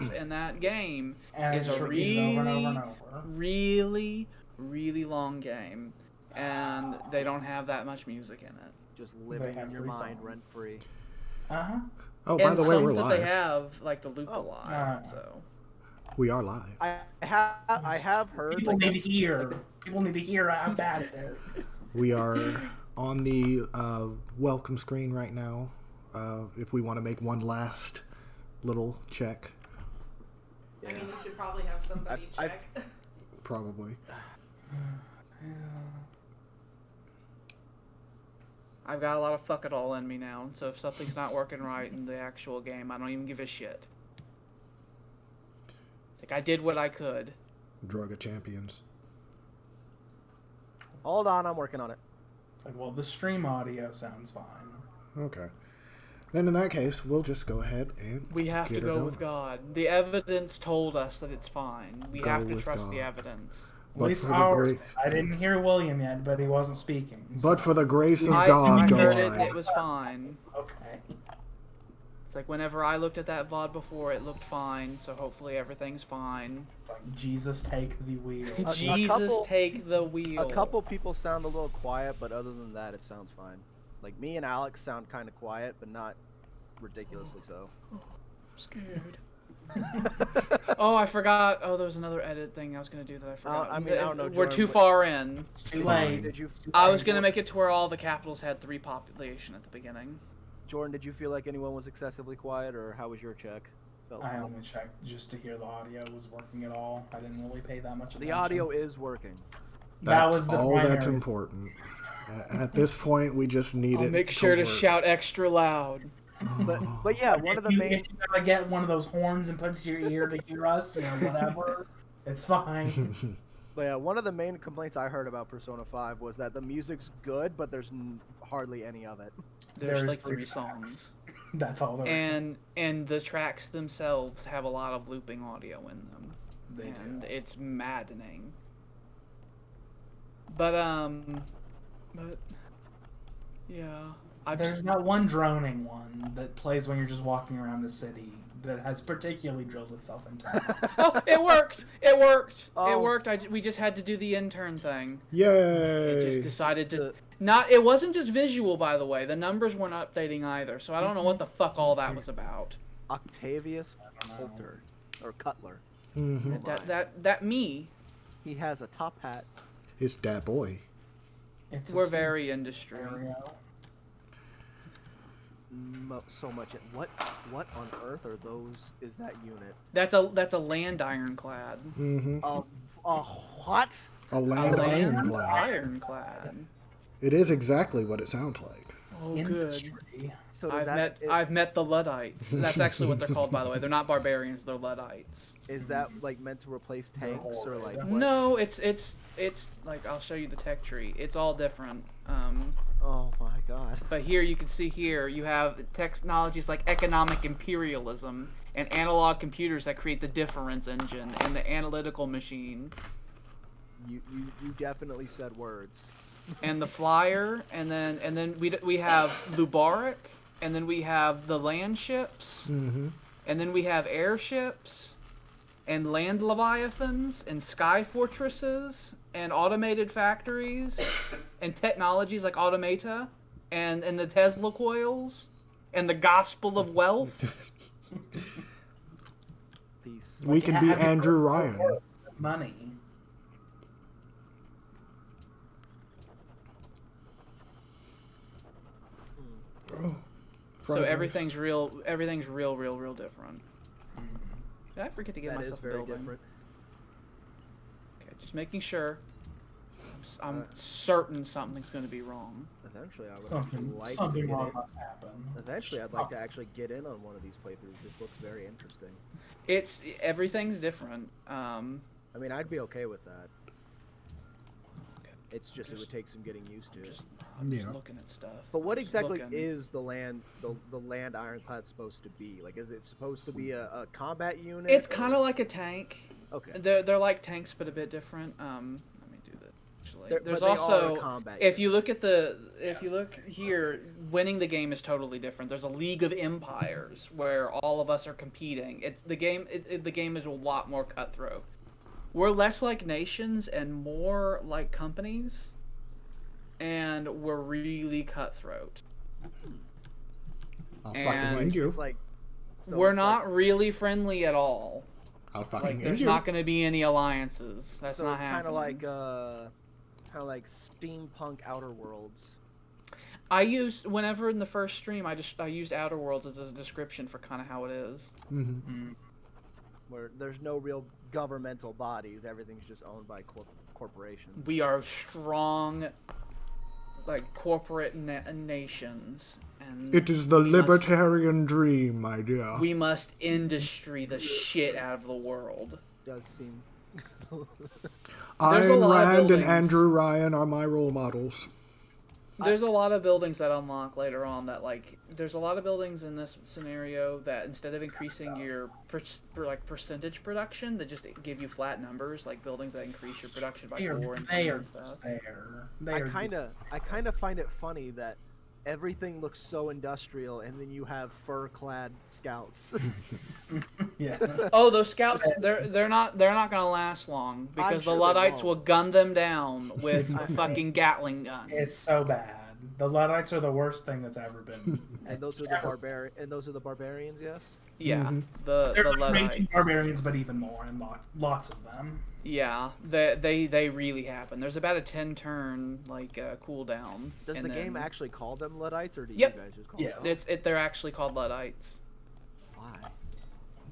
sequence in that game And is it's a repeated over and over and over. really, really long game, and they don't have that much music in it. Just living in your mind rent free. Uh-huh. Oh, by the way, we're that live. they have like the loop a lot, so we are live. I have heard. People need to hear. People need to hear how bad it is. We are on the welcome screen right now. If we want to make one last little check. I mean, you should probably have somebody check. Probably. I've got a lot of fuck it all in me now, so if something's not working right in the actual game, I don't even give a shit. It's like I did what I could. Drug of champions. Hold on, I'm working on it. It's like, well, the stream audio sounds fine. Okay. Then in that case, we'll just go ahead and we have to go with God. The evidence told us that it's fine. We have to trust the evidence. At least ours. I didn't hear William yet, but he wasn't speaking. So. But for the grace of God, go heard on. it was fine. Okay. It's like whenever I looked at that VOD before, it looked fine, so hopefully everything's fine. It's like, Jesus, take the wheel. Take the wheel. A couple people sound a little quiet, but other than that, it sounds fine. Like, me and Alex sound kind of quiet, but not ridiculously so. I'm scared. Oh, I forgot. Oh, there was another edit thing I was going to do that I forgot. I mean, I don't know, We're Jordan, too far in. It's too late. I was going to make it to where all the capitals had 3 population at the beginning. Jordan, did you feel like anyone was excessively quiet, or how was your check? I only checked just to hear the audio was working at all. I didn't really pay that much attention. The audio is working. That was the all primary. that's important. At this point, we just need it. Make sure to shout extra loud. But yeah, one of the main. If you gotta get one of those horns and put it to your ear to hear us, you know, whatever, it's fine. But yeah, one of the main complaints I heard about Persona 5 was that the music's good, but there's hardly any of it. There's like 3 songs. That's all. And the tracks themselves have a lot of looping audio in them. They do. It's maddening. But yeah. There's not one droning one that plays when you're just walking around the city that has particularly drilled itself into. Oh, it worked! It worked! Oh. It worked! We just had to do the intern thing. Yay! It just decided to... It wasn't just visual, by the way. The numbers weren't updating either, so I don't know what the fuck all that was about. Octavius Coulter. Or Cutler. Mm-hmm. That me. He has a top hat. It's that boy. We're very industry. So much. What on earth are those? Is that unit? That's a land ironclad. Mm-hmm. What? A land ironclad. Ironclad. It is exactly what it sounds like. Oh, Industry. good. So I've met the Luddites. That's actually what they're called, by the way. They're not barbarians. They're Luddites. Is that like meant to replace tanks or like? What? No, it's like I'll show you the tech tree. It's all different. Oh my god. But here you can see you have technologies like economic imperialism and analog computers that create the difference engine and the analytical machine. You definitely said words. And the flyer, and then we have Lubaric, and then we have the land ships, Mm-hmm. and then we have airships, and land leviathans, and sky fortresses, and automated factories, and technologies like automata, and the Tesla coils, and the gospel of wealth. We can be Andrew Ryan. Money. Oh, So everything's real different. Did I forget to get That is myself very building? different. Okay, just making sure. I'm certain something's going to be wrong. Eventually, I would Something like to get wrong in. must happen. Eventually, I'd like to actually get in on one of these playthroughs. This looks very interesting. Everything's different. I mean, I'd be okay with that. It's just it would take some getting used to. I'm just looking at stuff. But what exactly is the land ironclad supposed to be? Like, is it supposed to be a combat unit? It's kind of like a tank. Okay. They're like tanks, but a bit different. Let me do that actually. There's but they also, are combat. if you look at if you look here, winning the game is totally different. There's a League of Empires where all of us are competing. It's the game. The game is a lot more cutthroat. We're less like nations and more like companies, and we're really cutthroat. I'll And fucking end you. It's like so we're it's not really friendly at all. I'll fucking Like, end there's you. not going to be any alliances. That's so not it's happening. kind of like steampunk Outer Worlds. I used whenever in the first stream, I used Outer Worlds as a description for kind of how it is. Mm-hmm. Where there's no real governmental bodies, everything's just owned by corporations. We are strong, like corporate nations, and It is the we must- libertarian dream, my dear. We must industry the shit out of the world. Does seem. There's a Ayn lot of Rand and buildings. Andrew Ryan are my role models. There's a lot of buildings that unlock later on that, like, there's a lot of buildings in this scenario that instead of increasing your percentage production, they just give you flat numbers, like buildings that increase your production by 4 and 3 and stuff. I kind of find it funny that everything looks so industrial, and then you have fur-clad scouts. Yeah. Oh, those scouts, they're not gonna last long because sure the they Luddites won't. will gun them down with a fucking Gatling gun. It's so bad. The Luddites are the worst thing that's ever been. and those are the barbarians, yes. Yeah, Mhm. the They're like Luddites. raging barbarians, but even more, and lots of them. Yeah, they really happen. There's about a 10-turn cooldown. Does and the game then- actually call them Luddites, or do Yep. you guys just call Yes. them? They're actually called Luddites. Why?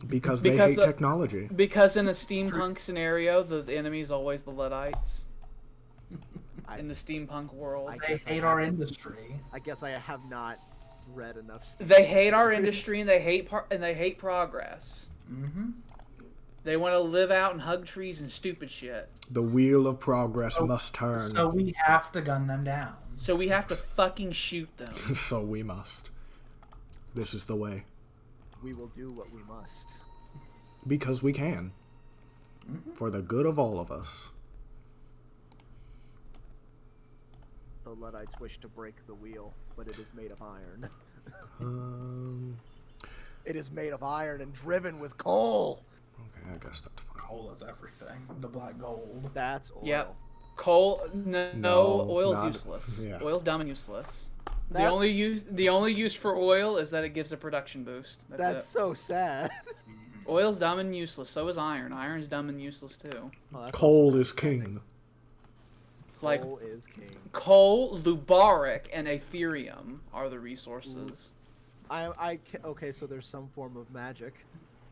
Because they Because hate the- technology. Because in a steampunk scenario, the enemy is always the Luddites. In the steampunk world, I They guess I hate our haven't- industry. I guess I have not read enough. they hate our industry and they hate progress. Mm-hmm. They want to live out and hug trees and stupid shit. The wheel of progress So- must turn. So we have to gun them down. So we have to fucking shoot them. So we must. This is the way. We will do what we must. Because we can. For the good of all of us. The Luddites wish to break the wheel, but it is made of iron. Um. It is made of iron and driven with coal. Okay, I guess that's fine. Coal is everything. The black gold. That's oil. Yep. Coal, no, No, oil's not- useless. yeah. Oil's dumb and useless. The That- only use for oil is that it gives a production boost. That's so sad. Oil's dumb and useless. So is iron. Iron's dumb and useless too. Oh, that's Coal is king. It's like coal is king. coal, lubaric, and Ethereum are the resources. Okay, so there's some form of magic.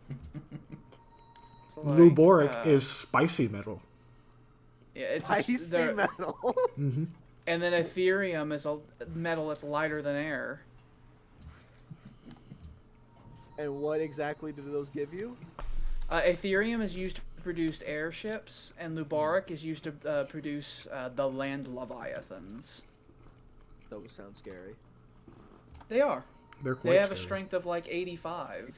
It's like, Luboric is spicy metal. yeah, it's Icy metal. Mm-hmm. and then Ethereum is a metal that's lighter than air. And what exactly do those give you? Ethereum is used to produce airships, and Lubaric is used to produce the land leviathans. Those sound scary. They are. They're quite They have a scary. strength of like 85.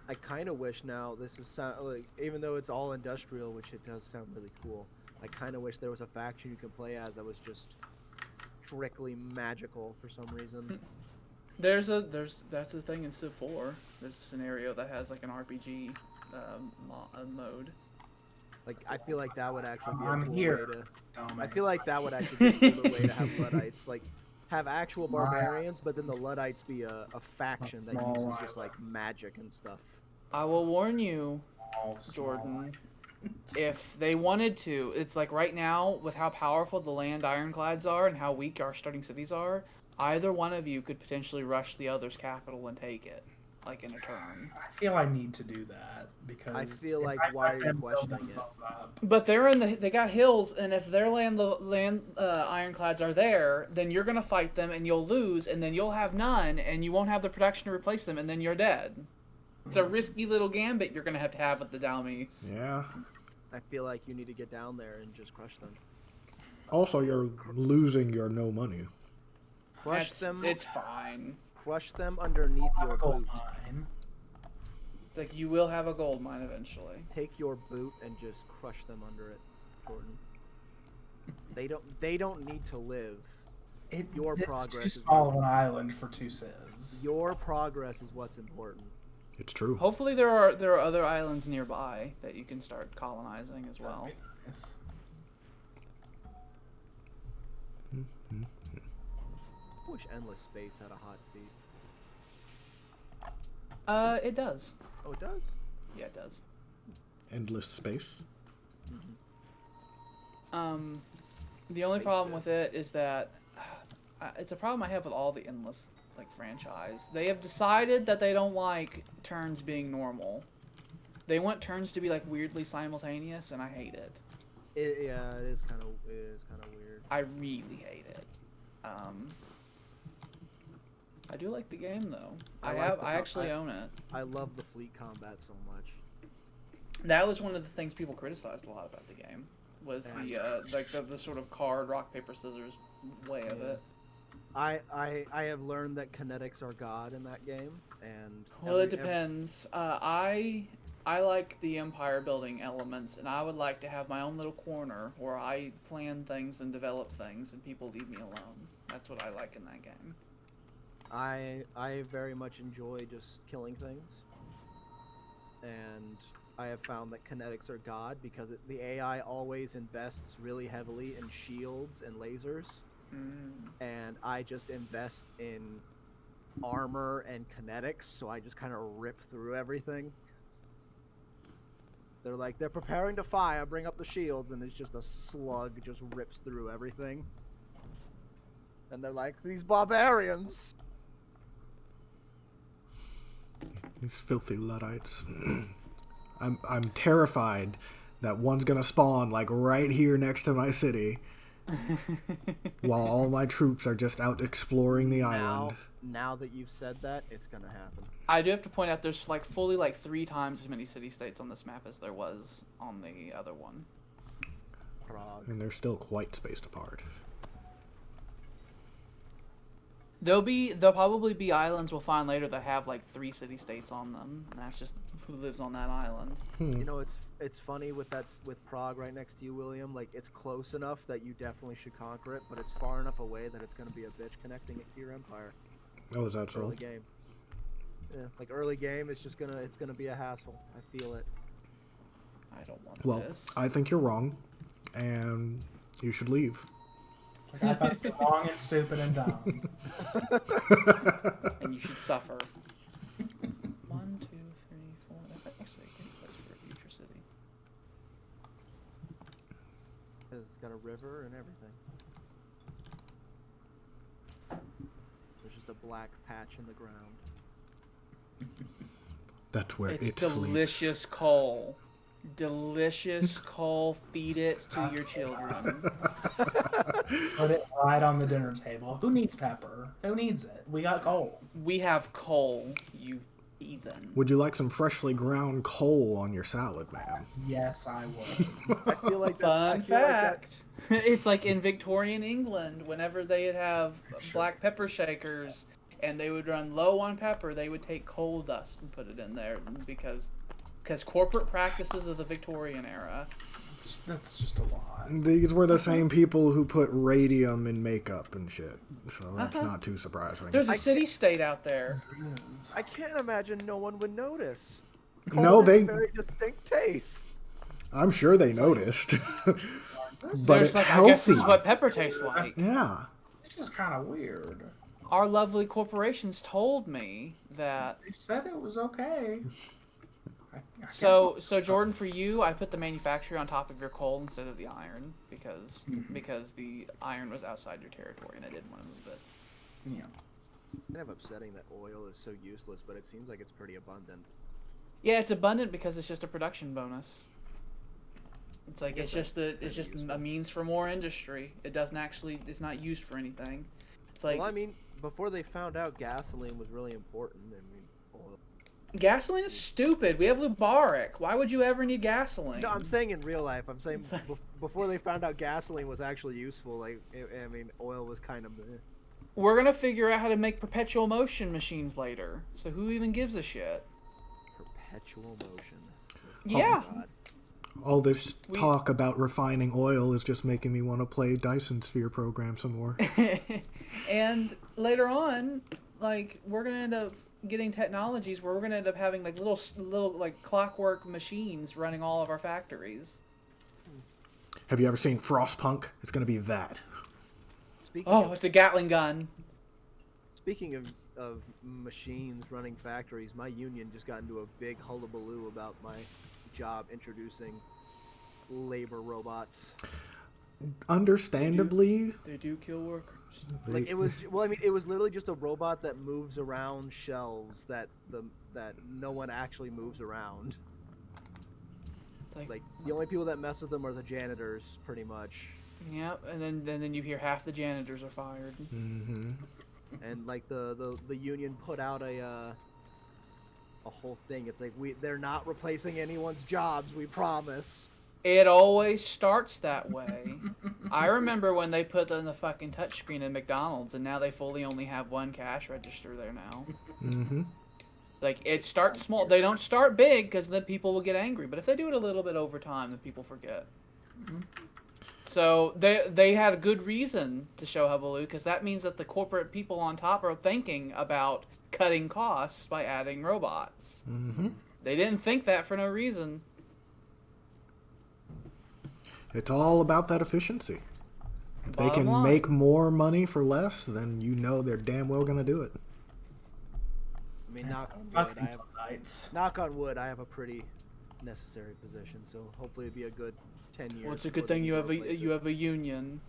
I kind of wish now this is like, even though it's all industrial, which it does sound really cool. I kind of wish there was a faction you could play as that was just strictly magical for some reason. That's the thing in Civ 4. There's a scenario that has like an RPG mode. Like I feel like that would actually be a I'm cool here. way to. Dumbass. I feel like that would actually be a cooler way to have Luddites. Like have actual barbarians, but then the Luddites be a faction that small uses island. just like magic and stuff. I will warn you, Small. Jordan. If they wanted to, it's like right now with how powerful the land ironclads are and how weak our starting cities are, either one of you could potentially rush the other's capital and take it, like in a turn. I feel I need to do that because I feel if like, I why let are you them build questioning it? themselves up- But they got hills, and if their land ironclads are there, then you're gonna fight them and you'll lose, and then you'll have none, and you won't have the production to replace them, and then you're dead. It's a risky little gambit you're gonna have with the Dalmies. Yeah. I feel like you need to get down there and just crush them. Also, you're losing your no money. Crush them. It's fine. Crush them underneath Have your a gold boot. mine. It's like you will have a gold mine eventually. Take your boot and just crush them under it, Jordan. They don't need to live. Your It's progress too is small of what- an island for 2 civs. Your progress is what's important. It's true. Hopefully there are other islands nearby that you can start colonizing as well. That'd be nice. I wish Endless Space had a hot seat. It does. Oh, it does? Yeah, it does. Endless space. The only Makes problem sense. with it is that it's a problem I have with all the Endless franchise. They have decided that they don't like turns being normal. They want turns to be like weirdly simultaneous, and I hate it. It is kind of weird. I really hate it. I do like the game though. I actually own it. I love the fleet combat so much. That was one of the things people criticized a lot about the game. Was Yeah. the sort of card, rock, paper, scissors way of Yeah. it. I have learned that kinetics are god in that game, and Well, it depends. I like the empire building elements, and I would like to have my own little corner where I plan things and develop things, and people leave me alone. That's what I like in that game. I very much enjoy just killing things, and I have found that kinetics are god because the AI always invests really heavily in shields and lasers, and I just invest in armor and kinetics, so I just kind of rip through everything. They're preparing to fire, bring up the shields, and it's just a slug just rips through everything. And they're like, these barbarians! These filthy Luddites. I'm terrified that one's gonna spawn like right here next to my city, while all my troops are just out exploring the island. Now that you've said that, it's gonna happen. I do have to point out there's fully 3 times as many city-states on this map as there was on the other one. Prague. And they're still quite spaced apart. There'll probably be islands we'll find later that have 3 city-states on them, and that's just who lives on that island. You know, it's funny with Prague right next to you, William. Like, it's close enough that you definitely should conquer it, but it's far enough away that it's gonna be a bitch connecting it to your empire. Oh, is that so? Early game. Yeah, like early game, it's gonna be a hassle. I feel it. I don't want Well, this. I think you're wrong, and you should leave. Like, I thought you were wrong and stupid and dumb. And you should suffer. 1, 2, 3, 4. That's actually a good place for a future city. 'Cause it's got a river and everything. There's just a black patch in the ground. That's where It's it delicious coal. Delicious coal. Feed it to your children. Put it right on the dinner table. Who needs pepper? Who needs it? We got coal. We have coal, you heathen. Would you like some freshly ground coal on your salad, ma'am? Yes, I would. I feel like that's Fun fact. It's like in Victorian England, whenever they'd have black pepper shakers and they would run low on pepper, they would take coal dust and put it in there because corporate practices of the Victorian era. That's just a lot. These were the same people who put radium in makeup and shit, so that's not too surprising. There's a city-state out there. I can't imagine no one would notice. No, Coal has they- a very distinct taste. I'm sure they noticed, but There's it's I guess healthy. this is what pepper tastes like. Yeah. It's just kind of weird. Our lovely corporations told me that. They said it was okay. I guess So Jordan, for you, I put the manufacturer on top of your coal instead of the iron because the iron was outside your territory and I didn't want to move it. yeah. Kind of upsetting that oil is so useless, but it seems like it's pretty abundant. Yeah, it's abundant because it's just a production bonus. It's like I it's guess just a means for more industry. It doesn't actually it's not used for anything. It's like Well, I mean, before they found out gasoline was really important, I mean, oil. gasoline is stupid. We have Lubaric. Why would you ever need gasoline? No, I'm saying in real life. I'm saying before they found out gasoline was actually useful. Like, I mean, oil was kind of. We're gonna figure out how to make perpetual motion machines later. So who even gives a shit? Perpetual motion. Yeah. God. All this talk about refining oil is just making me want to play Dyson Sphere program some more. And later on, like, we're gonna end up getting technologies where we're gonna end up having like little like clockwork machines running all of our factories. Have you ever seen Frostpunk? It's gonna be that. It's a Gatling gun. Speaking of machines running factories, my union just got into a big hullabaloo about my job introducing labor robots. Understandably, They do kill workers. Like, it was, well, I mean, it was literally just a robot that moves around shelves that no one actually moves around. It's Like, the only people that mess with them are the janitors, pretty much. Yep, and then you hear half the janitors are fired. mm-hmm. And like the union put out a whole thing. It's like, they're not replacing anyone's jobs, we promise. It always starts that way. I remember when they put in the fucking touchscreen in McDonald's, and now they fully only have one cash register there now. Mm-hmm. Like, it starts small. They don't start big because then people will get angry. But if they do it a little bit over time, then people forget. Mm-hmm. So they had a good reason to show hullabaloo, because that means that the corporate people on top are thinking about cutting costs by adding robots. Mm-hmm. They didn't think that for no reason. It's all about that efficiency. If they Bottom can line. make more money for less, then you know they're damn well gonna do it. I mean, knock on Fuck wood, these nights. I have a pretty necessary position, so hopefully it'll be a good 10 years. Well, it's a good before thing they you have replace you it. have a union.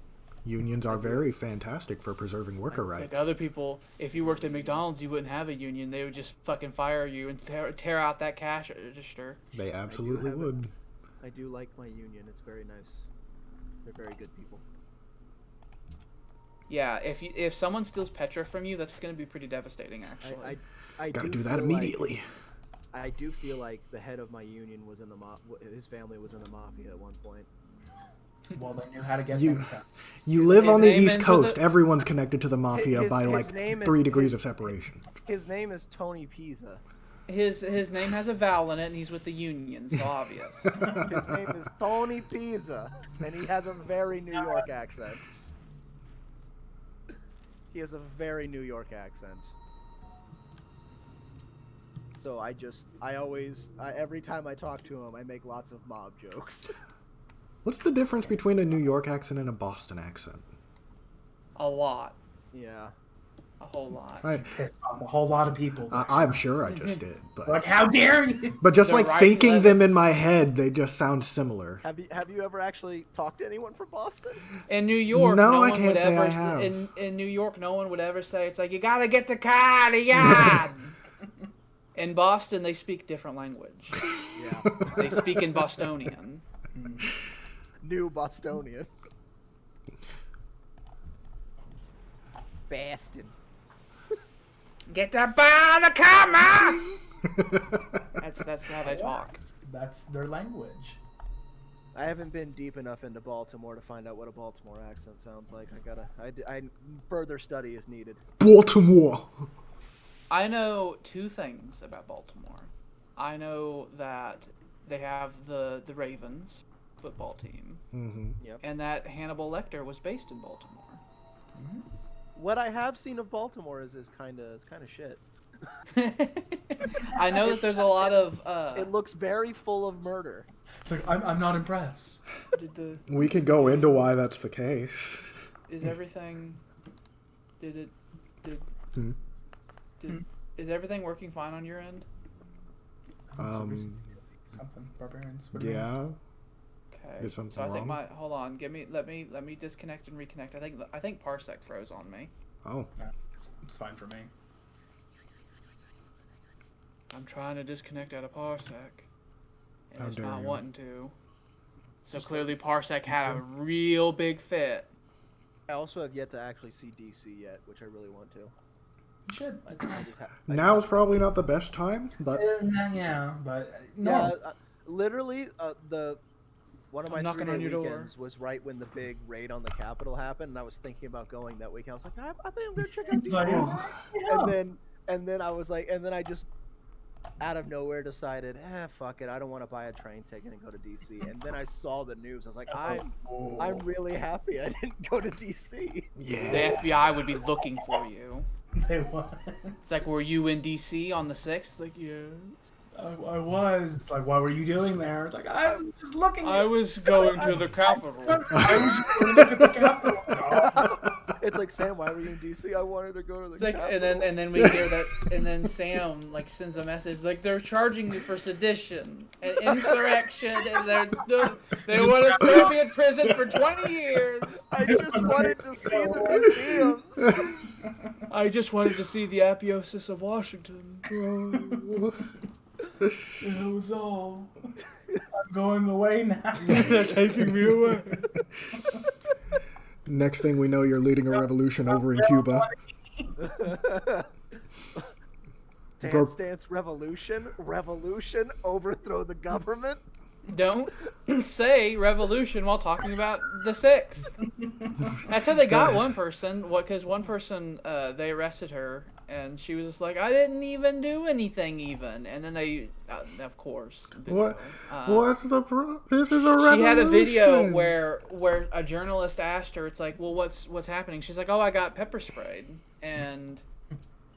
Unions are very fantastic for preserving worker rights. Like other people, if you worked at McDonald's, you wouldn't have a union. They would just fucking fire you and tear out that cash register. They absolutely have it. would. I do like my union. It's very nice. They're very good people. Yeah, if someone steals Petra from you, that's going to be pretty devastating, actually. I Gotta do do that feel like- immediately. I do feel like the head of my union was in the his family was in the mafia at one point. Well, they knew how to get You- things done. You live his on the name East ends Coast. with a- Everyone's connected to the mafia His- by his like name is- 3 degrees his- of separation. His name is Tony Pisa. His name has a vowel in it, and he's with the union, so obvious. His name is Tony Pisa, and he has a very New York accent. He has a very New York accent. So every time I talk to him, I make lots of mob jokes. What's the difference between a New York accent and a Boston accent? A lot. Yeah. A whole lot. Pissed off a whole lot of people. I'm sure I just did, but Like, how dare you? just The like right thinking level- them in my head, they just sound similar. Have you ever actually talked to anyone from Boston? In New York, No, no I one can't would say ever. I have. In New York, no one would ever say it's like you gotta get the car to the yard. In Boston, they speak different language. Yeah. They speak in Bostonian. New Bostonian. Boston. Get the bar to come on. That's how they talk. That's their language. I haven't been deep enough into Baltimore to find out what a Baltimore accent sounds like. Further study is needed. Baltimore. I know two things about Baltimore. I know that they have the Ravens football team, Mm-hmm. and that Hannibal Lecter was based in Baltimore. What I have seen of Baltimore is kind of shit. I know that there's a lot of. It looks very full of murder. It's like, I'm not impressed. We could go into why that's the case. Is everything? Hmm? Is everything working fine on your end? Something barbarians. What do you mean? Yeah. Okay. Is something So I think wrong? hold on. Let me disconnect and reconnect. I think Parsec froze on me. Oh. No, it's fine for me. I'm trying to disconnect out of Parsec, and How it's dare not you. wanting to. So clearly Parsec had a real big fit. I also have yet to actually see DC yet, which I really want to. You should. I just Now's probably not the best time, but Yeah, but no. Yeah, literally, one of I'm my knocking 3-day on your door. weekends was right when the big raid on the Capitol happened, and I was thinking about going that weekend. I was like, I think I'm gonna check out DC. Like, Oh. yeah. And then I was like, and then I just out of nowhere decided, fuck it, I don't want to buy a train ticket and go to DC. And then I saw the news. I was like, I'm really happy I didn't go to DC. Yeah. The FBI would be looking for you. They what? It's like, were you in DC on the 6th? Like, yeah. I was. It's like, what were you doing there? It's like, I was just looking. I was going to the Capitol. I was just going to look at the Capitol. It's like, Sam, why were you in DC? I wanted to go to the It's like, Capitol. and then we hear that, and then Sam like sends a message like they're charging me for sedition and insurrection, and they want to throw me in prison for 20 years. I just wanted to see the museums. I just wanted to see the apotheosis of Washington. It was all. I'm going away now. They're taking me away. Next thing we know, you're leading a revolution over in Cuba. Dance Dance Revolution? Revolution? Overthrow the government? Don't say revolution while talking about the 6th. That's how they got one person. Because one person, they arrested her, and she was just like, I didn't even do anything even. And then they, of course. Video, What's the This is a revolution. She had a video where a journalist asked her, it's like, well, what's happening? She's like, oh, I got pepper sprayed. And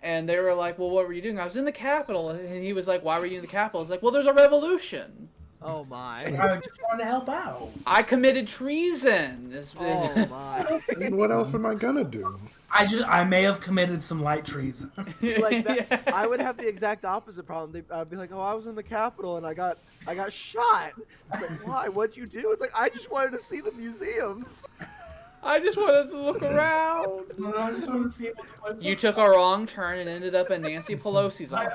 they were like, well, what were you doing? I was in the Capitol. And he was like, why were you in the Capitol? It's like, well, there's a revolution. Oh my. I just wanted to help out. I committed treason. Oh my. And what else am I gonna do? I may have committed some light treason. Like that, I would have the exact opposite problem. I'd be like, oh, I was in the Capitol and I got shot. It's like, why? What'd you do? It's like, I just wanted to see the museums. I just wanted to look around. I just wanted to see what the place You took a wrong turn and ended up in Nancy Pelosi's office.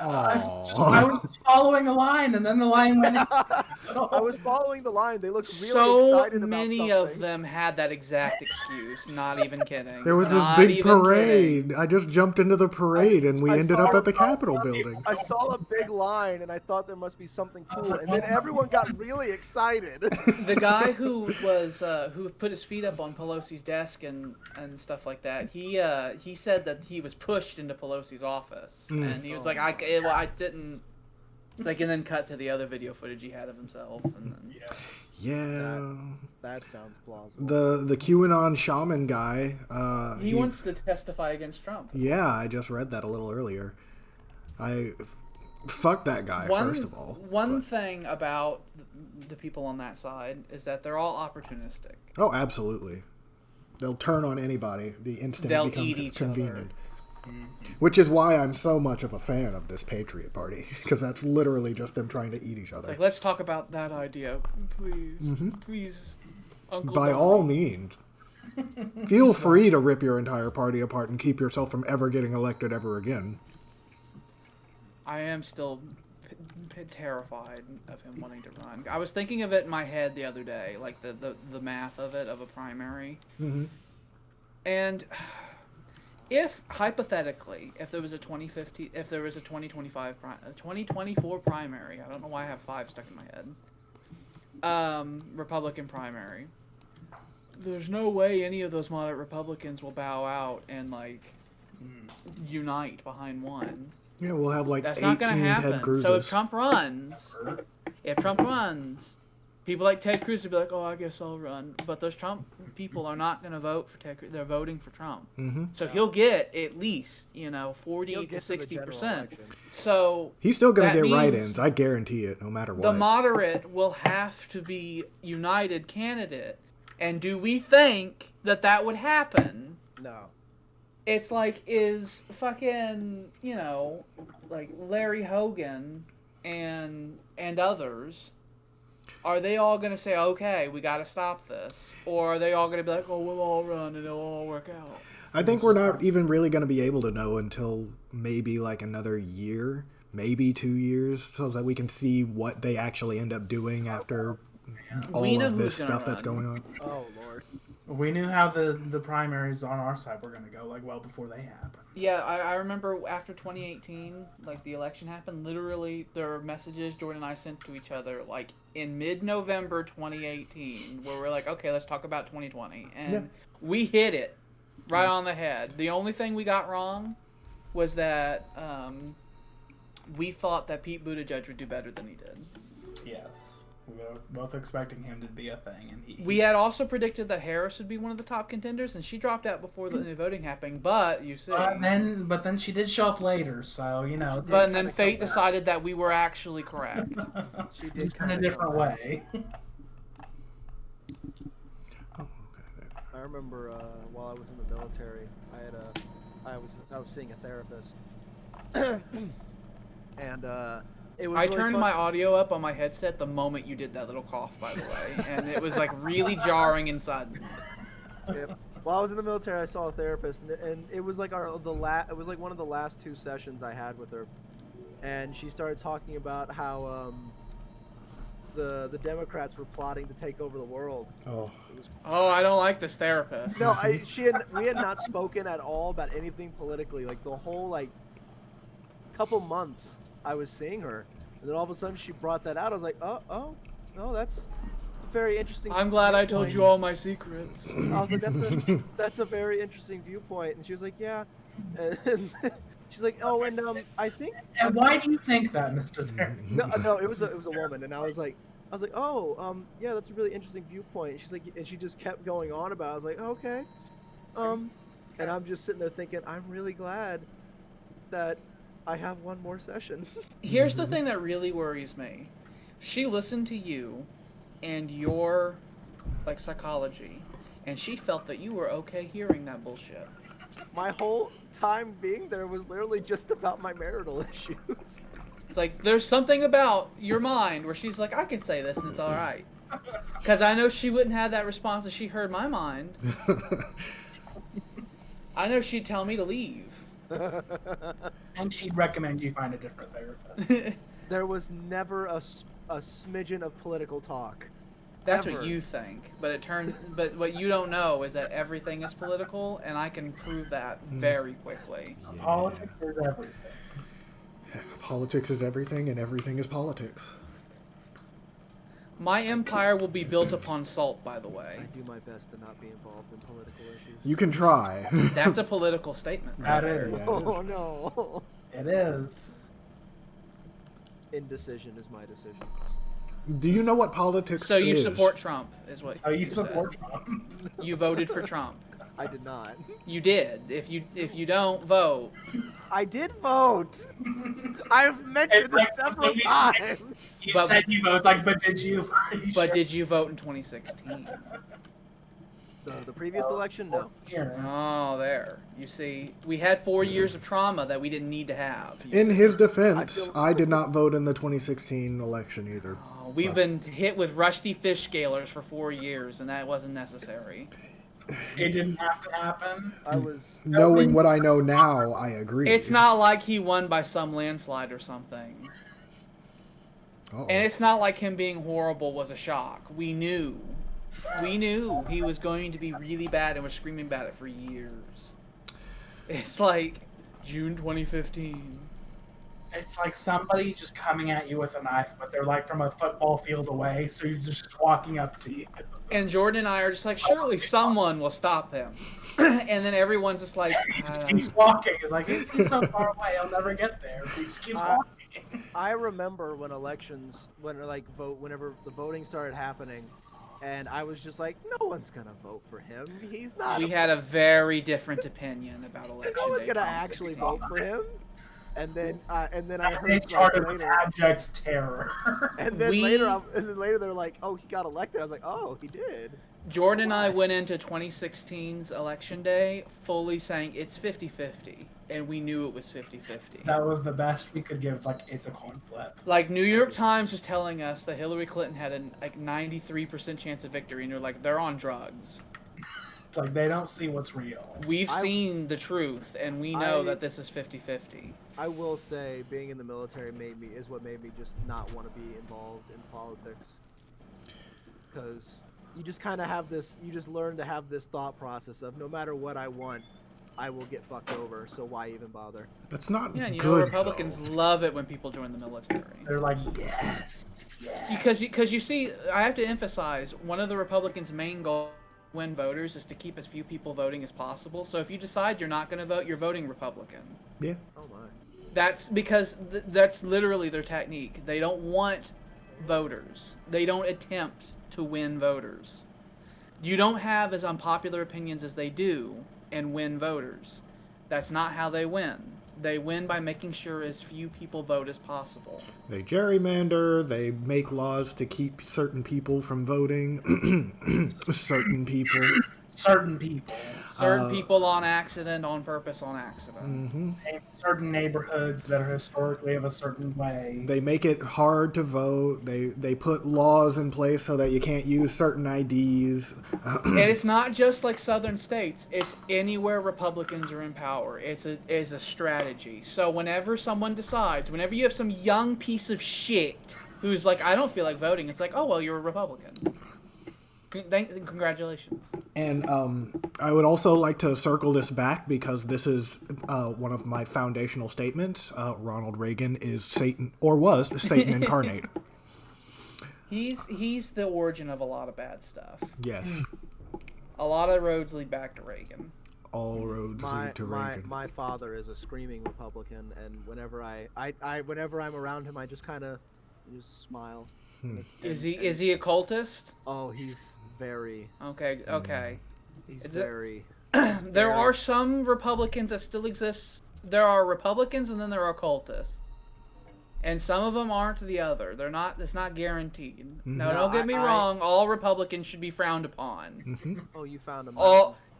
I was following a line, and then the line went. I was following the line. They looked really So excited about many something. of them had that exact excuse. Not even kidding. There was this Not big even parade. kidding. I just jumped into the parade, and we I ended saw up at the it. Capitol building. I saw a big line and I thought there must be something cool, and then everyone got really excited. The guy who was who put his feet up on Pelosi's desk and stuff like that. He said that he was pushed into Pelosi's office, and he was like, I didn't. It's like, and then cut to the other video footage he had of himself, and then Yeah. That sounds plausible. The QAnon shaman guy. he wants to testify against Trump. Yeah, I just read that a little earlier. Fuck that guy, first of all. One thing about the people on that side is that they're all opportunistic. Oh, absolutely. They'll turn on anybody the instant They'll it becomes eat each convenient. Which is why I'm so much of a fan of this Patriot Party, because that's literally just them trying to eat each other. Like, let's talk about that idea, please, please, Uncle. By Donald. all means. Feel free to rip your entire party apart and keep yourself from ever getting elected ever again. I am still terrified of him wanting to run. I was thinking of it in my head the other day, like the math of it, of a primary. And if, hypothetically, if there was a 2050, if there was a 2025, a 2024 primary, I don't know why I have 5 stuck in my head, Republican primary, there's no way any of those moderate Republicans will bow out and, like, unite behind one. Yeah, we'll have like That's 18 not going to Ted happen. Cruzes. So if Trump runs, people like Ted Cruz will be like, oh, I guess I'll run. But those Trump people are not going to vote for Ted Cruz. They're voting for Trump. So he'll get at least, 40 He'll to get to the general 60%. election. So He's still going to that get means write-ins. I guarantee it, no matter what. the moderate will have to be united candidate. And do we think that would happen? No. It's like, is fucking, like Larry Hogan and others, are they all going to say, okay, we got to stop this? Or are they all going to be like, oh, we'll all run and it'll all work out? I think we're not even really going to be able to know until maybe like another year, maybe 2 years, so that we can see what they actually end up doing after all of this stuff that's going on. Oh, Lord. We knew how the primaries on our side were going to go, like, well before they happened. Yeah, I remember after 2018, like, the election happened, literally, there were messages Jordan and I sent to each other, like, in mid-November 2018, where we're like, okay, let's talk about 2020. And we hit it right on the head. The only thing we got wrong was that we thought that Pete Buttigieg would do better than he did. Yes. We were both expecting him to be a thing, and We had also predicted that Harris would be one of the top contenders, and she dropped out before the voting happened. But you see, But then she did show up later, so you know. It's but then fate decided that we were actually correct. She did just in a kinda different come back. way. Oh, okay. I remember while I was in the military, I was seeing a therapist, and it was. I really turned fun. my audio up on my headset the moment you did that little cough, by the way, and it was like really jarring inside me. Yep. While I was in the military, I saw a therapist, and it was like it was like one of the last 2 sessions I had with her, and she started talking about how the Democrats were plotting to take over the world. Oh. Oh, I don't like this therapist. No, we had not spoken at all about anything politically. Like the whole like couple months I was seeing her, and then all of a sudden she brought that out. I was like, oh, no, that's a very interesting. I'm glad I told viewpoint. you all my secrets. I was like, that's a very interesting viewpoint, and she was like, yeah, and she's like, oh, and I think. And why do you think that, Mr. Therapy? No, it was a woman, and I was like, oh, yeah, that's a really interesting viewpoint. And she's like, and she just kept going on about it. I was like, okay, and I'm just sitting there thinking, I'm really glad that I have one more session. Here's the thing that really worries me. She listened to you and your like psychology, and she felt that you were okay hearing that bullshit. My whole time being there was literally just about my marital issues. It's like there's something about your mind where she's like, I can say this and it's all right. Because I know she wouldn't have that response if she heard my mind. I know she'd tell me to leave. And she'd recommend you find a different therapist. There was never a smidgen of political talk. That's Ever. what you think, but but what you don't know is that everything is political, and I can prove that very quickly. Yeah. Politics is everything. Politics is everything, and everything is politics. My empire will be built upon salt, by the way. I do my best to not be involved in political issues. You can try. That's a political statement. That Right? is. Yeah, it Oh is. no. It is. Indecision is my decision. Do you know what politics So you is? support Trump, is what So you said. support Trump. You voted for Trump. I did not. You did. If you don't vote, I did vote. I've mentioned this several times. You But- said you voted, like, but did you? Are you but sure? did you vote in 2016? The previous election, no. Here. Oh, there. You see, we had 4 years of trauma that we didn't need to have. In his defense, I feel- I did not vote in the 2016 election either. Oh, we've been hit with rusty fish scalers for 4 years, and that wasn't necessary. It didn't have to happen. I was. Knowing what I know now, I agree. It's not like he won by some landslide or something. Uh-oh. And it's not like him being horrible was a shock. We knew he was going to be really bad and was screaming about it for years. It's like June 2015. It's like somebody just coming at you with a knife, but they're like from a football field away, so you're just walking up to you. And Jordan and I are just like, surely someone will stop him. And then everyone's just like, He just keeps walking. It's like, he's so far away, I'll never get there. He just keeps walking. I remember when whenever the voting started happening, and I was just like, no one's gonna vote for him. He's not. we had a very different opinion about election No one's day gonna actually 2016. vote for him. And then I They heard like, started with later, abject terror. and then We- later they're like, oh, he got elected. I was like, oh, he did. Jordan and I went into 2016's election day fully saying it's 50-50. And we knew it was 50-50. That was the best we could give. It's like, it's a coin flip. Like, New York Times was telling us that Hillary Clinton had a 93% chance of victory, and you're like, they're on drugs. It's like, they don't see what's real. We've I- seen the truth, and we know I- that this is 50-50. I will say, being in the military is what made me just not want to be involved in politics. Because you just kind of have this, you just learn to have this thought process of no matter what I want, I will get fucked over. So why even bother? That's not Yeah, and you good, know Republicans though. love it when people join the military. They're like, yes. Because you see, I have to emphasize, one of the Republicans' main goals to win voters is to keep as few people voting as possible. So if you decide you're not going to vote, you're voting Republican. Yeah. Oh my. That's because that's literally their technique. They don't want voters. They don't attempt to win voters. You don't have as unpopular opinions as they do and win voters. That's not how they win. They win by making sure as few people vote as possible. They gerrymander, they make laws to keep certain people from voting. Certain people. Certain people. Certain people on accident, on purpose, on accident. Mm-hmm. In certain neighborhoods that are historically of a certain way. They make it hard to vote. They put laws in place so that you can't use certain IDs. And it's not just like southern states. It's anywhere Republicans are in power. It's a strategy. So whenever someone decides, whenever you have some young piece of shit who's like, I don't feel like voting, it's like, oh, well, you're a Republican. Congratulations. And I would also like to circle this back because this is one of my foundational statements. Ronald Reagan is Satan, or was Satan incarnate. He's the origin of a lot of bad stuff. Yes. A lot of roads lead back to Reagan. All roads lead to Reagan. My father is a screaming Republican, and whenever whenever I'm around him, I just kind of just smile. Is he a cultist? Oh, he's very. Okay. He's very. There are some Republicans that still exist. There are Republicans, and then there are cultists, and some of them aren't the other. They're not. It's not guaranteed. No, don't get me wrong. All Republicans should be frowned upon. Oh, you found him.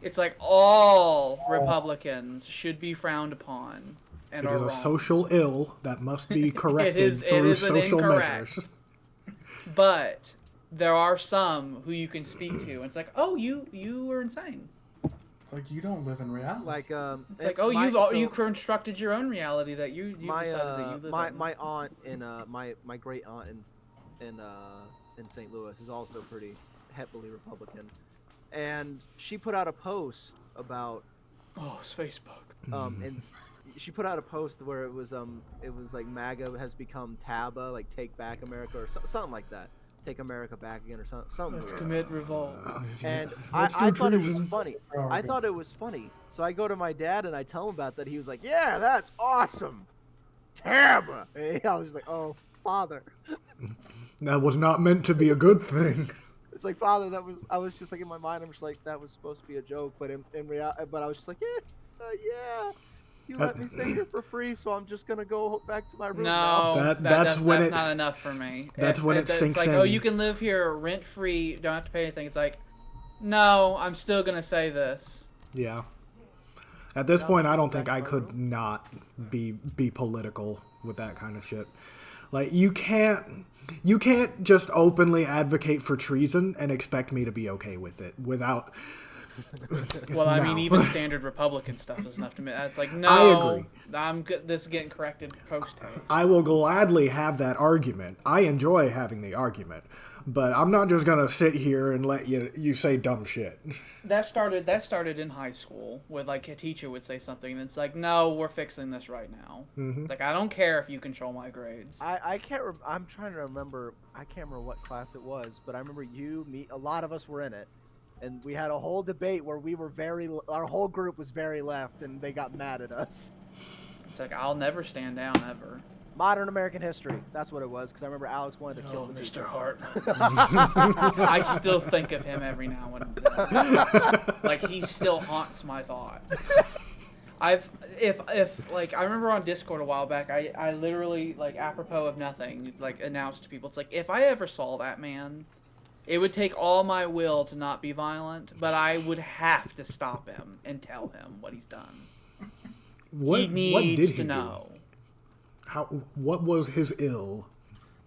It's like all Republicans should be frowned upon. And it are is a wrong. social ill that must be corrected through social measures. But there are some who you can speak to, and it's like, oh, you were insane. It's like you don't live in reality. Like it's like, oh, you constructed your own reality that you decided that you live in. My aunt and my great aunt in St. Louis is also pretty heavily Republican, and she put out a post about it's Facebook. And she put out a post where it was like MAGA has become TABA, like Take Back America, or something like that. Take America Back Again, or something. Let's commit revolt. And I thought it was funny. I thought it was funny. So I go to my dad and I tell him about that. He was like, "Yeah, that's awesome, TABA." And I was just like, "Oh, father." That was not meant to be a good thing. It's like, father, I was just like, in my mind, I'm just like, that was supposed to be a joke, but in reality, but I was just like, yeah. You let me stay here for free, so I'm just gonna go back to my room now. That's not enough for me. That's when it sinks in. It's like, in. oh, you can live here rent free, don't have to pay anything. It's like, no, I'm still gonna say this. Yeah. At this point, I don't think I could not be political with that kind of shit. Like, you can't just openly advocate for treason and expect me to be okay with it without. Well, I mean, even standard Republican stuff is enough to me. It's like, no, I agree. I'm good. This is getting corrected post haste. I will gladly have that argument. I enjoy having the argument, but I'm not just gonna sit here and let you say dumb shit. That started in high school with, like, a teacher would say something and it's like, no, we're fixing this right now. Mm-hmm. Like, I don't care if you control my grades. I can't. I'm trying to remember. I can't remember what class it was, but I remember you, me, a lot of us were in it. And we had a whole debate where we were our whole group was very left, and they got mad at us. It's like, I'll never stand down, ever. Modern American history. That's what it was, because I remember Alex wanted to kill the Mr. teacher. Hart. I still think of him every now and then. Like, he still haunts my thoughts. If like, I remember on Discord a while back, I literally, like, apropos of nothing, like, announced to people, it's like, if I ever saw that man, it would take all my will to not be violent, but I would have to stop him and tell him what he's done. He needs to know. What was his ill?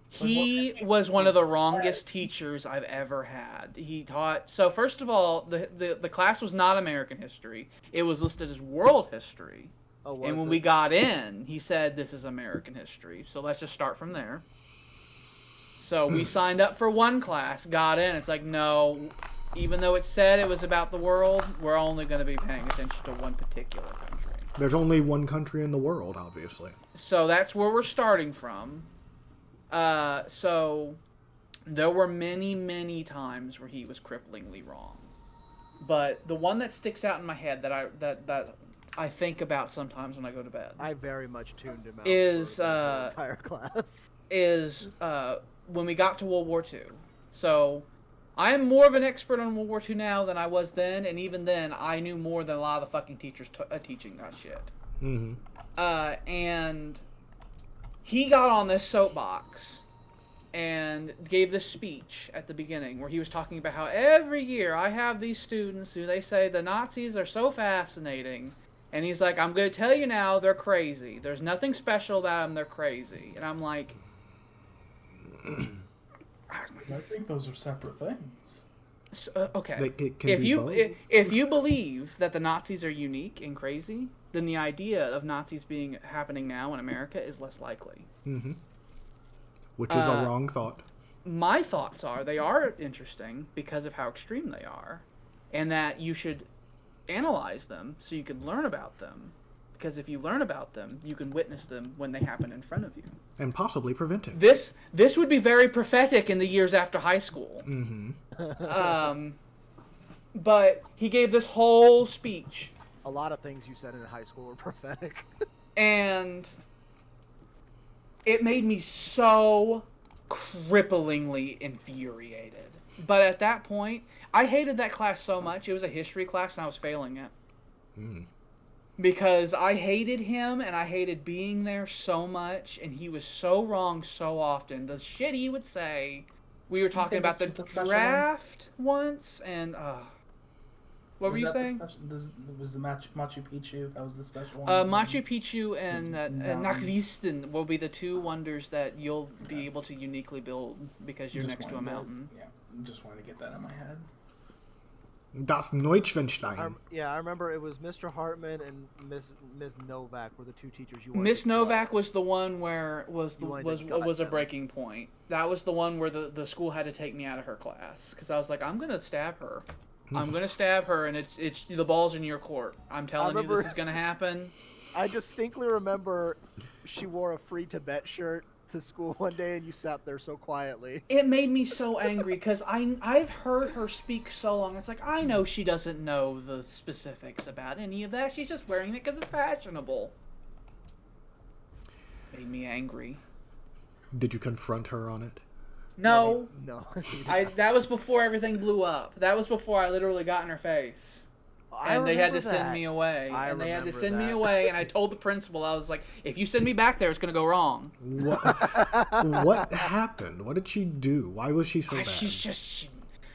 He was one of the wrongest teachers I've ever had. He taught. So first of all, the class was not American history. It was listed as world history. Oh, was and when it? we got in, he said this is American history. So let's just start from there. So we signed up for one class, got in. It's like, no, even though it said it was about the world, we're only going to be paying attention to one particular country. There's only one country in the world, obviously. So that's where we're starting from. So there were many, many times where he was cripplingly wrong. But the one that sticks out in my head that I think about sometimes when I go to bed I very much tuned him out. is for the whole entire class. is when we got to World War II. So I am more of an expert on World War II now than I was then, and even then I knew more than a lot of the fucking teachers teaching that shit. Mm-hmm. And he got on this soapbox and gave this speech at the beginning where he was talking about how every year I have these students who they say the Nazis are so fascinating. And he's like, I'm going to tell you now, they're crazy. There's nothing special about them, they're crazy. And I'm like... I think those are separate things. So, okay. It can be both. If you believe that the Nazis are unique and crazy, then the idea of Nazis happening now in America is less likely. Mm-hmm. Which is a wrong thought. My thoughts are they are interesting because of how extreme they are, and that you should analyze them so you can learn about them. Because if you learn about them, you can witness them when they happen in front of you. And possibly prevent it. This would be very prophetic in the years after high school. Mm-hmm. But he gave this whole speech. A lot of things you said in high school were prophetic. And it made me so cripplingly infuriated. But at that point, I hated that class so much. It was a history class and I was failing it. Mm. Because I hated him and I hated being there so much, and he was so wrong so often. The shit he would say. We were talking about the draft once, and what were you saying? Was the Machu Picchu? That was the special one. Machu Picchu and Nakvisten will be the two wonders that you'll be able to uniquely build because you're next to a mountain. Yeah, just wanted to get that in my head. Das Neuschwanstein. I remember it was Mr. Hartman and Miss Novak were the two teachers you wanted. Miss Novak was the one where was a breaking point. That was the one where the school had to take me out of her class because I was like, I'm gonna stab her. I'm gonna stab her, and it's the ball's in your court. I'm telling you this is gonna happen. I distinctly remember she wore a Free Tibet shirt to school one day, and you sat there so quietly. It made me so angry because I've heard her speak so long. It's like, I know she doesn't know the specifics about any of that. She's just wearing it because it's fashionable. Made me angry. Did you confront her on it? No. No. That was before everything blew up. That was before I literally got in her face. And they had to send me away. And I told the principal, I was like, if you send me back there, it's going to go wrong. What happened? What did she do? Why was she so bad?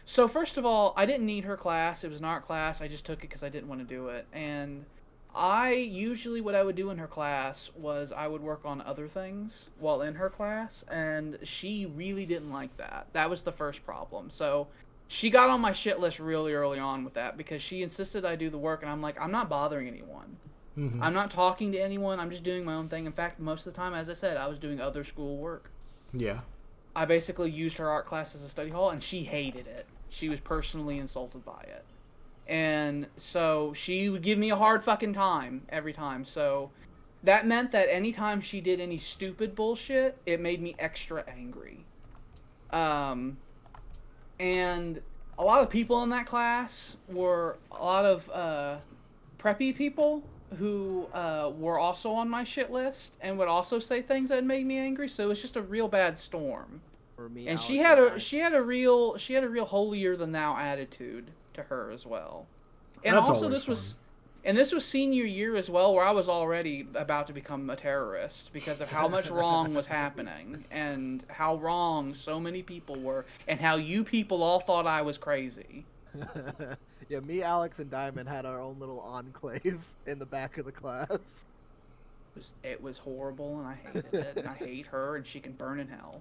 So first of all, I didn't need her class. It was an art class. I just took it because I didn't want to do it. And what I would do in her class was I would work on other things while in her class. And she really didn't like that. That was the first problem. So she got on my shit list really early on with that because she insisted I do the work, and I'm like, I'm not bothering anyone. Mm-hmm. I'm not talking to anyone. I'm just doing my own thing. In fact, most of the time, as I said, I was doing other school work. Yeah. I basically used her art class as a study hall, and she hated it. She was personally insulted by it. And so she would give me a hard fucking time every time. So that meant that anytime she did any stupid bullshit, it made me extra angry. And a lot of people in that class were a lot of preppy people who were also on my shit list and would also say things that made me angry. So it was just a real bad storm. For me, and Alex, she had a real holier than thou attitude to her as well. And That's also always fun. this was senior year as well, where I was already about to become a terrorist because of how much wrong was happening and how wrong so many people were and how you people all thought I was crazy. Yeah, me, Alex, and Diamond had our own little enclave in the back of the class. It was horrible, and I hated it, and I hate her, and she can burn in hell.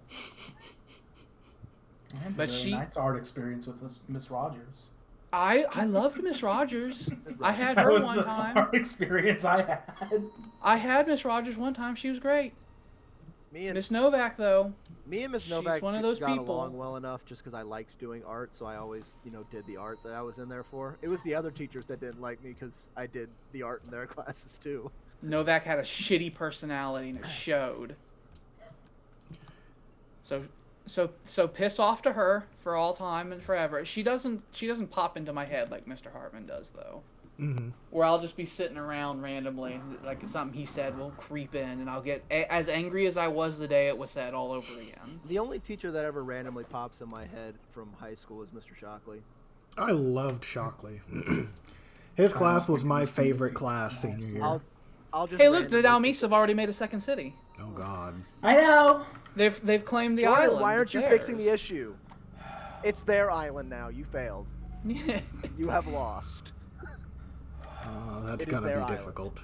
I had a really nice art experience with Miss Rogers. I loved Miss Rogers. I had her one time. That was the art experience I had. I had Miss Rogers one time. She was great. Miss Novak, though. Me and Miss Novak one of those got people. along well enough just because I liked doing art, so I always, did the art that I was in there for. It was the other teachers that didn't like me because I did the art in their classes too. Novak had a shitty personality and it showed. So piss off to her for all time and forever. She doesn't pop into my head like Mr. Hartman does, though. where I'll just be sitting around randomly, like something he said will creep in, and I'll get as angry as I was the day it was said all over again. The only teacher that ever randomly pops in my head from high school is Mr. Shockley. I loved Shockley. His class was my favorite class senior year. I'll just Hey, look, the randomly Dalmese have already made a second city. Oh God. I know. They've claimed the Jordan, island. why aren't It's you fixing the theirs. issue? It's their island now. You failed. You have lost. That's It is gonna their be island. difficult.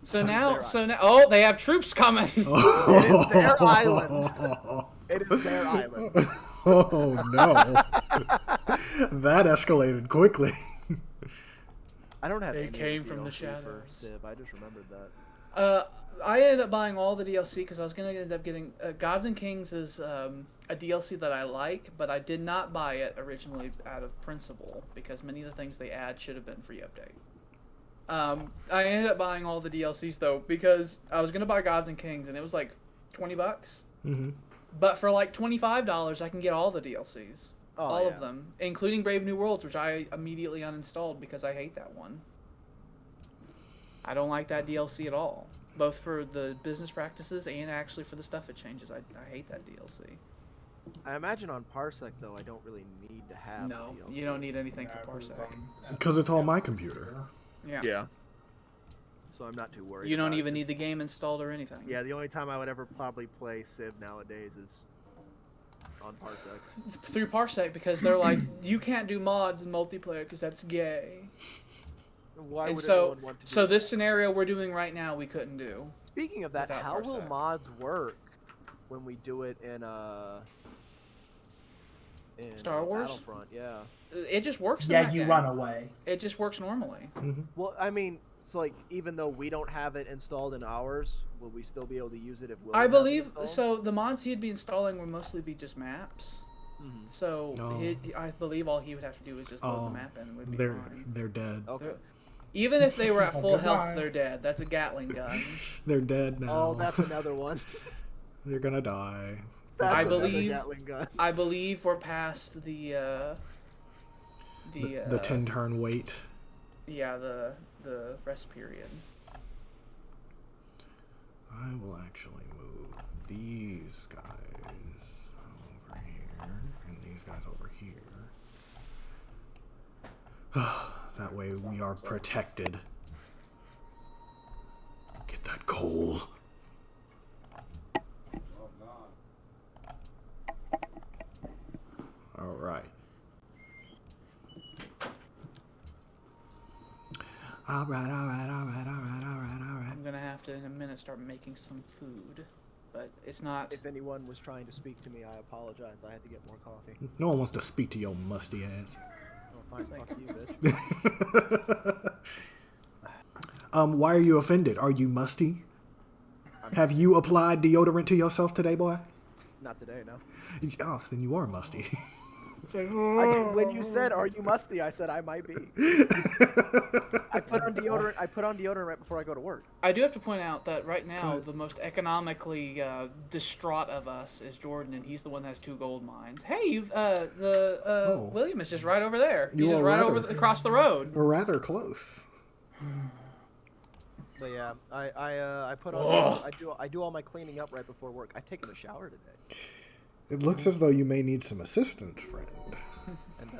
So now, oh, they have troops coming. It is their island. It is their island. Oh no. That escalated quickly. I don't have They any of came from the DLC for shadows. Civ. I just remembered that. I ended up buying all the DLC because I was going to end up getting Gods and Kings is a DLC that I like, but I did not buy it originally out of principle because many of the things they add should have been free update. I ended up buying all the DLCs though because I was going to buy Gods and Kings and it was like $20. Mm-hmm. But for like $25, I can get all the DLCs. Oh, all yeah. of them, including Brave New Worlds, which I immediately uninstalled because I hate that one. I don't like that DLC at all. Both for the business practices and actually for the stuff it changes. I hate that DLC. I imagine on Parsec though, I don't really need to have. No, DLC. you don't need anything for Yeah, 'cause it's Parsec. Because it's all my computer. Yeah. Yeah. So I'm not too worried. You don't about it, even need 'cause- the game installed or anything. Yeah, the only time I would ever probably play Civ nowadays is on Parsec. Through Parsec because they're like, you can't do mods in multiplayer because that's gay. Why And would so, anyone want to? so do this scenario we're doing right now, we couldn't do. Speaking of that, without how will Parsec. mods work when we do it in Star Wars? Battlefront? Yeah. It just works. in Yeah, that you game. run away. It just works normally. Well, I mean, so like even though we don't have it installed in ours, will we still be able to use it if William I has it believe installed? so. The mods he'd be installing would mostly be just maps. Mhm. So Oh. I believe all he would have to do is just load Oh, the map in and would be they're fine. they're dead. Okay. Even if they were at Oh, full goodbye. health, they're dead. That's a Gatling gun. They're dead now. Oh, that's another one. They're gonna die. That's I another believe- Gatling gun. I believe we're past the The 10-turn wait. yeah the rest period. I will actually move these guys over here and these guys over here. That way we are protected. Get that coal. All right. All right. I'm gonna have to in a minute start making some food, but it's not. If anyone was trying to speak to me, I apologize. I had to get more coffee. No one wants to speak to your musty ass. Oh, fine, fuck you, bitch. Why are you offended? Are you musty? Have you applied deodorant to yourself today, boy? Not today, no. Oh, then you are musty. When you said, "Are you musty?" I said I might be. I put on deodorant. I put on deodorant right before I go to work. I do have to point out that right now Good. the most economically distraught of us is Jordan, and he's the one that has 2 gold mines. Hey, you've Oh. William is just right over there. He's You just are right rather- over across the road. We're rather close. But yeah, I put on. I do all my cleaning up right before work. I've taken a shower today, It looks as though you may need some assistance, friend. and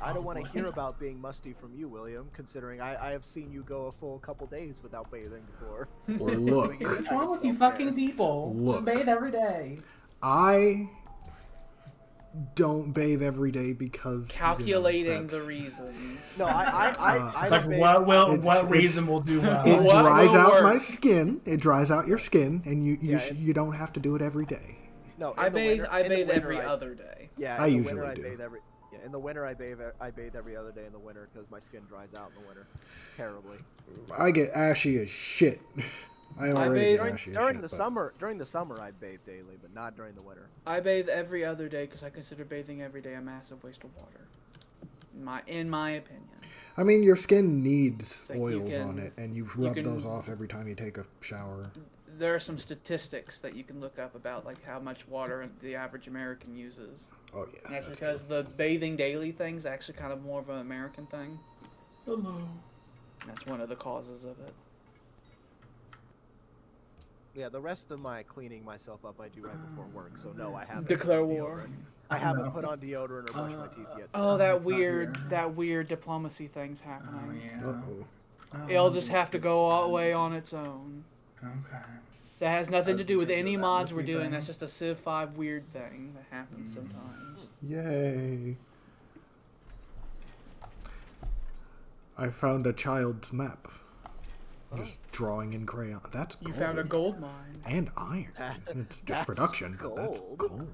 I don't want to hear about being musty from you, William. Considering I have seen you go a full couple days without bathing before. Or look, What's wrong with you fucking people? Look. Bathe every day. I don't bathe every day because Calculating the that's- reasons. No, I Like, don't bathe. what reason will do well? It What dries will out work? my skin. It dries out your skin, and Yeah, you don't have to do it every day. No, I in the bathe. winter- I in the bathe winter, every other day. Yeah, I in the usually winter, do. I bathe every. Yeah, in the winter I bathe every other day in the winter because my skin dries out in the winter terribly. I get ashy as shit. I already bathe- get ashy as During shit. the but- summer, I bathe daily, but not during the winter. I bathe every other day because I consider bathing every day a massive waste of water. In my opinion. I mean, your skin needs like you oils can- on it, and you rub can- those off every time you take a shower. There are some statistics that you can look up about like how much water the average American uses. Oh yeah, And that's that's because the bathing daily thing's actually kind of more of an American thing. Hello. That's one of the causes of it. Yeah, the rest of my cleaning myself up I do right before work, so no, I haven't. Declare put on war. deodorant. I haven't No. put on deodorant or brushed my teeth yet. Oh, Oh, that it's not weird, here. that weird diplomacy thing's Oh happening. yeah. Uh-oh. Oh, It'll I'll just be have to fixed go all then. the way on its own. Okay. That has nothing to Doesn't do with trigger any that mods we're wiki doing. thing. That's just a Civ 5 weird thing that happens sometimes. Yay. I found a child's map. Just drawing in crayon. That's You gold. found a gold mine. And iron. It's just That's production, but that's gold. gold.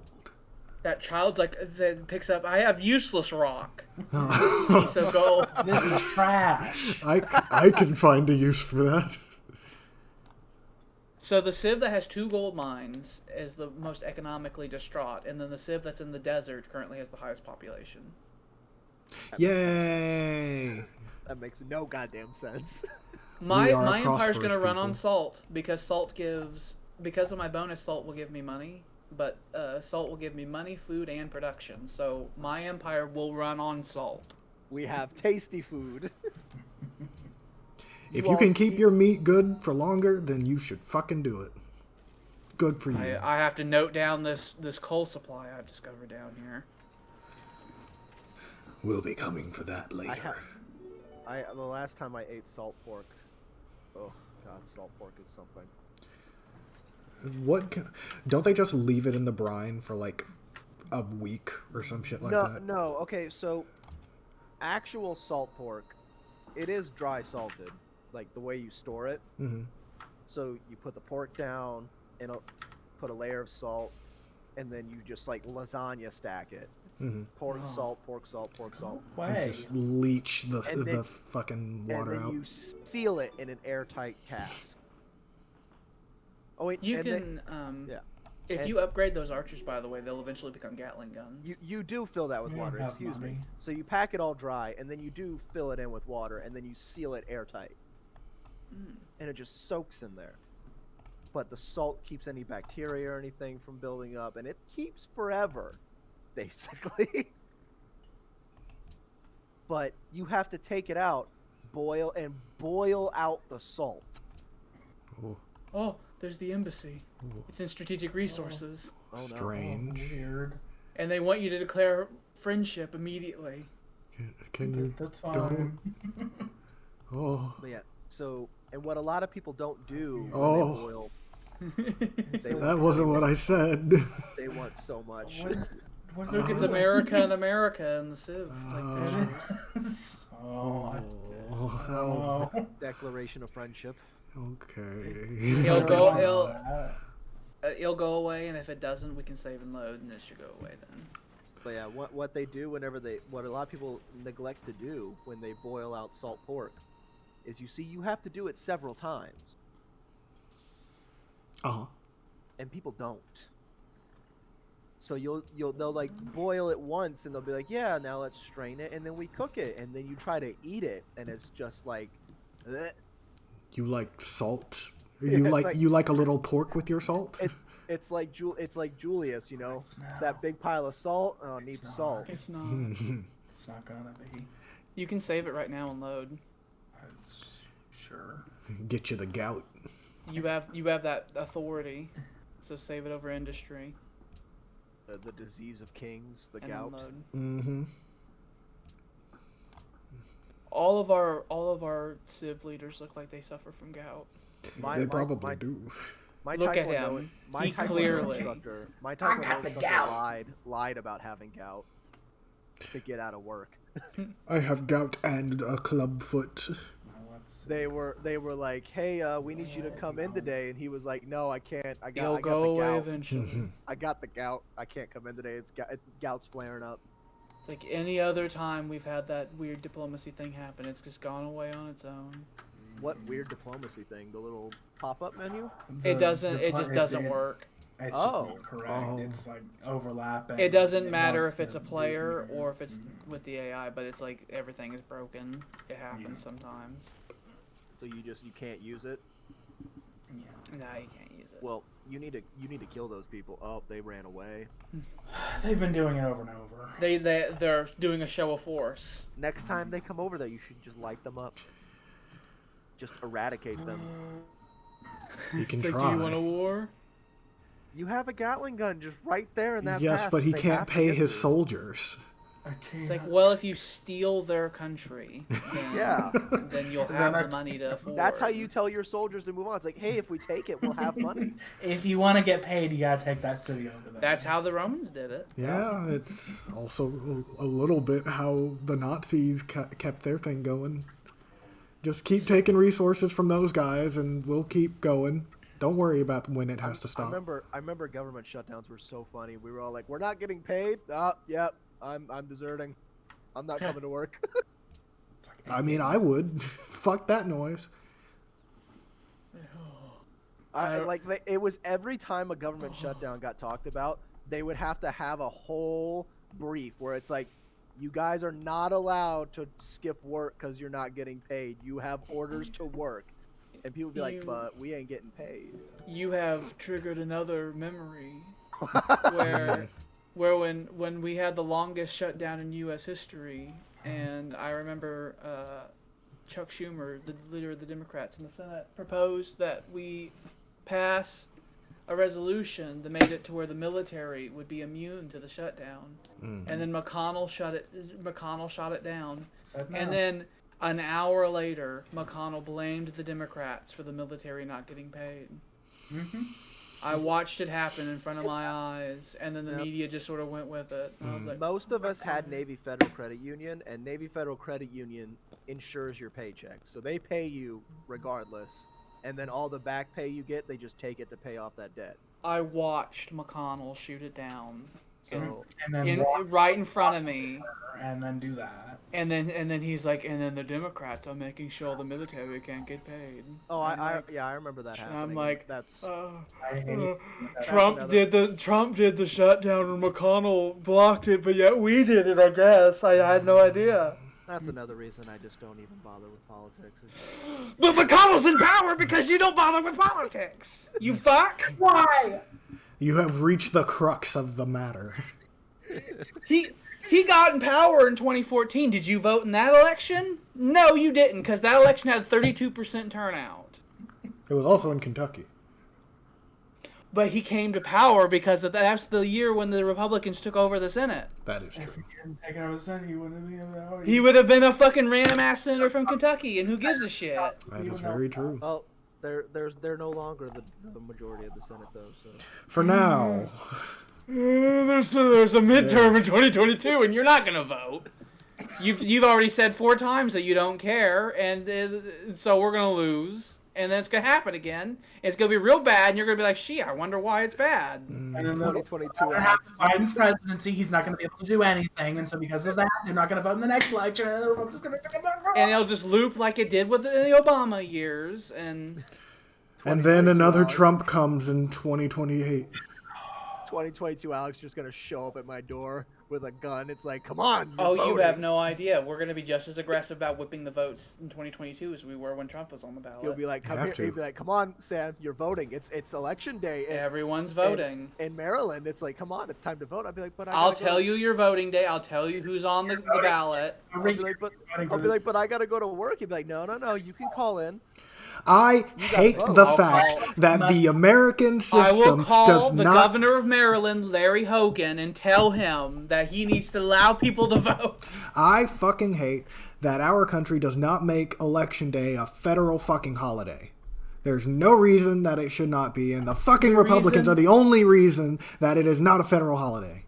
That child's like that picks up. I have useless rock. Piece of gold. This is trash. I can find a use for that. So the Civ that has 2 gold mines is the most economically distraught, and then the Civ that's in the desert currently has the highest population. Yay! That makes no goddamn sense. My are my empire's prosperous gonna run on people. salt because because of my bonus, salt will give me money, but salt will give me money, food, and production. So my empire will run on salt. We have tasty food. If You you can all keep eat- your meat good for longer, then you should fucking do it. Good for you. I have to note down this coal supply I've discovered down here. We'll be coming for that later. The last time I ate salt pork. Oh god, salt pork is something. Don't they just leave it in the brine for like a week or some shit like that? No. Okay, so actual salt pork, it is dry salted, like the way you store it. Mm-hmm. So you put the pork down and put a layer of salt, and then you just like lasagna stack it. It's Mhm. pork, Oh. salt, pork, salt, pork, salt. Way. Just leach the And then- fucking And water then out. you seal it in an airtight cask. Oh wait, You and can yeah. if And- you upgrade those archers, by the way, they'll eventually become Gatling guns. you do fill that with We don't water. have Excuse me. money. So you pack it all dry, and then you do fill it in with water, and then you seal it airtight, Mm. and it just soaks in there. But the salt keeps any bacteria or anything from building up, and it keeps forever, basically. But you have to take it out, boil out the salt. Oh, Oh, there's the embassy. oh, It's in strategic resources, Oh no. strange. Oh, weird. and they want you to declare friendship immediately. Can you? That's don't? fine. Oh, But yeah. So, and what a lot of people don't do when Oh. they boil, So that wasn't what I said. they want so much. What's Look, it's doing? America and America and the Civ. Uh, It is. Oh, oh, how- oh. Declaration of friendship. okay. He'll go. Never He'll saw that. it'll go away, and if it doesn't, we can save and load, and it should go away then. But yeah, what they do what a lot of people neglect to do when they boil out salt pork is you have to do it several times, Uh-huh. and people don't. So they'll like boil it once, and they'll be like, yeah, now let's strain it, and then we cook it, and then you try to eat it, and it's just like, "Bleh." You like salt? Yeah, You it's like like- you like a little pork with your salt? it's like Julius, that big pile of salt. Oh, it needs It's not. salt. It's not. It's not gonna be. You can save it right now and load. Sure. Get you the gout. You have that authority, so save it over industry The disease of kings, the and gout. then load. Mm-hmm. All of our Civ leaders look like they suffer from gout. They probably do. My Look at Taekwondo, him. my He Taekwondo clearly- instructor, my Taekwondo instructor lied about having gout to get out of work. I have gout and a club foot. Well, let's see. They were like, "Hey, we need you to come in today," and he was like, "No, I can't. I He'll got go the away gout. eventually. I got the gout. I can't come in today. Gout's flaring up." It's like any other time we've had that weird diplomacy thing happen. It's just gone away on its own. What weird diplomacy thing? The little pop-up menu? It doesn't. It just doesn't work. It's Oh. correct. Oh. It's like overlapping. It doesn't It matter wants if it's to a player be or if it's Mhm. with the AI, but it's like everything is broken. It happens sometimes. So you can't use it. Yeah. Nah, you can't use it. Well, you need to kill those people. Oh, they ran away. They've been doing it over and over. They're doing a show of force. Next time they come over there, you should just light them up. Just eradicate them. You can It's like, try. do you want a war? You have a Gatling gun just right there in that Yes, pass but he they can't have to pay get his through. soldiers. I can't. It's like, well, if you steal their country, then, Yeah. then you'll have the money to afford. That's how you tell your soldiers to move on. It's like, hey, if we take it, we'll have money. If you want to get paid, you gotta take that city over there. That's how the Romans did it. Yeah, it's also a little bit how the Nazis kept their thing going. Just keep taking resources from those guys, and we'll keep going. Don't worry about when it has to I stop. remember government shutdowns were so funny. We were all like, we're not getting paid. Yep, I'm deserting. I'm not coming to work. I mean, I would. Fuck that noise. It was every time a government shutdown got talked about, they would have to have a whole brief where it's like, you guys are not allowed to skip work because you're not getting paid. You have orders to work. And people would be like, but we ain't getting paid. You have triggered another memory where when we had the longest shutdown in U.S. history, and I remember Chuck Schumer, the leader of the Democrats in the Senate, proposed that we pass a resolution that made it to where the military would be immune to the shutdown, and then McConnell shot it down, Said no. and then an hour later, McConnell blamed the Democrats for the military not getting paid. Mm-hmm. I watched it happen in front of my eyes, and then the Yep. media just sort of went with it. And I was like, Most of us had Navy Federal Credit Union, and Navy Federal Credit Union insures your paycheck. So they pay you regardless, and then all the back pay you get, they just take it to pay off that debt. I watched McConnell shoot it down So And then right in front of me. and then do that. And then he's like, and then the Democrats are making sure the military can't get paid. I remember that And happening. I'm like, that's I hate it. Trump did the shutdown and McConnell blocked it, but yet we did it. I guess I had no idea. that's another reason I just don't even bother with politics. But McConnell's in power because you don't bother with politics. You fuck. Why? You have reached the crux of the matter. He got in power in 2014. Did you vote in that election? No, you didn't, because that election had 32% turnout. It was also in Kentucky. But he came to power because that's the year when the Republicans took over the Senate. That is If true. he hadn't taken over the Senate, he wouldn't have been able to vote. He would have been a fucking random ass senator from Kentucky, and who gives a shit? That is very true. Well, they're no longer the majority of the Senate though. So For now, There's a midterm in 2022, and you're not gonna vote. You've already said 4 times that you don't care, and so we're gonna lose, and then it's gonna happen again. It's gonna be real bad, and you're gonna be like, "Shit, I wonder why it's bad." And then 2022 after Biden's presidency, he's not going to be able to do anything, and so because of that, they're not going to vote in the next election, and we're just going to. And it'll just loop like it did with the Obama years, and then another Alex. Trump comes in 2028. 2022 Alex just gonna show up at my door with a gun. It's like, come on. oh, you're you voting. have no idea. We're gonna be just as aggressive about whipping the votes in 2022 as we were when Trump was on the ballot. He'll be like, come Have here. to. He'll be like, come on, Sam, you're voting. It's election day. Everyone's voting. In Maryland, it's like, come on, it's time to vote. I'd be like, but I'll gotta tell go. you your voting day. I'll tell you who's on the ballot. I'll be like, but I gotta go to work. He'd be like, no, you can call in. I hate vote. the I'll fact call- that the American I will system call does the not. governor of Maryland, Larry Hogan, and tell him that he needs to allow people to vote. I fucking hate that our country does not make Election Day a federal fucking holiday. There's no reason that it should not be, and the fucking Republicans are the only reason that it is not a federal holiday.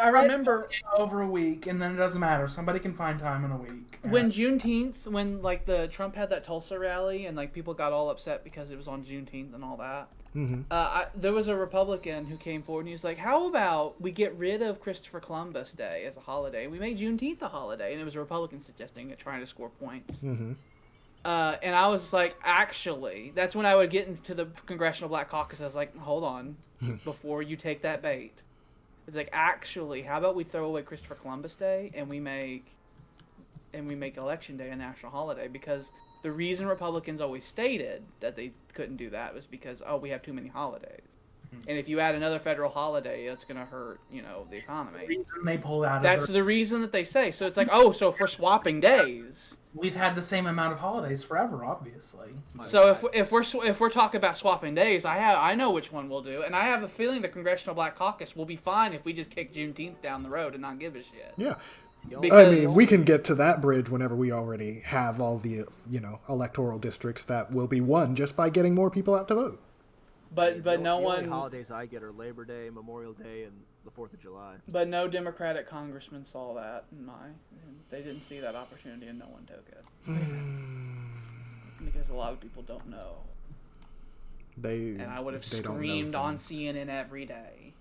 I remember over a week, and then it doesn't matter. Somebody can find time in a week. when Juneteenth, when like the Trump had that Tulsa rally, and like people got all upset because it was on Juneteenth and all that. There was a Republican who came forward and he was like, "How about we get rid of Christopher Columbus Day as a holiday? We make Juneteenth a holiday." And it was a Republican suggesting it, trying to score points. And I was like, actually, that's when I would get into the Congressional Black Caucus. I was like, hold on, before you take that bait. It's like, actually, how about we throw away Christopher Columbus Day and we make Election Day a national holiday? Because the reason Republicans always stated that they couldn't do that was because, we have too many holidays. And if you add another federal holiday, it's going to hurt, the economy. reason they pulled out That's of the reason that they say. So it's like, oh, so if we're swapping days. We've had the same amount of holidays forever, obviously. So if we're talking about swapping days, I know which one we'll do, and I have a feeling the Congressional Black Caucus will be fine if we just kick Juneteenth down the road and not give a shit. Yeah. Because, I mean, we can get to that bridge whenever we already have all the, electoral districts that will be won just by getting more people out to vote. But the no only one. holidays I get are Labor Day, Memorial Day, and the 4th of July. But no Democratic congressman saw that. They didn't see that opportunity, and no one took it. Because a lot of people don't know. And I would have screamed on CNN every day.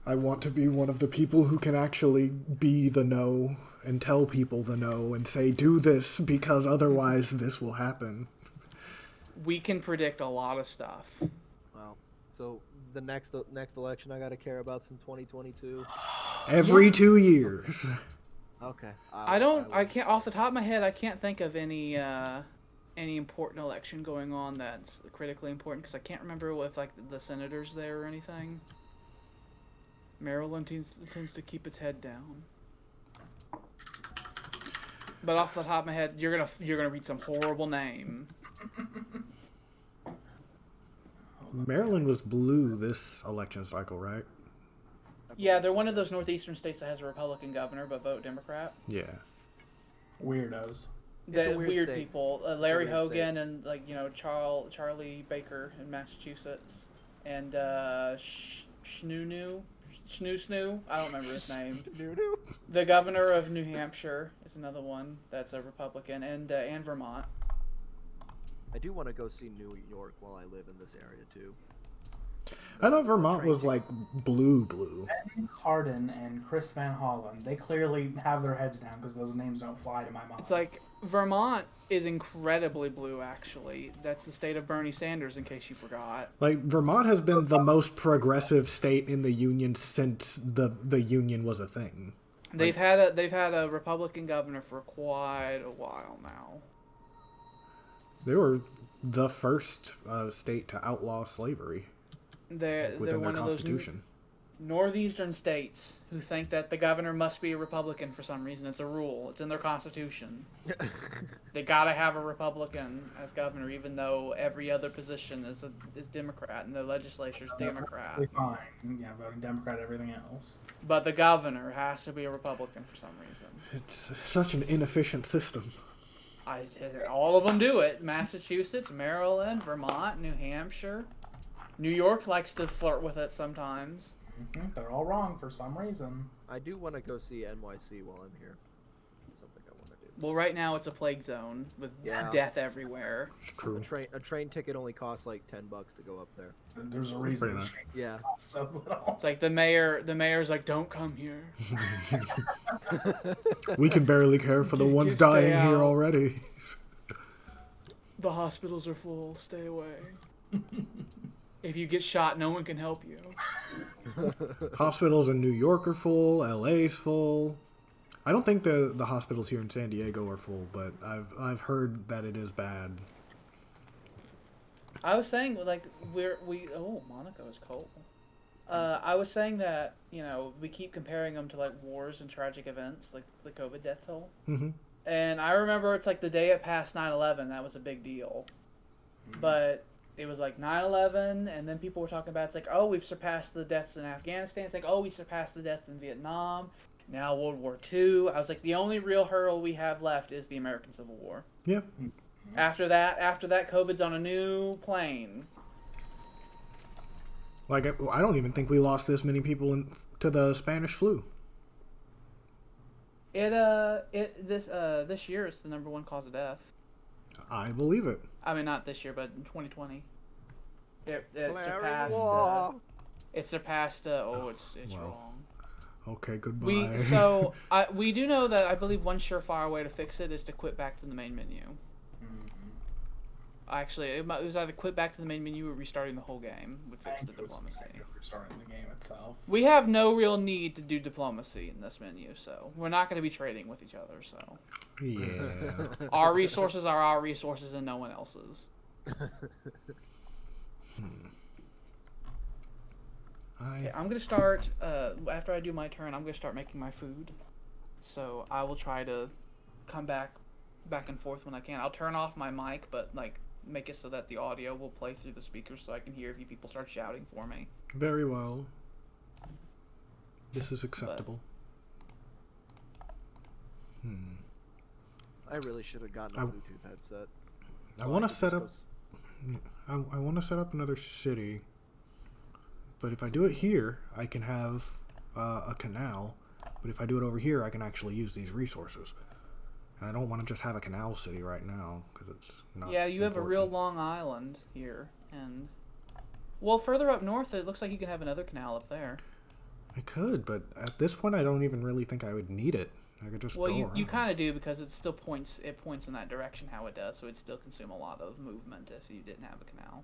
I want to be one of the people who can actually be the no and tell people the no and say, do this because otherwise this will happen. We can predict a lot of stuff. Wow. So the next election I got to care about's in 2022. Every 2 years. Okay. I can't off the top of my head. I can't think of any important election going on that's critically important because I can't remember if the senators there or anything. Maryland tends to keep its head down. But off the top of my head, you're gonna read some horrible name. Maryland was blue this election cycle, right? Yeah, they're one of those northeastern states that has a Republican governor but vote Democrat. Yeah. Weirdos. The weird state. people, Larry weird Hogan and Charlie Baker in Massachusetts, and Snoo. I don't remember his name. The governor of New Hampshire is another one that's a Republican, and Vermont. I do want to go see New York while I live in this area too. I thought Vermont was like blue. Ben Cardin and Chris Van Hollen, they clearly have their heads down because those names don't fly to my mind. It's like Vermont is incredibly blue, actually. That's the state of Bernie Sanders, in case you forgot. Like, Vermont has been the most progressive state in the Union since the Union was a thing. They've had a Republican governor for quite a while now. They were the first state to outlaw slavery They're within their one constitution. Of those northeastern states who think that the governor must be a Republican for some reason. It's a rule. It's in their constitution. They gotta have a Republican as governor, even though every other position is Democrat and the legislature's Democrat. Fine. Yeah, voting Democrat, everything else. But the governor has to be a Republican for some reason. It's such an inefficient system. All of them do it. Massachusetts, Maryland, Vermont, New Hampshire. New York likes to flirt with it sometimes. Mm-hmm. They're all wrong for some reason. I do want to go see NYC while I'm here. That's something I want to do. Well, right now it's a plague zone with death everywhere. True. A train ticket only costs like $10 to go up there. There's a reason. Pretty much. Yeah. So little. It's like the mayor's like, don't come here. We can barely care for the ones Just stay dying here out. already. The hospitals are full. Stay away. If you get shot, no one can help you. Hospitals in New York are full. LA's full. I don't think the hospitals here in San Diego are full, but I've heard that it is bad. I was saying Monaco is cold. I was saying that we keep comparing them to like wars and tragic events, like the COVID death toll. Mm-hmm. And I remember it's like the day it passed 9/11, that was a big deal. But it was like 9/11, and then people were talking about it's like, oh, we've surpassed the deaths in Afghanistan. It's like, oh, we surpassed the deaths in Vietnam. Now World War II. I was like, the only real hurdle we have left is the American Civil War. Yeah. After that, COVID's on a new plane. Like, I don't even think we lost this many people to the Spanish flu. This year it's the number one cause of death. I believe it. I mean, not this year, but in 2020. It surpassed. It's Wow. wrong. Okay, goodbye. We do know that I believe one surefire way to fix it is to quit back to the main menu. Actually, it was either quit back to the main menu or restarting the whole game would fix the diplomacy. Restarting the game itself. We have no real need to do diplomacy in this menu, so we're not going to be trading with each other. So Yeah. our resources are our resources and no one else's. Okay, I'm gonna start. After I do my turn, I'm gonna start making my food. So I will try to come back and forth when I can. I'll turn off my mic, but like make it so that the audio will play through the speakers, so I can hear if you people start shouting for me. Very well. This is acceptable. I really should have gotten a Bluetooth headset. I want to set up. I want to set up another city. But if I do it here, I can have a canal. But if I do it over here, I can actually use these resources. And I don't want to just have a canal city right now because it's not. Yeah, you have a real important. long island here, and well, further up north, it looks like you can have another canal up there. I could, but at this point, I don't even really think I would need it. I could just Well, go you around. kind of do because it still points in that direction how it does, so it'd still consume a lot of movement if you didn't have a canal.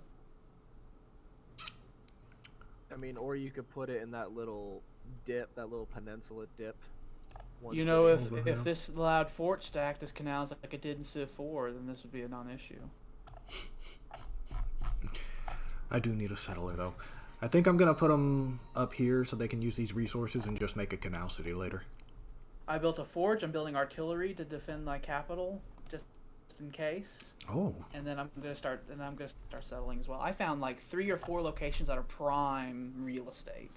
I mean, or you could put it in that little dip, that little peninsula dip. You know, Over if here. this allowed fort stacked as canals like it did in Civ 4, then this would be a non-issue. I do need a settler, though. I think I'm going to put them up here so they can use these resources and just make a canal city later. I built a forge. I'm building artillery to defend my capital, just in case. Oh, And then I'm gonna start settling as well. I found like 3 or 4 locations that are prime real estate.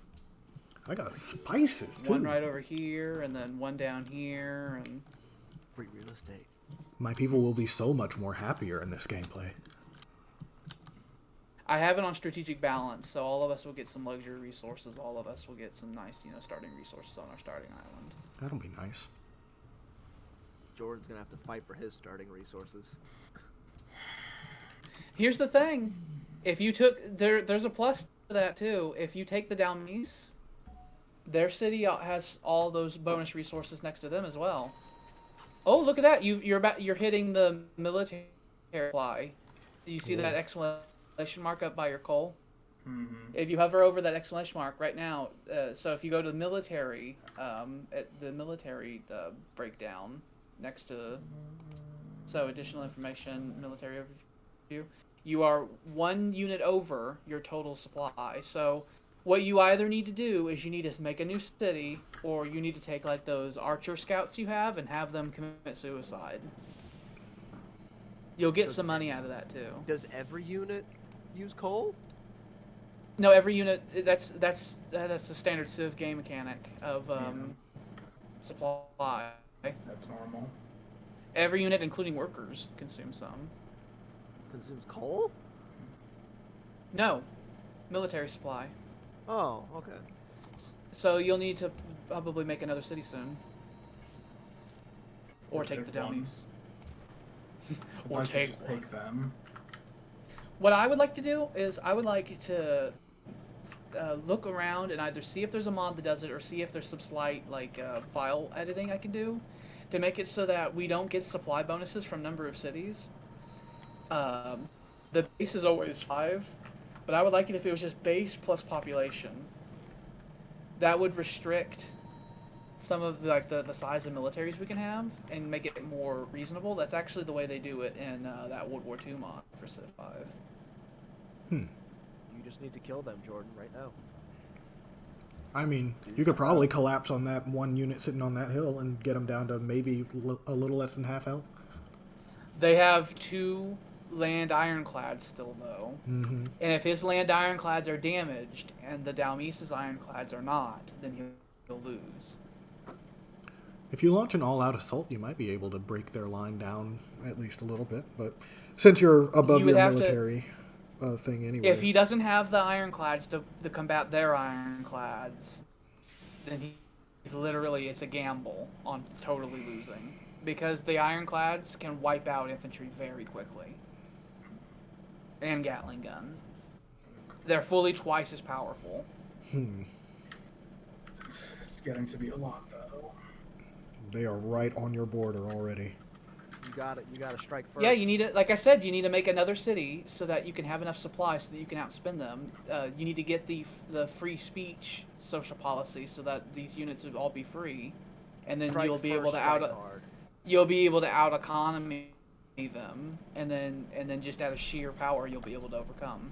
I got spices, too. One right over here, and then one down here, and Free real estate. My people will be so much more happier in this gameplay. I have it on strategic balance, so all of us will get some luxury resources. All of us will get some nice, starting resources on our starting island. That'll be nice. Jordan's gonna have to fight for his starting resources. Here's the thing: if you took there's a plus to that too. If you take the Dalmese, their city has all those bonus resources next to them as well. Oh, look at that! You're hitting the military supply. You see that exclamation mark up by your coal? Mm-hmm. If you hover over that exclamation mark right now, so if you go to the military, at the military breakdown next to additional information, military overview, you are 1 unit over your total supply. So what you either need to do is you need to make a new city, or you need to take like those archer scouts you have and have them commit suicide. You'll get some money out of that too. Does every unit use coal? No, every unit. That's the standard Civ game mechanic of supply. That's normal. Every unit, including workers, consumes some. Consumes coal? No, military supply. Oh, okay. So you'll need to probably make another city soon, or take the take one. Delmies. I'd Or like to take just one. pick them. What I would like to do is I would like to look around and either see if there's a mod that does it, or see if there's some slight file editing I can do to make it so that we don't get supply bonuses from number of cities. The base is always 5, but I would like it if it was just base plus population. That would restrict some of the size of militaries we can have and make it more reasonable. That's actually the way they do it in that World War II mod for Civ 5. You just need to kill them, Jordan, right now. I mean, you could probably collapse on that 1 unit sitting on that hill and get them down to maybe a little less than half health. They have 2 land ironclads still, though. Mm-hmm. And if his land ironclads are damaged and the Dalmese's ironclads are not, then he'll lose. If you launch an all-out assault, you might be able to break their line down at least a little bit. But since you're above You would your have to- military thing anyway, If he doesn't have the ironclads to combat their ironclads, then he's literally, it's a gamble on totally losing. Because the ironclads can wipe out infantry very quickly. And Gatling guns. They're fully twice as powerful. It's getting to be a lot, though. they are right on your border already. You gotta strike first. Yeah, you need to, like I said, you need to make another city so that you can have enough supply so that you can outspend them. You need to get the free speech social policy so that these units would all be free, and then Strike you'll be first, able to strike hard. out economy them, and then just out of sheer power you'll be able to overcome.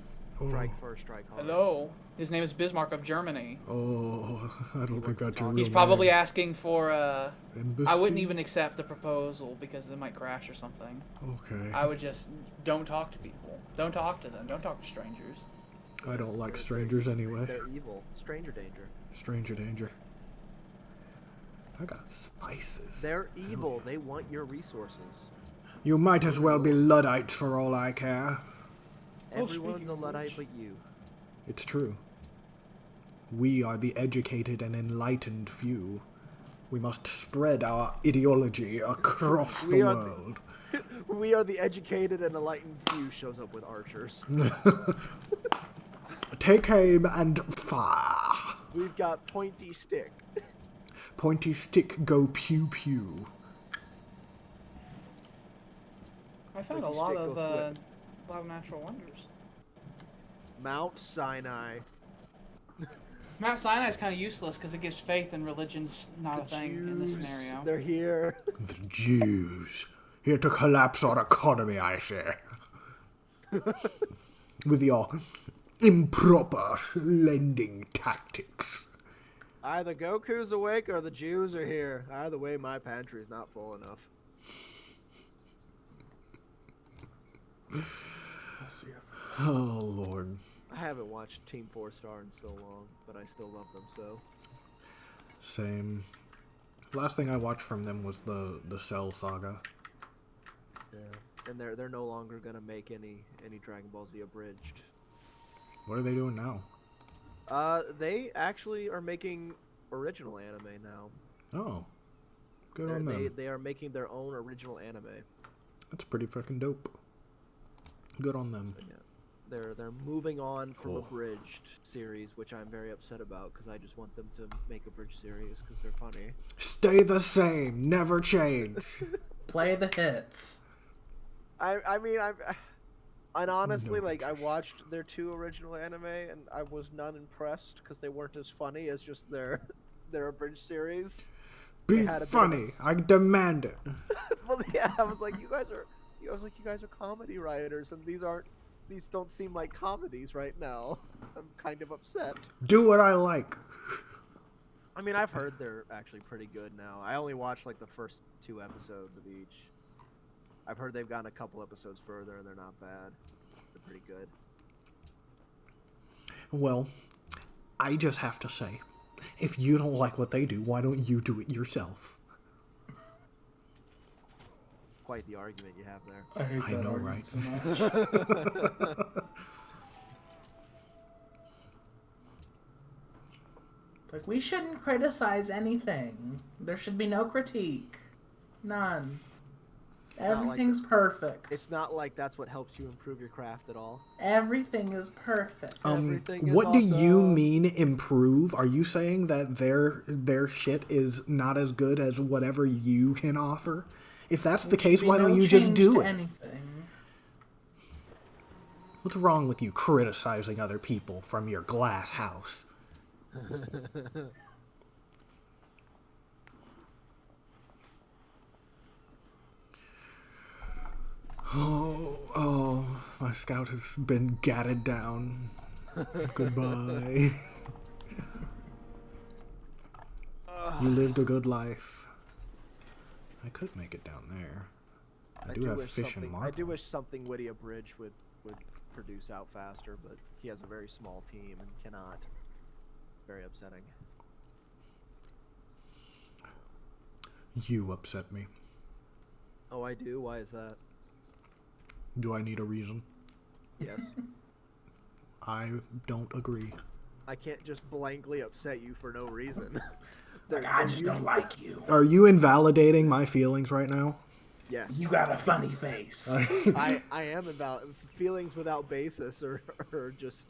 Strike first, strike hard. Hello. His name is Bismarck of Germany. Oh, I don't think wants to that's your talk. real He's probably name. asking for I wouldn't Embassy? even accept the proposal because it might crash or something. Okay. I would just don't talk to people. Don't talk to them. Don't talk to strangers. I don't like strangers anyway. They're evil. Stranger danger. Stranger danger. I got spices. They're evil. They want your resources. You might as well be Luddites for all I care. Everyone's speaking a of Luddite which. but you. It's true. We are the educated and enlightened few. We must spread our ideology across the We are the- world. We are the educated and enlightened few. Shows up with archers. Take aim and fire. We've got pointy stick. Pointy stick go pew pew. I found a Pointy lot stick of go natural wonders. Mount Sinai. Mount Sinai is kind of useless because it gives faith and religion's not a thing in this Jews, scenario. they're here. The Jews. Here to collapse our economy, I say. With your improper lending tactics. Either Goku's awake or the Jews are here. Either way, my pantry is not full enough. Oh, Lord. I haven't watched Team 4 Star in so long, but I still love them so. Same. Last thing I watched from them was the Cell Saga. Yeah. And they're no longer gonna make any Dragon Ball Z abridged. What are they doing now? They actually are making original anime now. Oh. Good on them. They are making their own original anime. That's pretty freaking dope. Good on them. So, yeah. They're moving on from Cool. abridged series, which I'm very upset about because I just want them to make abridged series because they're funny. Stay the same. Never change. Play the hits. I mean, and honestly, No. like, I watched their 2 original anime, and I was not impressed because they weren't as funny as just their abridged series. Be had a bit of funny. I demand it. Well, yeah, I was like, you guys are comedy writers, and these don't seem like comedies right now. I'm kind of upset. Do what I like. I mean, I've heard they're actually pretty good now. I only watched like the first 2 episodes of each. I've heard they've gotten a couple episodes further, and they're not bad. They're pretty good. Well, I just have to say, if you don't like what they do, why don't you do it yourself? Quite the argument you have there. I hate I that know, argument right? so much. Like, we shouldn't criticize anything. There should be no critique. None. not like Everything's perfect. It's not like that's what helps you improve your craft at all. Everything is perfect. Everything is What do you awesome. mean improve? Are you saying that their shit is not as good as whatever you can offer? If that's the case, Should be why no don't you just change do to it? Anything. What's wrong with you criticizing other people from your glass house? Oh, my scout has been gatted down. Goodbye. You lived a good life. I could make it down there. I do have wish fish and something- marble. I do wish something witty abridged would produce out faster, but he has a very small team and cannot. It's very upsetting. You upset me. Oh, I do? Why is that? Do I need a reason? Yes. I don't agree. I can't just blankly upset you for no reason. Like, I just don't like you. Are you invalidating my feelings right now? Yes. You got a funny face. I am about feelings without basis or just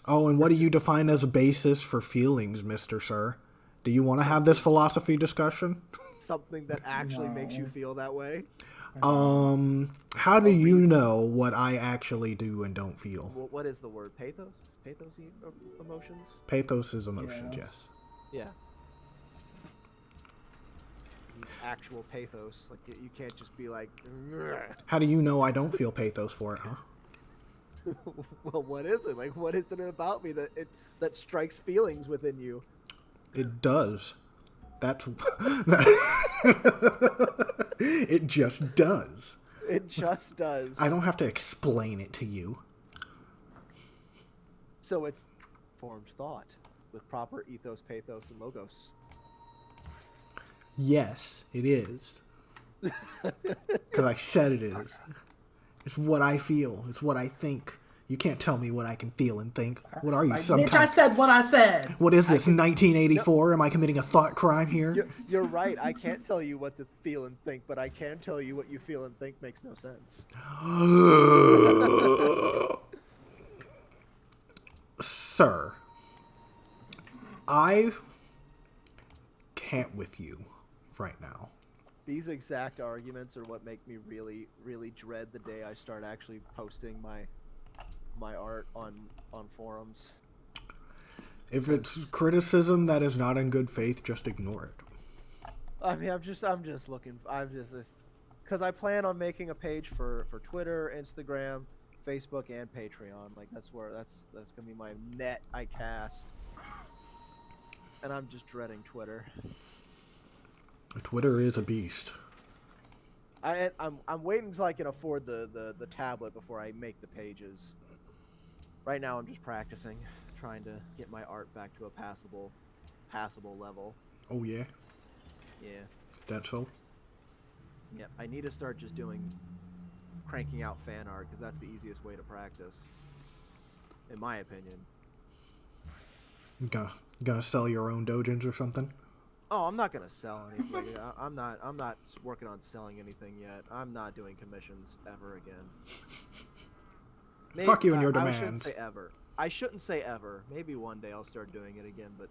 Oh, and what do you define as a basis for feelings, Mr. Sir? Do you want to have this philosophy discussion? something that actually makes you No. feel that way. How do you know what I actually do and don't feel? What is the word? Pathos? Pathos emotions? Pathos is emotions, yes. Yes. Yeah. Actual pathos. Like, you can't just be like, "Grr." How do you know I don't feel pathos for it, huh? Well, what is it? Like, what is it about me that strikes feelings within you? It does. That's it just does. It just does. I don't have to explain it to you. So it's formed thought with proper ethos, pathos, and logos. Yes, it is. Because I said it is. It's what I feel. It's what I think. You can't tell me what I can feel and think. What are you, I said what I said. What is this, 1984? Am I committing a thought crime here? You're right. I can't tell you what to feel and think, but I can tell you what you feel and think makes no sense. Sir, I can't with you right now. These exact arguments are what make me really, really dread the day I start actually posting my art on forums. If it's criticism that is not in good faith, just ignore it. I mean, I'm just looking. Because I plan on making a page for Twitter, Instagram, Facebook, and Patreon. Like that's gonna be my net I cast. And I'm just dreading Twitter. Twitter is a beast. I'm waiting until I can afford the tablet before I make the pages. Right now, I'm just practicing, trying to get my art back to a passable level. Oh yeah? Yeah. That's so? Yeah, I need to start just cranking out fan art, because that's the easiest way to practice, in my opinion. Gonna sell your own dojins or something? Oh, I'm not gonna sell anything. I'm not working on selling anything yet. I'm not doing commissions ever again. Maybe, Fuck you and your I demands. shouldn't say ever. I shouldn't say ever. Maybe one day I'll start doing it again, but...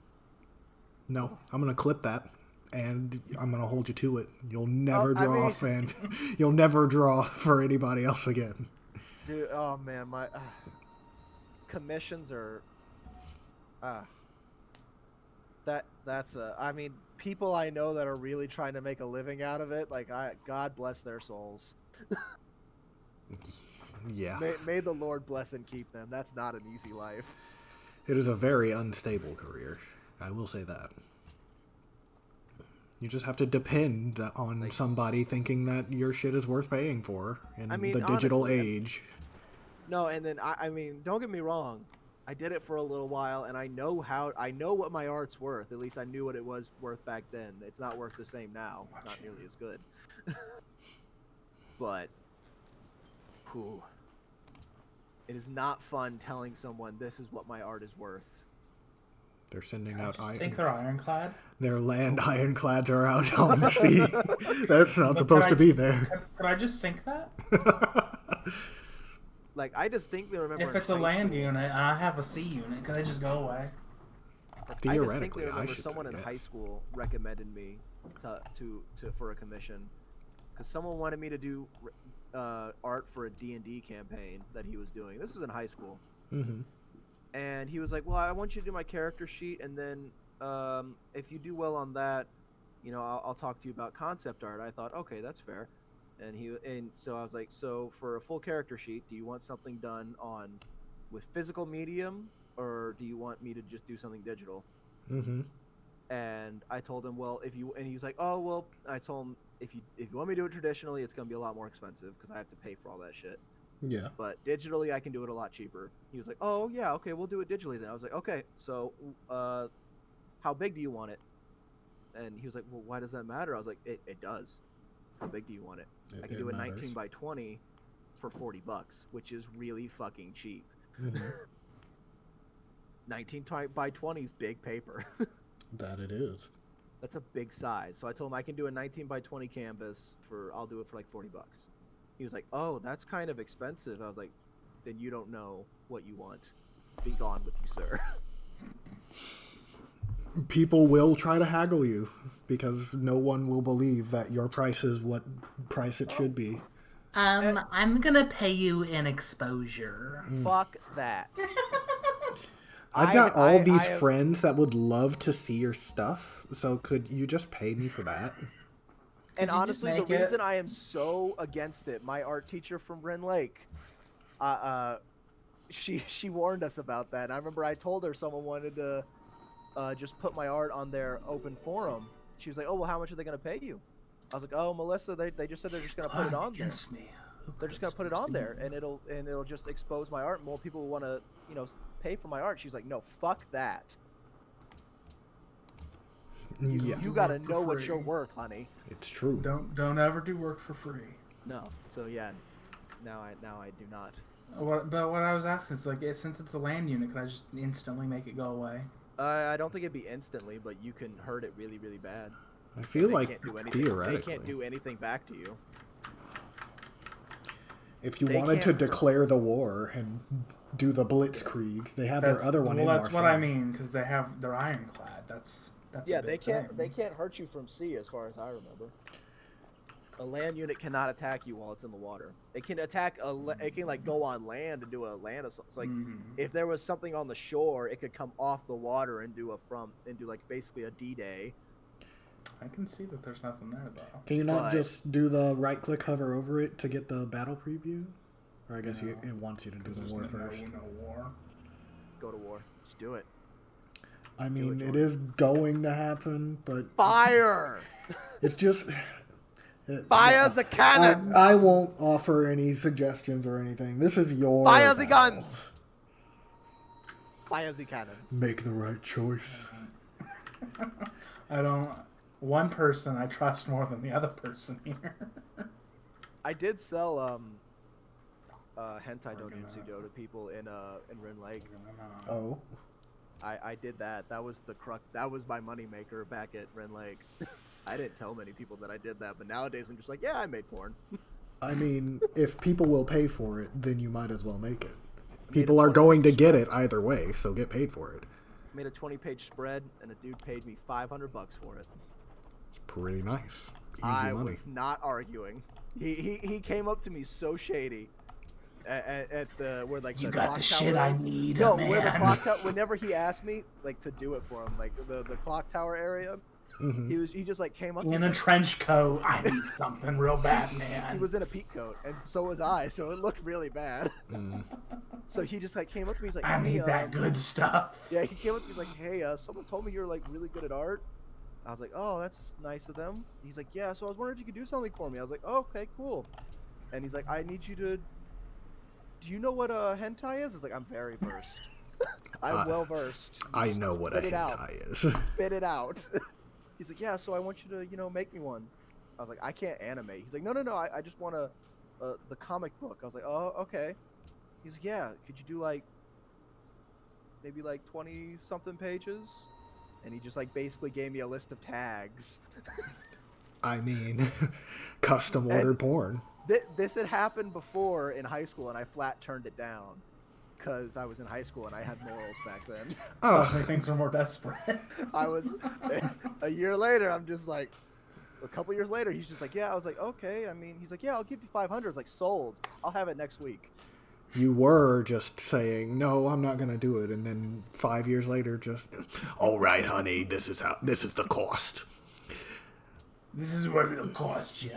No, I'm gonna clip that, and I'm gonna hold you to it. You'll never you'll never draw for anybody else again. Dude, oh man, my... commissions are... That's I mean, people I know that are really trying to make a living out of it, like, God bless their souls. Yeah. May the Lord bless and keep them. That's not an easy life. It is a very unstable career. I will say that. You just have to depend on somebody thinking that your shit is worth paying for in the digital honestly, age. No, and then I mean, don't get me wrong. I did it for a little while, and I know what my art's worth. At least I knew what it was worth back then. It's not worth the same now. It's not nearly as good. But, whew, it is not fun telling someone this is what my art is worth. They're sending out I think they're ironclad. Their land ironclads are out on the sea. That's not supposed to be there. Could I just sink that? Like, I distinctly remember... If it's a land unit and I have a sea unit, can they just go away? Theoretically, I distinctly remember should someone say in yes. high school recommended me for a commission, because someone wanted me to do art for a D&D campaign that he was doing. This was in high school. Mm-hmm. And he was like, well, I want you to do my character sheet, and then if you do well on that, you know, I'll talk to you about concept art. I thought, okay, that's fair. And so I was like, so for a full character sheet, do you want something done with physical medium, or do you want me to just do something digital? Mm-hmm. And I told him, well, and he's like, oh, well, I told him, if you want me to do it traditionally, it's going to be a lot more expensive because I have to pay for all that shit. Yeah. But digitally, I can do it a lot cheaper. He was like, oh, yeah, okay, we'll do it digitally then. I was like, okay, so how big do you want it? And he was like, well, why does that matter? I was like, it does. How big do you want it? I can do a 19 by 20 for $40, which is really fucking cheap. Mm-hmm. 19 by 20 is big paper. That it is. That's a big size. So I told him I can do a 19 by 20 canvas I'll do it for like $40. He was like, oh, that's kind of expensive. I was like, then you don't know what you want. Be gone with you, sir. People will try to haggle you because no one will believe that your price is what price it should be. I'm gonna pay you in exposure. Fuck that. I've got all these friends that would love to see your stuff, so could you just pay me for that? And honestly, the reason I am so against it, my art teacher from Ren Lake, she warned us about that. I remember I told her someone wanted to just put my art on their open forum. She was like, "Oh well, how much are they gonna pay you?" I was like, "Oh, Melissa, they just said they're just gonna put it on there. against me. They're just gonna put it on there, and it'll just expose my art. More people will want to pay for my art." She's like, "No, fuck that. Yeah, You gotta Work for know what free. you're worth, honey." it's true. Don't ever do work for free. No. So yeah, now I do not. But what I was asking is like, since it's a land unit, can I just instantly make it go away? I don't think it'd be instantly, but you can hurt it really, really bad. I feel They like can't do anything. theoretically, They can't do anything back to you. if you they wanted to can't- declare the war and do the blitzkrieg, they have their other one in That's what Marseille. I mean, because they're ironclad. That's Yeah, a they big can't. thing. They can't hurt you from sea, as far as I remember. A land unit cannot attack you while it's in the water. It can attack it can like go on land and do a land assault. So like, Mhm. if there was something on the shore, it could come off the water and do like basically a D-Day. I can see that there's nothing there though. Can you not But- just do the right-click hover over it to get the battle preview? Or I guess No. it wants you to do Because the there's war no first. war. Go to war. Just do it. I mean, it, it is going to happen, but Fire! it's just... Fire the cannon! I won't offer any suggestions or anything. This is your Fire the battle. guns! Fire the cannons. Make the right choice. I don't. One person I trust more than the other person here. I did sell hentai doujutsu to people in Rin Lake. Oh. I did that. That was the crux. That was my moneymaker back at Ren Lake. I didn't tell many people that I did that, but nowadays I'm just like, yeah, I made porn. I mean, if people will pay for it, then you might as well make it. People are going to get it either way, so get paid for it. Made a 20-page spread, and a dude paid me $500 for it. It's pretty nice. Easy I money. was not arguing. He came up to me so shady at the where like You the got clock the tower shit I is. need, No, man. where the clock tower. Whenever he asked me like to do it for him, like the clock tower area, Mhm. he just like came up to In me. a trench coat, I need something real bad, man. He was in a peak coat, and so was I. So it looked really bad. Mm. So he just like came up to me. He's like, I "Hey, need that good stuff. Yeah, he came up to me. He's like, "Hey, someone told me you're like really good at art." I was like, "Oh, that's nice of them." He's like, "Yeah, so I was wondering if you could do something for me." I was like, oh, "Okay, cool." And he's like, "I need you to. Do you know what a hentai is?" I was like, "I'm very versed. I'm well versed." I know what a Spit it out. hentai is. Spit it out. He's like, "Yeah, so I want you to, make me one." I was like, "I can't animate." He's like, No, I just want the comic book." I was like, "Oh, okay." He's like, "Yeah, could you do like maybe like 20 something pages?" And he just like basically gave me a list of tags. I mean, custom ordered porn. This had happened before in high school, and I flat turned it down because I was in high school and I had morals back then. Suddenly Ugh. things are more desperate. I was a year later. I'm just like, a couple years later, he's just like, "Yeah." I was like, "Okay." I mean, he's like, "Yeah, I'll give you 500." I was like, "Sold. I'll have it next week." You were just saying, no, I'm not going to do it. And then 5 years later, just, all right, honey, this is the cost. This is what it'll cost you.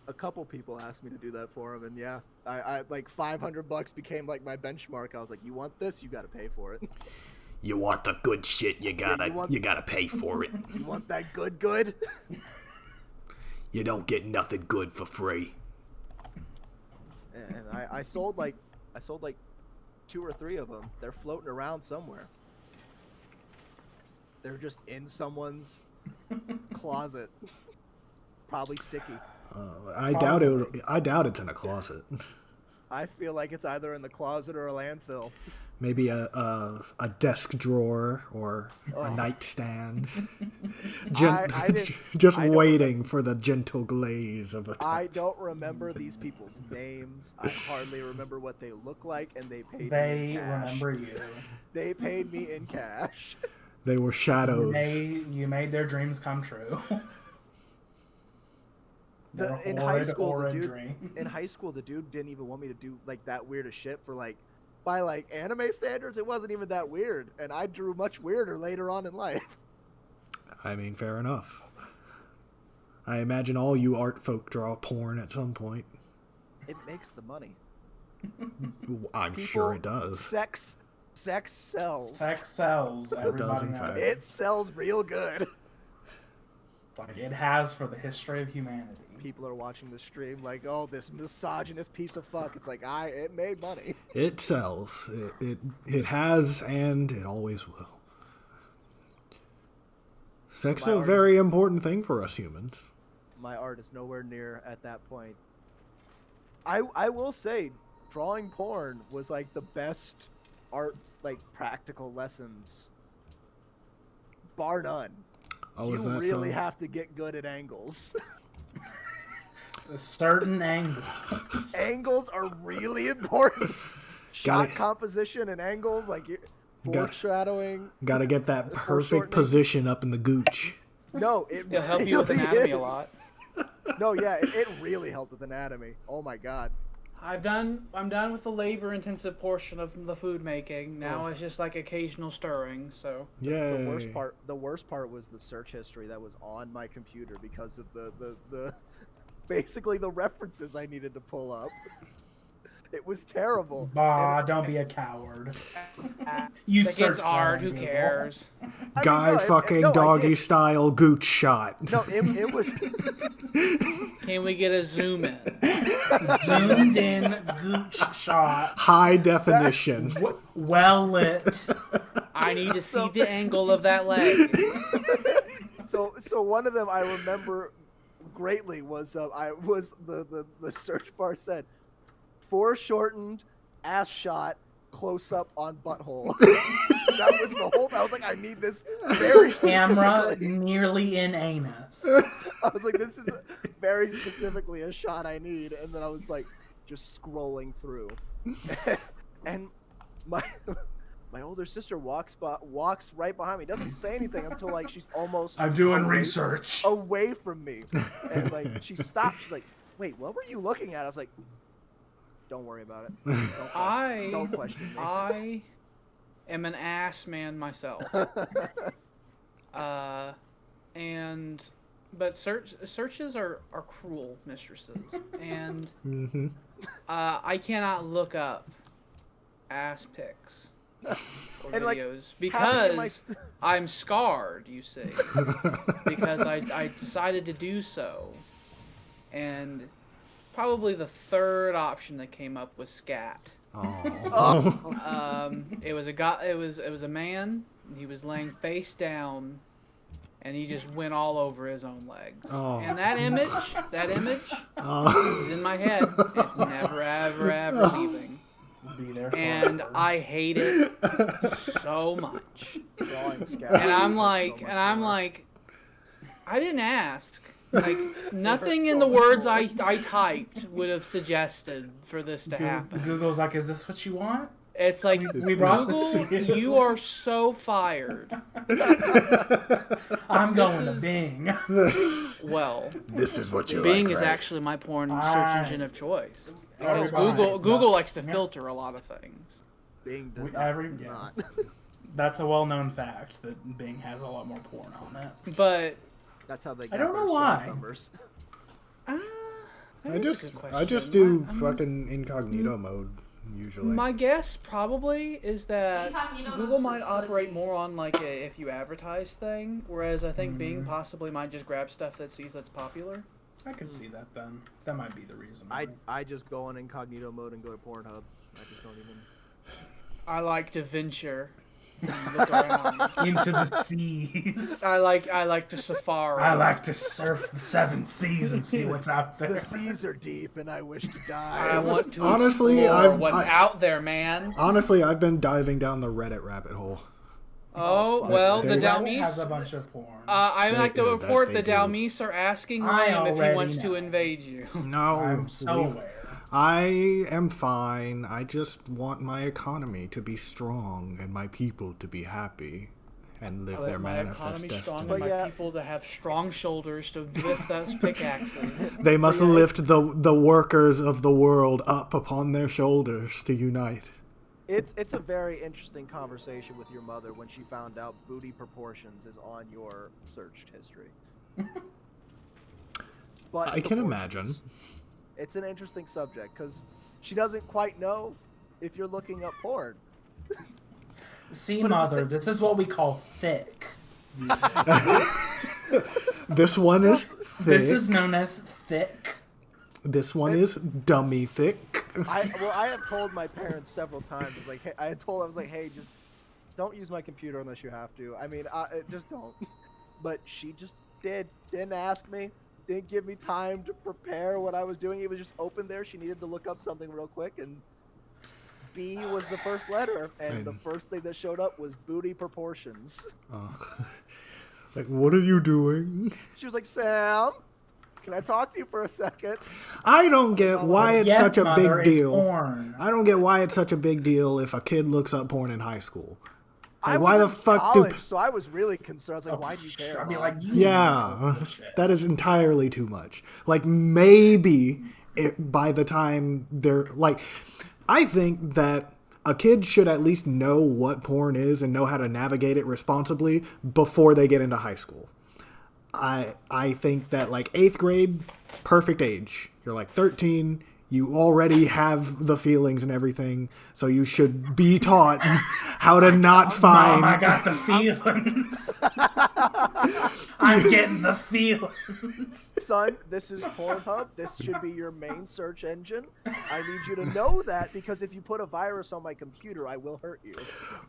A couple people asked me to do that for him, and yeah, I like $500 became like my benchmark. I was like, "You want this? You got to pay for it. You want the good shit, you gotta pay for it. You want that good?" You don't get nothing good for free. And I sold like 2 or 3 of them. They're floating around somewhere. They're just in someone's closet, probably sticky. I doubt it's in a closet. I feel like it's either in the closet or a landfill. Maybe a desk drawer or a nightstand. I didn't- Just I don't waiting for the gentle glaze of a I don't remember these people's names. I hardly remember what they look like, and they paid me They in cash. remember you. They paid me in cash. They were shadows. You made their dreams come true. In high school, the dude didn't even want me to do like that weird of shit for like, by like anime standards, it wasn't even that weird, and I drew much weirder later on in life. I mean, fair enough. I imagine all you art folk draw porn at some point. It makes the money. I'm sure it does. Sex sells. Sex sells. It does, Everybody in knows. fact. It sells real good. Like it has for the history of humanity. People are watching the stream like, oh, this misogynist piece of fuck. It's like, it made money. It sells. It has, and it always will. Sex is a very important thing for us humans. My art is nowhere near at that point. I will say, drawing porn was like the best art, like practical lessons, bar none. Oh, is You that really so? have to get good at angles. A certain angle. Angles are really important. Shot Gotta- composition and angles, like foreshadowing. Gotta get that perfect Foreshortening. position up in the gooch. No, it It'll help you with really anatomy a is. lot. No, yeah, it really helped with anatomy. Oh my god. I'm done with the labor-intensive portion of the food making. Now it's just like occasional stirring. So Yay. The worst part was the search history that was on my computer because of the basically the references I needed to pull up. It was terrible. Bah, don't be a coward. You that search gets art. that on Who Google. cares? Guy fucking I doggy did. style gooch shot. No, it was. Can we get a zoom in? Zoomed in gooch shot. High definition. Well lit. I need to see the angle of that leg. So one of them I remember greatly was the search bar said foreshortened ass shot close up on butthole. That was the whole. I was like, I need this very Camera specifically. nearly in anus. I was like, this is very specifically a shot I need, and then I was like, just scrolling through, and my older sister walks right behind me, doesn't say anything until like she's almost. I'm doing away- research. away from me, and like she stopped. She's like, "Wait, what were you looking at?" I was like, "Don't worry about it. Don't question me." I am an ass man myself. But searches are cruel mistresses, and Mm-hmm. I cannot look up ass pics or And, like, videos having in my because I'm scarred. You see, because I decided to do so, and probably the third option that came up was scat. Oh. It was a guy. It was a man. He was laying face down, and he just went all over his own legs. Oh. And that image Oh. is in my head. It's never, ever leaving. Be there for And it. I hate it so much. Drawing scat. And I'm hurts like, so much more. I didn't ask. Like nothing hurts in so the much words more. I typed would have suggested for this to happen. Google's like, is this what you want? It's like, We brought this Google, to you. you are so fired. I'm going to is- Bing. Well, This is what you Bing like, is right? actually my porn search Alright. engine of choice. Oh, Because fine. Google likes to Yeah. filter a lot of things. Bing does We- not. every- does yes. not. That's a well-known fact that Bing has a lot more porn on it. But That's how they I get don't their know sales why. numbers. that I is a just good I just question. do fucking incognito mode usually. My guess probably is that Incognito Google mode's might for operate pussies. more on like a if you advertise thing, whereas I think Mm-hmm. Bing possibly might just grab stuff that sees that's popular. I could see that then. That might be the reason. I just go on incognito mode and go to Pornhub. I just don't even. I like to venture and look around. Into the seas. I like to safari. I like to surf the seven seas and see what's out The there. seas are deep, and I wish to I die. want to Honestly, explore I've- what's I- out there, man. Honestly, I've been diving down the Reddit rabbit hole. Oh, fuck. well, They- the Reddit has Dalmies. a bunch of porn. I like to They- report that the they do. Dalmies are asking I William if he already wants to know. invade you. No, I'm so leave- aware. I am fine. I just want my economy to be strong and my people to be happy and live I their like my manifest economy strong destiny. and my But yeah. people to have strong shoulders to lift those pickaxes. They must Yeah. lift the workers of the world up upon their shoulders to unite. It's a very interesting conversation with your mother when she found out booty proportions is on your searched history. But I can proportions. imagine. It's an interesting subject because she doesn't quite know if you're looking up porn. See, But at the mother, same- this is what we call thick. This one is thick. This is known as thick. This one is dummy thick. I have told my parents several times, like, hey, I was like, hey, just don't use my computer unless you have to. I mean, just don't. But she just didn't ask me, didn't give me time to prepare what I was doing. It was just open there. She needed to look up something real quick, and B was the first letter, and the first thing that showed up was booty proportions. Like, what are you doing? She was like, Sam, can I talk to you for a second? I don't get why it's Yes, such a mother, big it's deal. porn. I don't get why it's such a big deal if a kid looks up porn in high school. I Like, why was the in fuck college, do? so I was really concerned. I was like, why do you care? I mean, Mom? like, you Yeah, bullshit. that is entirely too much. Like, maybe by the time they're like, I think that a kid should at least know what porn is and know how to navigate it responsibly before they get into high school. I think that like 8th grade, perfect age. You're like 13. You already have the feelings and everything, so you should be taught how to not find. Mom, I got the feelings. I'm getting the feelings. Son, this is Pornhub. This should be your main search engine. I need you to know that because if you put a virus on my computer, I will hurt you.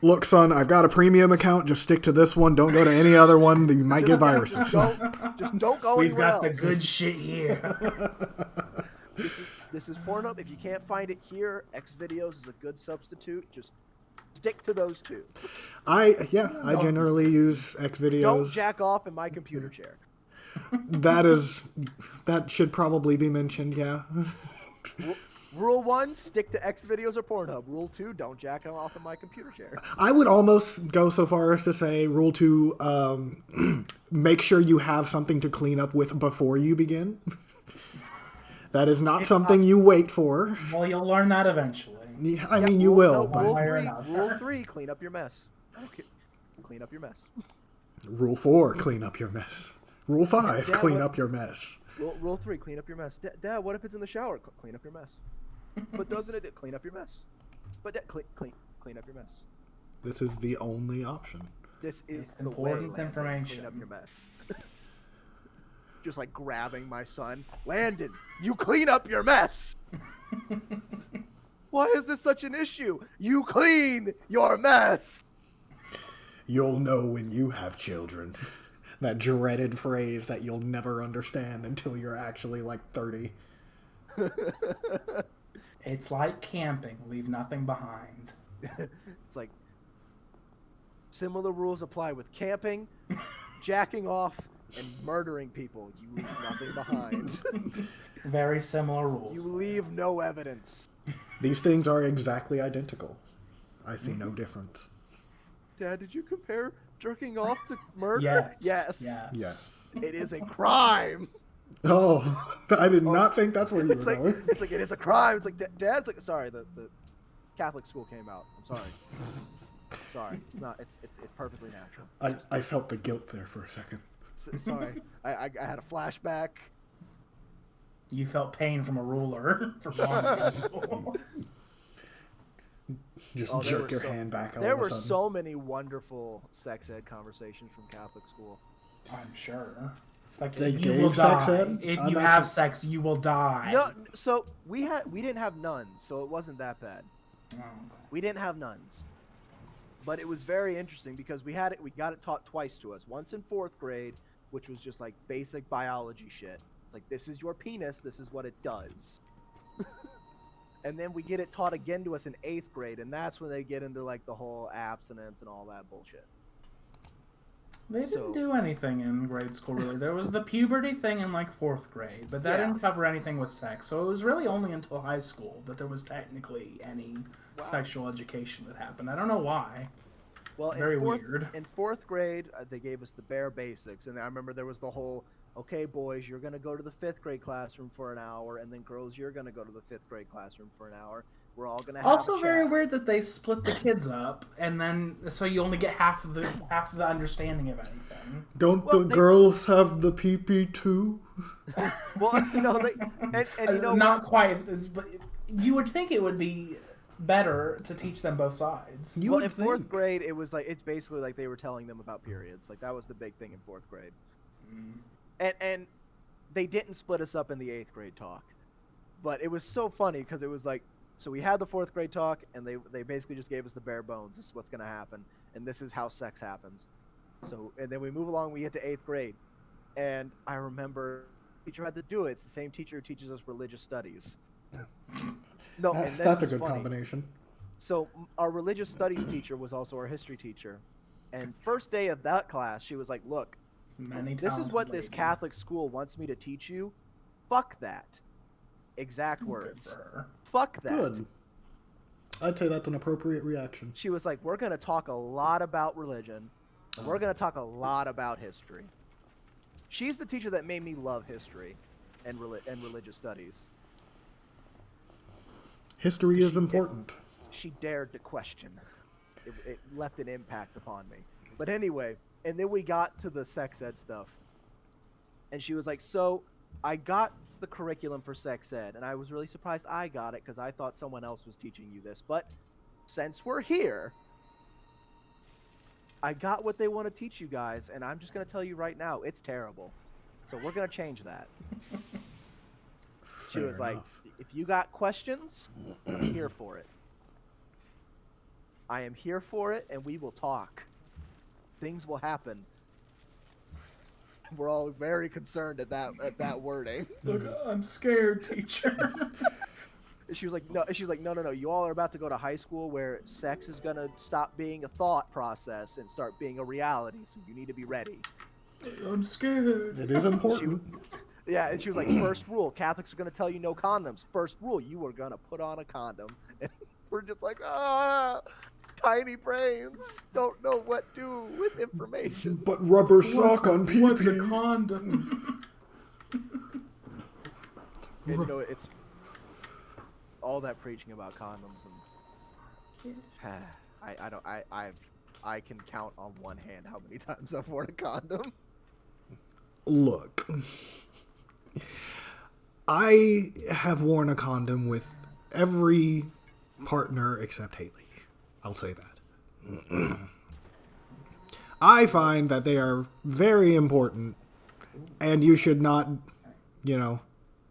Look, son, I've got a premium account. Just stick to this one. Don't go to any other one. You might get viruses. Just don't go We've anywhere got else. the good shit here. This is Pornhub. If you can't find it here, Xvideos is a good substitute. Just stick to those two. I generally use Xvideos. Don't jack off in my computer chair. That should probably be mentioned, yeah. Rule 1, stick to Xvideos or Pornhub. Rule 2, don't jack off in my computer chair. I would almost go so far as to say, rule 2, make sure you have something to clean up with before you begin. That is not something you wait for. Well, you'll learn that eventually. Yeah, I mean, you will, but Rule 3, clean up your mess. Okay. Clean up your mess. Rule 4, clean up your mess. Rule 5, Dad, clean what- up your mess. Rule 3, clean up your mess. Dad, what if it's in the shower? Clean up your mess. But doesn't it clean up your mess? But clean up your mess. This is the only option. This is It's the way. important Landon. Clean information. up your mess. Just like grabbing my son. Landon, you clean up your mess. Why is this such an issue? You clean your mess. You'll know when you have children. That dreaded phrase that you'll never understand until you're actually like 30. It's like camping. Leave nothing behind. It's like similar rules apply with camping, jacking off, and murdering people. You leave nothing behind. Very similar rules. You leave no evidence. These things are exactly identical. I see no difference. Dad, did you compare jerking off to murder? Yes. Yes. It is a crime. Oh, I did not think that's where you It's were like going. it is a crime. It's like Dad's like sorry. The Catholic school came out. I'm sorry. Sorry. It's not. It's perfectly natural. I felt the guilt there for a second. Sorry. I had a flashback. You felt pain from a ruler for long ago. Just Oh, there jerk were your so- hand back all There of a were sudden. so many wonderful sex ed conversations from Catholic school. I'm sure. It's like They if you gave will sex die. ed? If I'm you not have sure. sex, you will die. No, so we didn't have nuns, so it wasn't that bad. Oh, okay. We didn't have nuns, but it was very interesting because we got it taught twice to us. Once in 4th grade, which was just like basic biology shit. It's like, this is your penis, this is what it does. And then we get it taught again to us in 8th grade, and that's when they get into like the whole abstinence and all that bullshit. They didn't So- do anything in grade school, really. There was the puberty thing in, like, 4th grade, but that Yeah. didn't cover anything with sex. So it was really only until high school that there was technically any Wow. sexual education that happened. I don't know why. Well, Very in fourth, weird. In 4th grade, they gave us the bare basics, and I remember there was the whole, okay, boys, you're gonna go to the 5th grade classroom for an hour, and then girls, you're gonna go to the 5th grade classroom for an hour. We're all gonna have Also a very chat. weird that they split the kids up, and then so you only get half of the understanding of anything. Don't Well, the they- girls have the pee-pee too? Well, you know, and you know Not what? quite, but You would think it would be better to teach them both sides. You well, would in fourth think. grade, it was like it's basically like they were telling them about periods. Like that was the big thing in fourth grade. And they didn't split us up in the 8th grade talk, but it was so funny because it was like, so we had the 4th grade talk, and they basically just gave us the bare bones. This is what's gonna happen, and this is how sex happens. So, and then we move along. We get to 8th grade, and I remember the teacher had to do it. It's the same teacher who teaches us religious studies. No, and That's a is good funny. combination. So our religious studies teacher was also our history teacher, and first day of that class, she was like, "Look, this is what this Catholic school wants me to teach you. Fuck that." Exact words. Fuck that. Good. I'd say that's an appropriate reaction. She was like, "We're going to talk a lot about religion, and we're going to talk a lot about history." She's the teacher that made me love history and religious studies. History is important. She dared to question. It left an impact upon me. But anyway, and then we got to the sex ed stuff. And she was like, "So I got the curriculum for sex ed, and I was really surprised I got it because I thought someone else was teaching you this. But since we're here, I got what they want to teach you guys, and I'm just going to tell you right now, it's terrible. So we're going to change that." She was like, "If you got questions, I'm here for it. I am here for it, and we will talk. Things will happen." We're all very concerned at that wording. Look, I'm scared, teacher. She was like, "No." She's like, "No. You all are about to go to high school where sex is gonna stop being a thought process and start being a reality. So you need to be ready." I'm scared. It is important. Yeah, and she was like, "First rule: Catholics are gonna tell you no condoms. First rule: you are gonna put on a condom." And we're just like, tiny brains don't know what to do with information. But rubber sock on pee-pee. What's a condom? It's all that preaching about condoms, and I can count on one hand how many times I've worn a condom. Look, I have worn a condom with every partner except Haley. I'll say that. I find that they are very important, and you should not,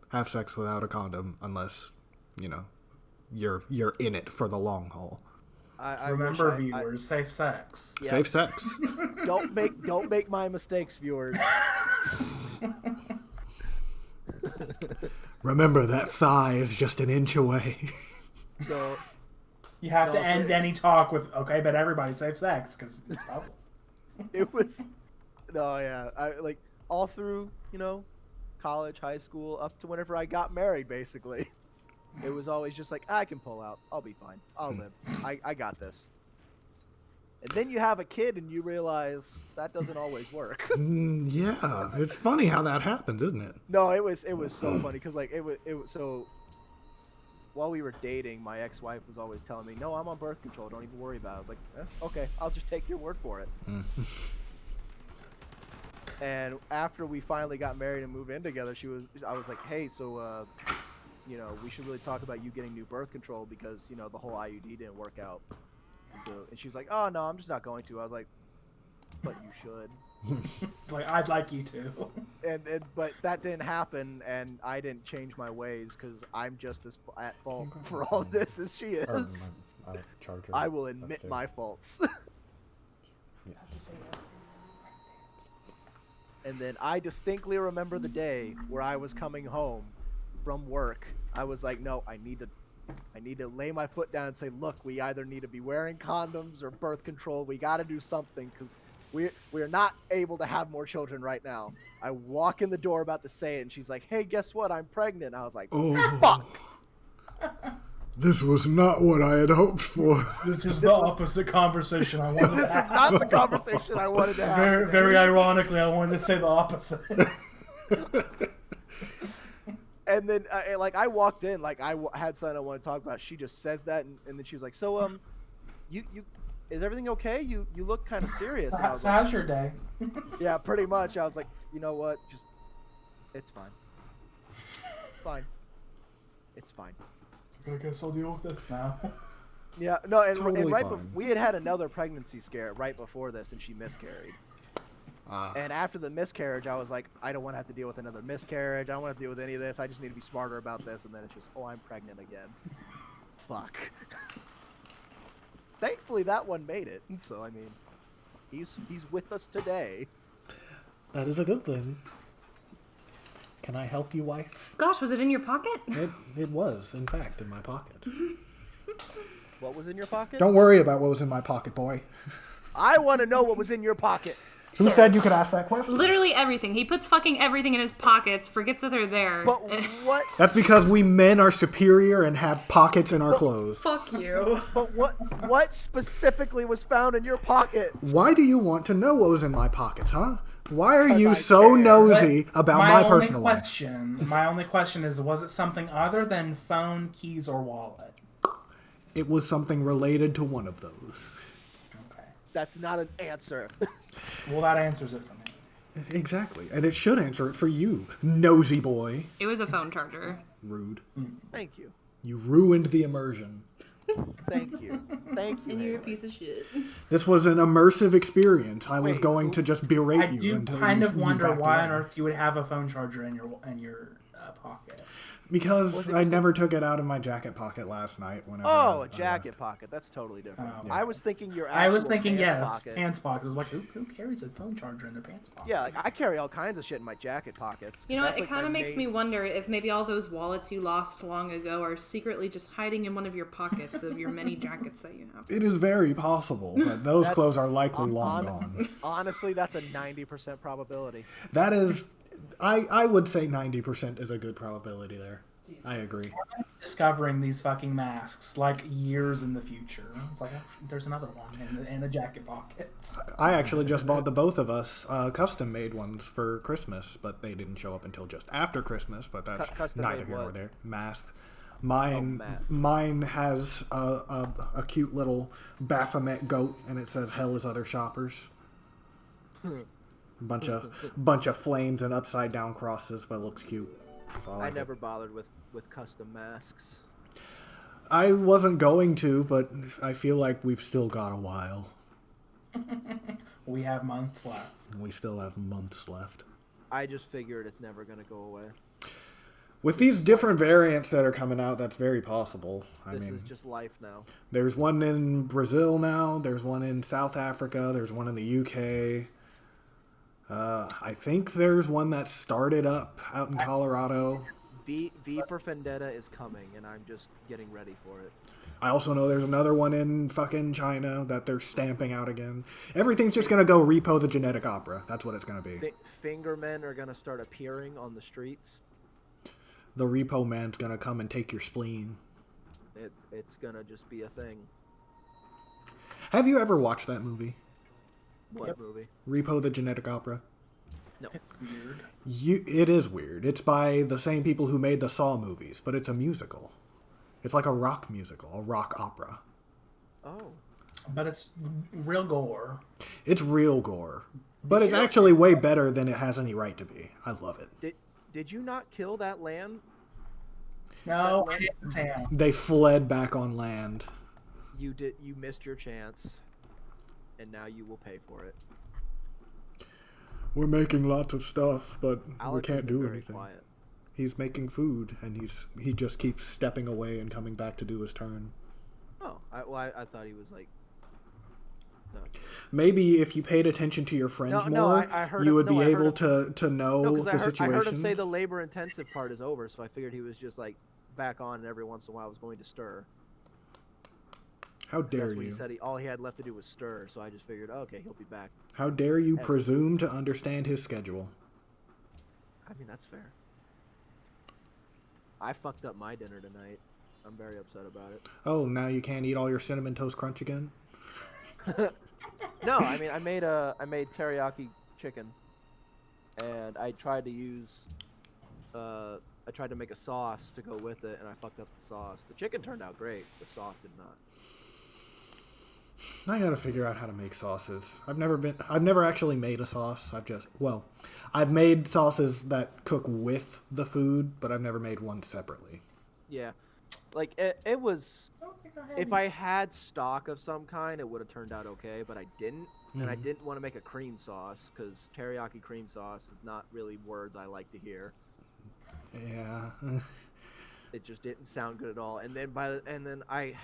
have sex without a condom unless, you're in it for the long haul. Remember, viewers, safe sex. Yeah. Safe sex. Don't make my mistakes, viewers. Remember that thigh is just an inch away. So You have to end any talk with, "Okay, but everybody safe sex," because it's trouble. it was, I like all through, college, high school, up to whenever I got married, basically. It was always just like, I can pull out. I'll be fine. I'll live. I got this. And then you have a kid and you realize that doesn't always work. Yeah, it's funny how that happens, isn't it? No, it was so funny because like it was so. While we were dating, my ex-wife was always telling me, "No, I'm on birth control. Don't even worry about it." I was like, "Okay, I'll just take your word for it." And after we finally got married and moved in together, I was like, "Hey, so we should really talk about you getting new birth control because the whole IUD didn't work out." And she was like, "Oh no, I'm just not going to." I was like, "But you should." Like, I'd like you to. But that didn't happen, and I didn't change my ways because I'm just as at fault for all this as she is. Charger I will admit my faults. And then I distinctly remember the day where I was coming home from work. I was like, "No, I need to lay my foot down and say, look, we either need to be wearing condoms or birth control. We got to do something because we are not able to have more children right now." I walk in the door about to say it, and she's like, "Hey, guess what? I'm pregnant." I was like, "Fuck." This was not what I had hoped for. This is the opposite conversation I wanted This to is have. not the conversation I wanted to have. Very ironically, I wanted to say the opposite. And then, I walked in, I had something I want to talk about. She just says that, and then she was like, "So, you is everything okay? You look kind of serious." And I was like, How's your day? "Yeah, pretty much." I was like, "You know what? It's fine. It's fine. It's fine." I guess I'll deal with this now. Yeah, no, and, Totally and fine. we had another pregnancy scare right before this, and she miscarried. And after the miscarriage, I was like, I don't want to have to deal with another miscarriage. I don't want to deal with any of this. I just need to be smarter about this. And then it's just, oh, I'm pregnant again. Fuck. Thankfully, that one made it. So, I mean, he's with us today. That is a good thing. Can I help you, wife? Gosh, was it in your pocket? It was, in fact, in my pocket. What was in your pocket? Don't worry about what was in my pocket, boy. I want to know what was in your pocket. Who said you could ask that question? Literally everything. He puts fucking everything in his pockets, forgets that they're there. But what? That's because we men are superior and have pockets in our clothes. Fuck you. But what specifically was found in your pocket? Why do you want to know what was in my pockets, huh? Why are you I so care. nosy about my personal life? My only question is, was it something other than phone, keys, or wallet? It was something related to one of those. Okay. That's not an answer. Well, that answers it for me. Exactly. And it should answer it for you, nosy boy. It was a phone charger. Rude. Thank you. You ruined the immersion. Thank you. Thank you. And you're a Haley. piece of shit. This was an immersive experience. I was Wait, going to just berate I you do until kind you of wonder backed why away. on earth you would have a phone charger in your pocket. Because it I just never took it out of my jacket pocket last night. Whenever Oh, I a jacket left. pocket. That's totally different. Oh. I was thinking your I was actual thinking, pants yes, pocket. pants pockets. I was like, who carries a phone charger in their pants pocket? Yeah, like, I carry all kinds of shit in my jacket pockets. You know what? That's It like kind of my makes main- me wonder if maybe all those wallets you lost long ago are secretly just hiding in one of your pockets of your many jackets that you have. It is very possible, but those That's clothes are likely on- long gone. Honestly, that's a 90% probability. That is, I would say 90% is a good probability there. I agree. Discovering these fucking masks like years in the future. It's like, oh, there's another one in a jacket pocket. I actually just bought the both of us custom made ones for Christmas, but they didn't show up until just after Christmas. But that's Custom neither made here nor what? there. Masks. Mine, mask. mine has a cute little Baphomet goat, and it says "Hell is other shoppers." bunch of flames and upside down crosses, but it looks cute. So I like never it. bothered with custom masks. I wasn't going to, but I feel like we've still got a while. We have months left. We still have months left. I just figured it's never going to go away. With these different variants that are coming out, that's very possible. I This mean, is just life now. there's one in Brazil now. There's one in South Africa. There's one in the UK. I think there's one that started up out in Colorado. V for Vendetta is coming, and I'm just getting ready for it. I also know there's another one in fucking China that they're stamping out again. Everything's just gonna go repo the genetic opera. That's what it's gonna be. Fingermen are going to start appearing on the streets. The repo man's gonna come and take your spleen. It's going to just be a thing. Have you ever watched that movie? What movie? Repo the Genetic Opera? No. It's weird. It is weird. It's by the same people who made the Saw movies, but it's a musical. It's like a rock musical, a rock opera. Oh. But it's real gore. It's real gore, but it's actually way better than it has any right to be. I love it. Did you not kill that land? No, I didn't, Sam. They fled back on land. You missed your chance, and now you will pay for it. We're making lots of stuff, but we Alex can't has been do very anything. quiet. He's making food, and he just keeps stepping away and coming back to do his turn. Oh, I thought he was like. No. Maybe if you paid attention to your friends No, more, I heard you him- would no, be I heard able him- to know No, the because I situation. heard him say the labor-intensive part is over, so I figured he was just like back on, and every once in a while was going to stir. How dare That's what you? he said. All he had left to do was stir, so I just figured, oh, okay, he'll be back. How dare you Hey. presume to understand his schedule? I mean, that's fair. I fucked up my dinner tonight. I'm very upset about it. Oh, now you can't eat all your cinnamon toast crunch again? No, I mean, I made teriyaki chicken, and I tried to use, I tried to make a sauce to go with it, and I fucked up the sauce. The chicken turned out great. The sauce did not. I gotta figure out how to make sauces. I've never actually made a sauce. I've made sauces that cook with the food, but I've never made one separately. Yeah, Like it was. I don't think I had If any. I had stock of some kind, it would have turned out okay, but I didn't. And I Mhm. didn't want to make a cream sauce because teriyaki cream sauce is not really words I like to hear. Yeah. It just didn't sound good at all. And then I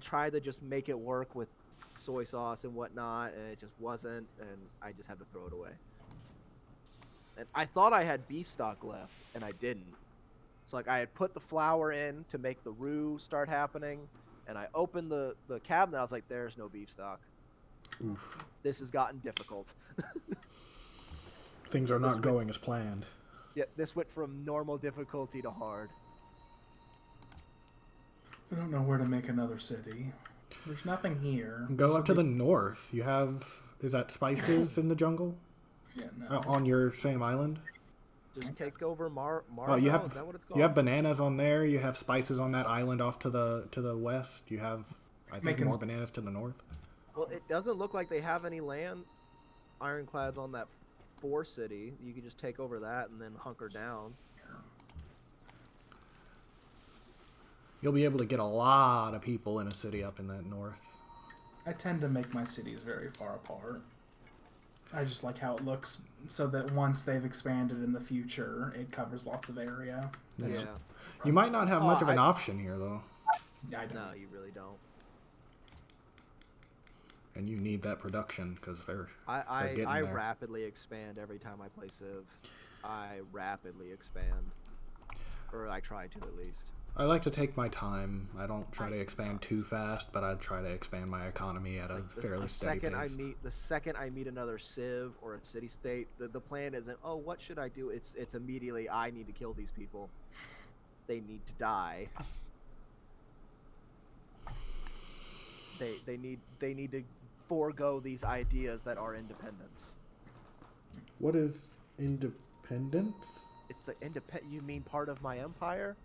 tried to just make it work with soy sauce and whatnot, and it just wasn't, and I just had to throw it away. And I thought I had beef stock left, and I didn't. So like I had put the flour in to make the roux start happening, and I opened the cabinet. I was like, "There's no beef stock. Oof. This has gotten difficult." Things are not going as planned. Yeah, this went from normal difficulty to hard. I don't know where to make another city. There's nothing here. Go up to the north. You have, is that spices in the jungle? Yeah, no. On your same island? Just take over Mar. Oh, you is have that what it's called? you have bananas on there. You have spices on that island off to the west. You have, I think, Making more bananas to the north. Well, it doesn't look like they have any land ironclads on that 4 city. You could just take over that and then hunker down. You'll be able to get a lot of people in a city up in that north. I tend to make my cities very far apart. I just like how it looks, so that once they've expanded in the future, it covers lots of area. Yeah. You might not have much of an I- option here, though, I don't. No, you really don't. and you need that production because they're I getting I there. rapidly expand every time I play Civ. I rapidly expand, or I try to at least. I like to take my time. I don't try to expand too fast, but I try to expand my economy at a fairly steady pace. The second I meet another Civ or a city state, the plan isn't, oh, what should I do? It's immediately, I need to kill these people. They need to die. They need to forego these ideas that are independence. What is independence? It's like You mean part of my empire?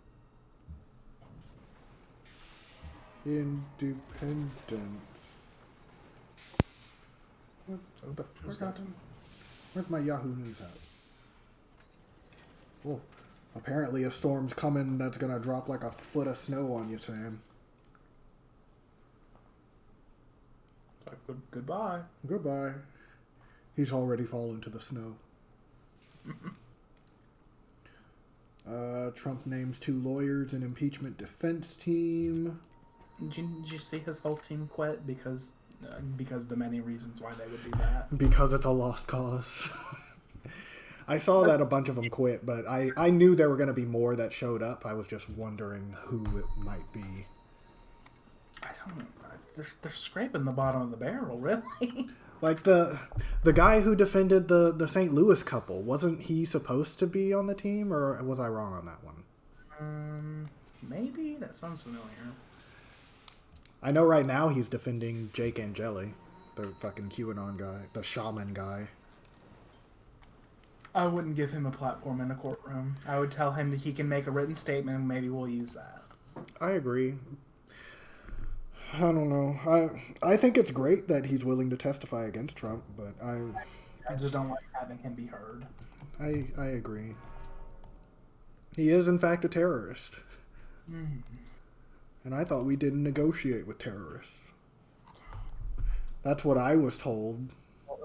Independence. What the forgotten? Where's my Yahoo News at? Oh, apparently a storm's coming that's gonna drop like a foot of snow on you, Sam. Goodbye. Goodbye. He's already fallen to the snow. Trump names 2 lawyers in impeachment defense team. Did you see his whole team quit because the many reasons why they would do that? Because it's a lost cause. I saw that a bunch of them quit, but I knew there were going to be more that showed up. I was just wondering who it might be. I don't know. They're scraping the bottom of the barrel, really. Like the guy who defended the St. Louis couple, wasn't he supposed to be on the team, or was I wrong on that one? Maybe that sounds familiar. I know right now he's defending Jake Angeli, the fucking QAnon guy, the shaman guy. I wouldn't give him a platform in a courtroom. I would tell him that he can make a written statement and maybe we'll use that. I agree. I don't know. I think it's great that he's willing to testify against Trump, but I just don't like having him be heard. I agree. He is in fact a terrorist. Mm. And I thought we didn't negotiate with terrorists. That's what I was told.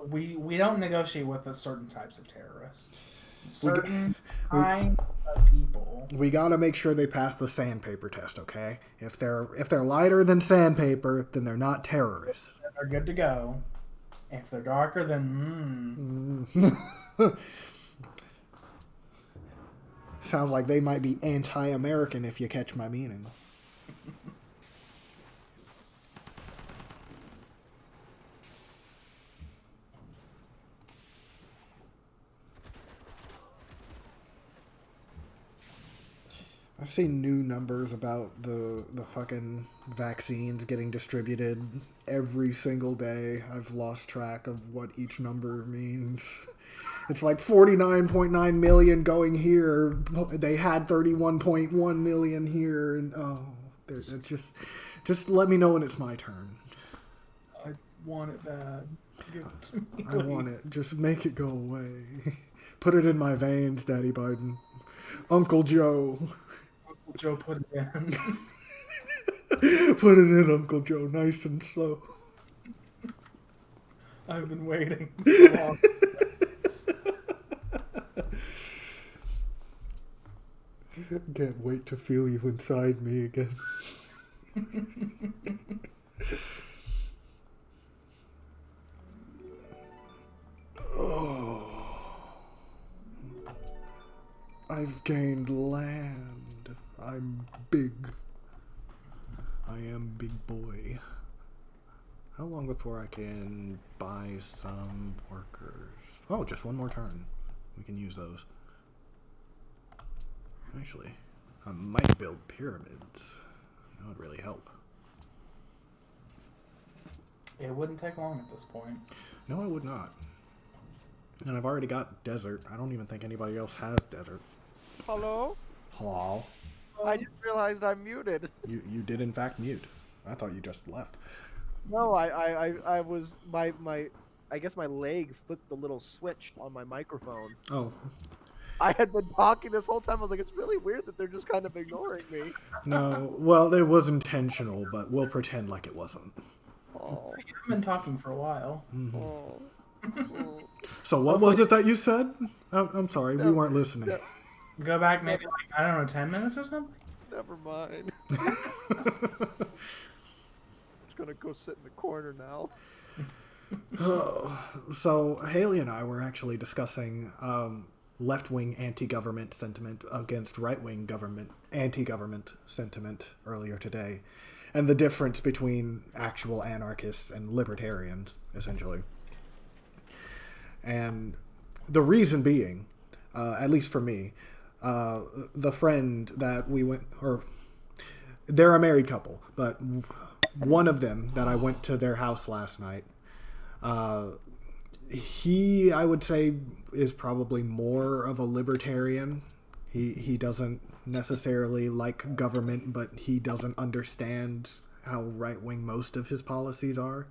We don't negotiate with certain types of terrorists. Certain kinds of people. We gotta make sure they pass the sandpaper test, okay? If they're lighter than sandpaper, then they're not terrorists. They're good to go. If they're darker, then Sounds like they might be anti-American if you catch my meaning. I've seen new numbers about the fucking vaccines getting distributed every single day. I've lost track of what each number means. It's like 49.9 million going here. They had 31.1 million here, and it's just let me know when it's my turn. I want it bad. Give it to me. I want it. Just make it go away. Put it in my veins, Daddy Biden. Uncle Joe. Uncle Joe put it in. Put it in, Uncle Joe, nice and slow. I've been waiting so long. Can't wait to feel you inside me again. Oh. I've gained land. I'm big. I am big boy. How long before I can buy some workers? Oh, just one more turn. We can use those. Actually, I might build pyramids. That would really help. It wouldn't take long at this point. No, it would not. And I've already got desert. I don't even think anybody else has desert. Hello? Hello? I just realized I'm muted. You did in fact mute. I thought you just left. No, I was I guess my leg flicked the little switch on my microphone. Oh. I had been talking this whole time. I was like, it's really weird that they're just kind of ignoring me. No, well, it was intentional, but we'll pretend like it wasn't. Oh. I've been talking for a while. Mm-hmm. Oh. So what was it that you said? I'm sorry, we weren't listening. Go back maybe, like, I don't know, 10 minutes or something? Never mind. I'm just going to go sit in the corner now. So Haley and I were actually discussing left-wing anti-government sentiment against right-wing anti-government sentiment earlier today, and the difference between actual anarchists and libertarians, essentially. And the reason being, at least for me, the friend that we went, or they're a married couple, but one of them that I went to their house last night, he, I would say, is probably more of a libertarian. He doesn't necessarily like government, but he doesn't understand how right-wing most of his policies are.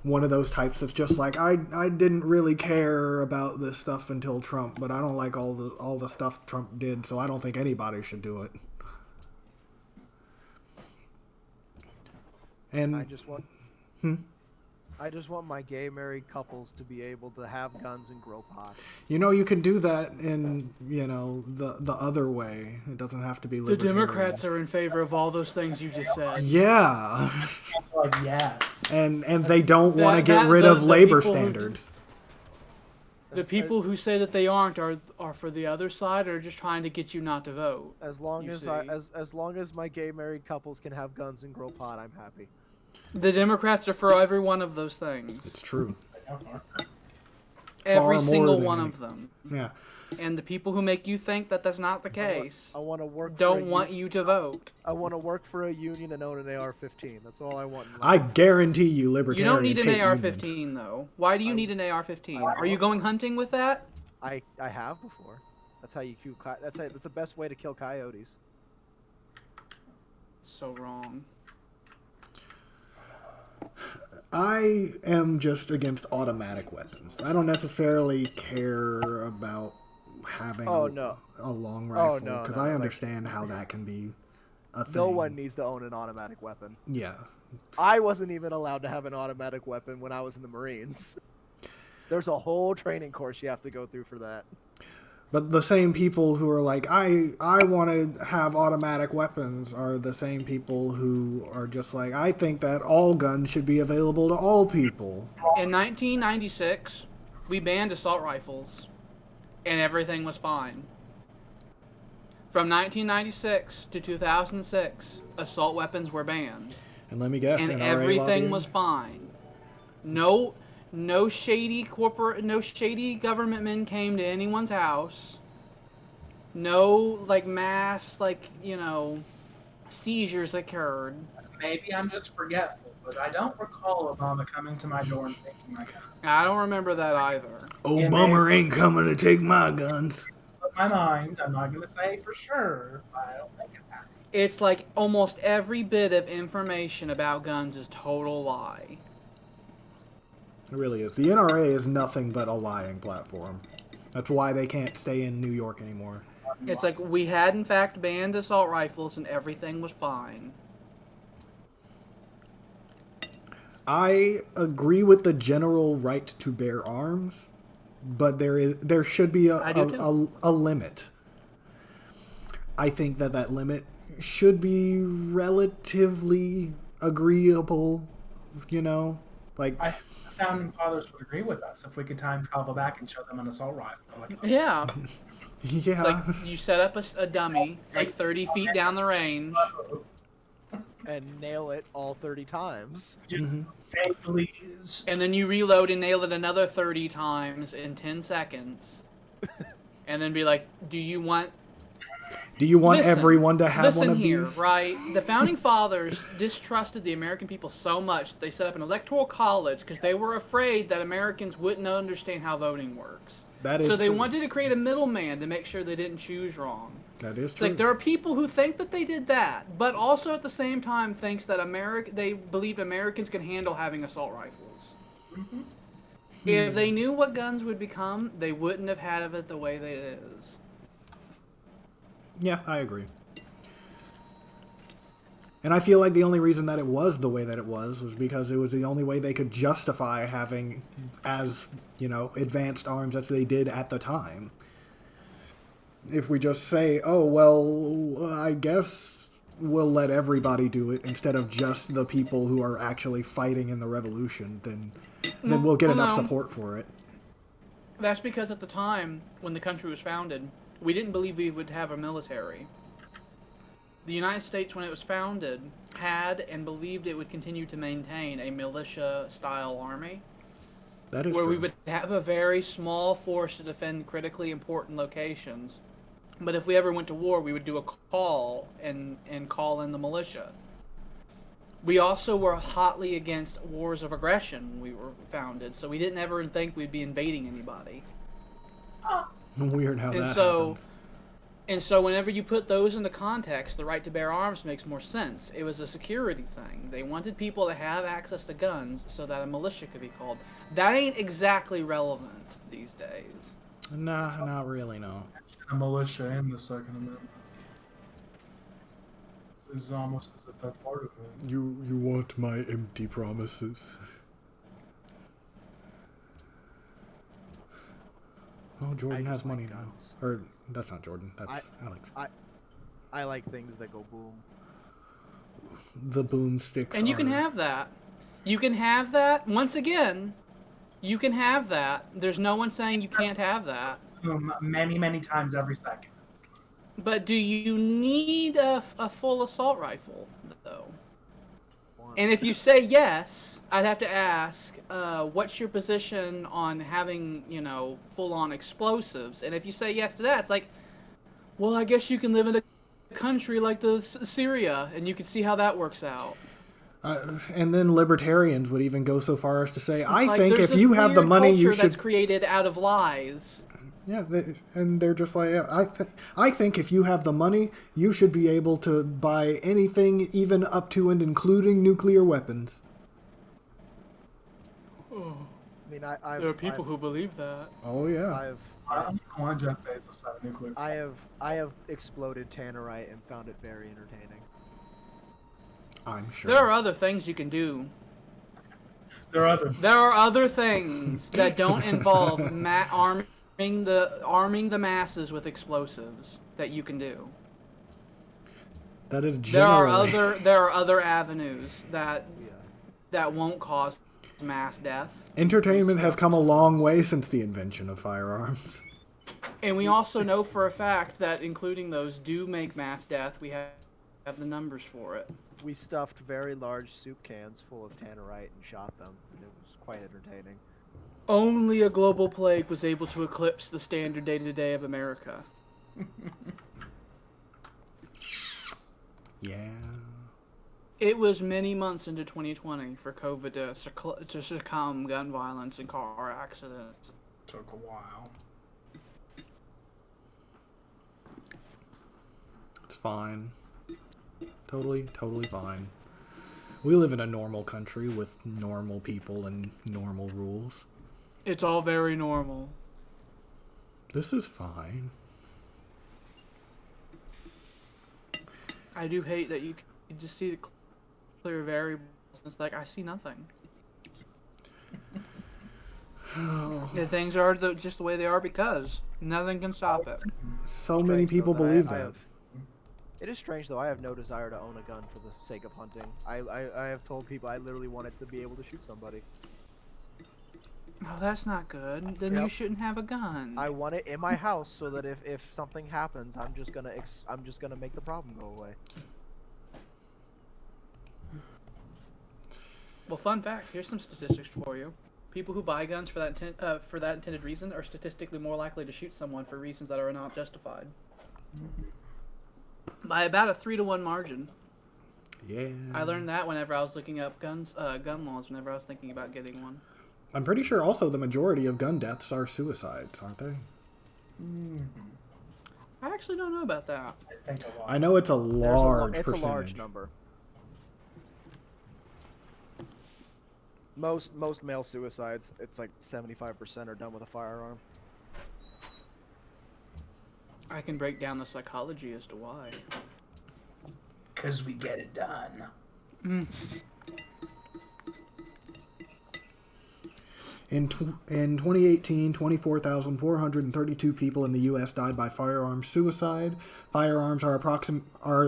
One of those types that's just like, I didn't really care about this stuff until Trump, but I don't like all the stuff Trump did, so I don't think anybody should do it. And I just want my gay married couples to be able to have guns and grow pot. you can do that in, the other way. It doesn't have to be The libertarian. Democrats are in favor of all those things you just said. Yeah. Like, yes. And they don't want to get rid of labor standards. The people who say that they aren't are for the other side, or just trying to get you not to vote. As long You as see. as long as my gay married couples can have guns and grow pot, I'm happy. The Democrats are for every one of those things. It's true. Every Far more single than one any- of them. Yeah. And the people who make you think that that's not the case I want to work. don't want you to vote. I want to work for a union and own an AR-15. That's all I want. In I life. guarantee you You libertarians don't need an hate AR-15 unions. though. Why do you need an AR-15? Are you going hunting with that? I have before. That's how you kill. That's the best way to kill coyotes. So wrong. I am just against automatic weapons. I don't necessarily care about having Oh, a no. long Oh, rifle no, because no, I like- understand how that can be a thing. No one needs to own an automatic weapon. Yeah. I wasn't even allowed to have an automatic weapon when I was in the Marines. There's a whole training course you have to go through for that. But the same people who are like, I want to have automatic weapons are the same people who are just like, I think that all guns should be available to all people. In 1996, we banned assault rifles, and everything was fine. From 1996 to 2006, assault weapons were banned, And let me guess, and NRA everything lobbying? was fine. No shady government men came to anyone's house. No mass seizures occurred. Maybe I'm just forgetful, but I don't recall Obama coming to my door and taking my gun. I don't remember that either. Obama ain't coming to take my guns. In my mind, I'm not going to say for sure, but I don't think it happened. It's like almost every bit of information about guns is total lie. It really is. The NRA is nothing but a lying platform. That's why they can't stay in New York anymore. It's like we had in fact banned assault rifles and everything was fine. I agree with the general right to bear arms, but there should be I do too. a limit. I think that limit should be relatively agreeable, you know? Like, I the founding fathers would agree with us if we could time travel back and show them an assault rifle. Like, Yeah. yeah. It's like you set up a dummy like 30 feet down the range. And nail it all 30 times. vaguely And then you reload and nail it another 30 times in 10 seconds. And then be like, do you want Listen, everyone to have one of here, these? right? The founding fathers distrusted the American people so much that they set up an electoral college because they were afraid that Americans wouldn't understand how voting works. That is so they true. wanted to create a middleman to make sure they didn't choose wrong. That is It's true. like there are people who think that they did that, but also at the same time thinks that they believe Americans can handle having assault rifles. Mm-hmm. If they knew what guns would become, they wouldn't have had it the way that it is. Yeah, I agree. And I feel like the only reason that it was the way that it was because it was the only way they could justify having as, advanced arms as they did at the time. If we just say, oh, well, I guess we'll let everybody do it instead of just the people who are actually fighting in the revolution, then we'll get enough support for it. That's because at the time, when the country was founded, we didn't believe we would have a military. The United States, when it was founded, had and believed it would continue to maintain a militia-style army. That is where true. we would have a very small force to defend critically important locations. But if we ever went to war, we would do a call and call in the militia. We also were hotly against wars of aggression when we were founded, so we didn't ever think we'd be invading anybody. Weird how And that so, happens. And so whenever you put those into context, the right to bear arms makes more sense. It was a security thing. They wanted people to have access to guns so that a militia could be called. That ain't exactly relevant these days. Nah, not really, no. a militia in the Second Amendment. It's almost as if that's part of it. You want my empty promises? Oh, Jordan has money now. Or, that's not Jordan, that's Alex. I like things that go boom. The boomsticks And you can have that. You can have that. Once again, you can have that. There's no one saying you can't have that. Many, many times every second. But do you need a full assault rifle, though? And if you say yes, I'd have to ask, what's your position on having, full-on explosives? And if you say yes to that, it's like, well, I guess you can live in a country like Syria, and you can see how that works out. And then libertarians would even go so far as to say, I think there's if you this have the weird money, you culture should... that's created out of lies. Yeah, and they're just like, I think if you have the money, you should be able to buy anything, even up to and including nuclear weapons. Oh. I mean, There are people who believe that. Oh yeah. I don't want Jeff Bezos to have a nuclear. I have exploded tannerite and found it very entertaining. I'm sure. There are other things you can do. There are other things that don't involve arming the masses with explosives that you can do. That is generally... There are other avenues that won't cause mass death. Entertainment has come a long way since the invention of firearms. And we also know for a fact that including those do make mass death. We have the numbers for it. We stuffed very large soup cans full of tannerite and shot them, and it was quite entertaining. Only a global plague was able to eclipse the standard day-to-day of America. Yeah. It was many months into 2020 for COVID to succumb gun violence and car accidents. Took a while. It's fine. Totally fine. We live in a normal country with normal people and normal rules. It's all very normal. This is fine. I do hate that you just see the clear variables. It's like I see nothing. Yeah, things are just the way they are because nothing can stop it. So many Strange, people though, that believe I that. have- It is strange though. I have no desire to own a gun for the sake of hunting. I have told people I literally wanted to be able to shoot somebody. Oh, that's not good. Then you Yep. shouldn't have a gun. I want it in my house so that if something happens, I'm just gonna make the problem go away. Well, fun fact. Here's some statistics for you. People who buy guns for that intended reason are statistically more likely to shoot someone for reasons that are not justified. By about a 3-to-1 margin. Yeah. I learned that whenever I was looking up gun laws. Whenever I was thinking about getting one. I'm pretty sure also the majority of gun deaths are suicides, aren't they? I actually don't know about that. I think a lot. I know it's a large It's percentage. a large number. Most male suicides, it's like 75% are done with a firearm. I can break down the psychology as to why. Because we get it done. In 2018, 24,432 people in the U.S. died by firearm suicide. Firearms are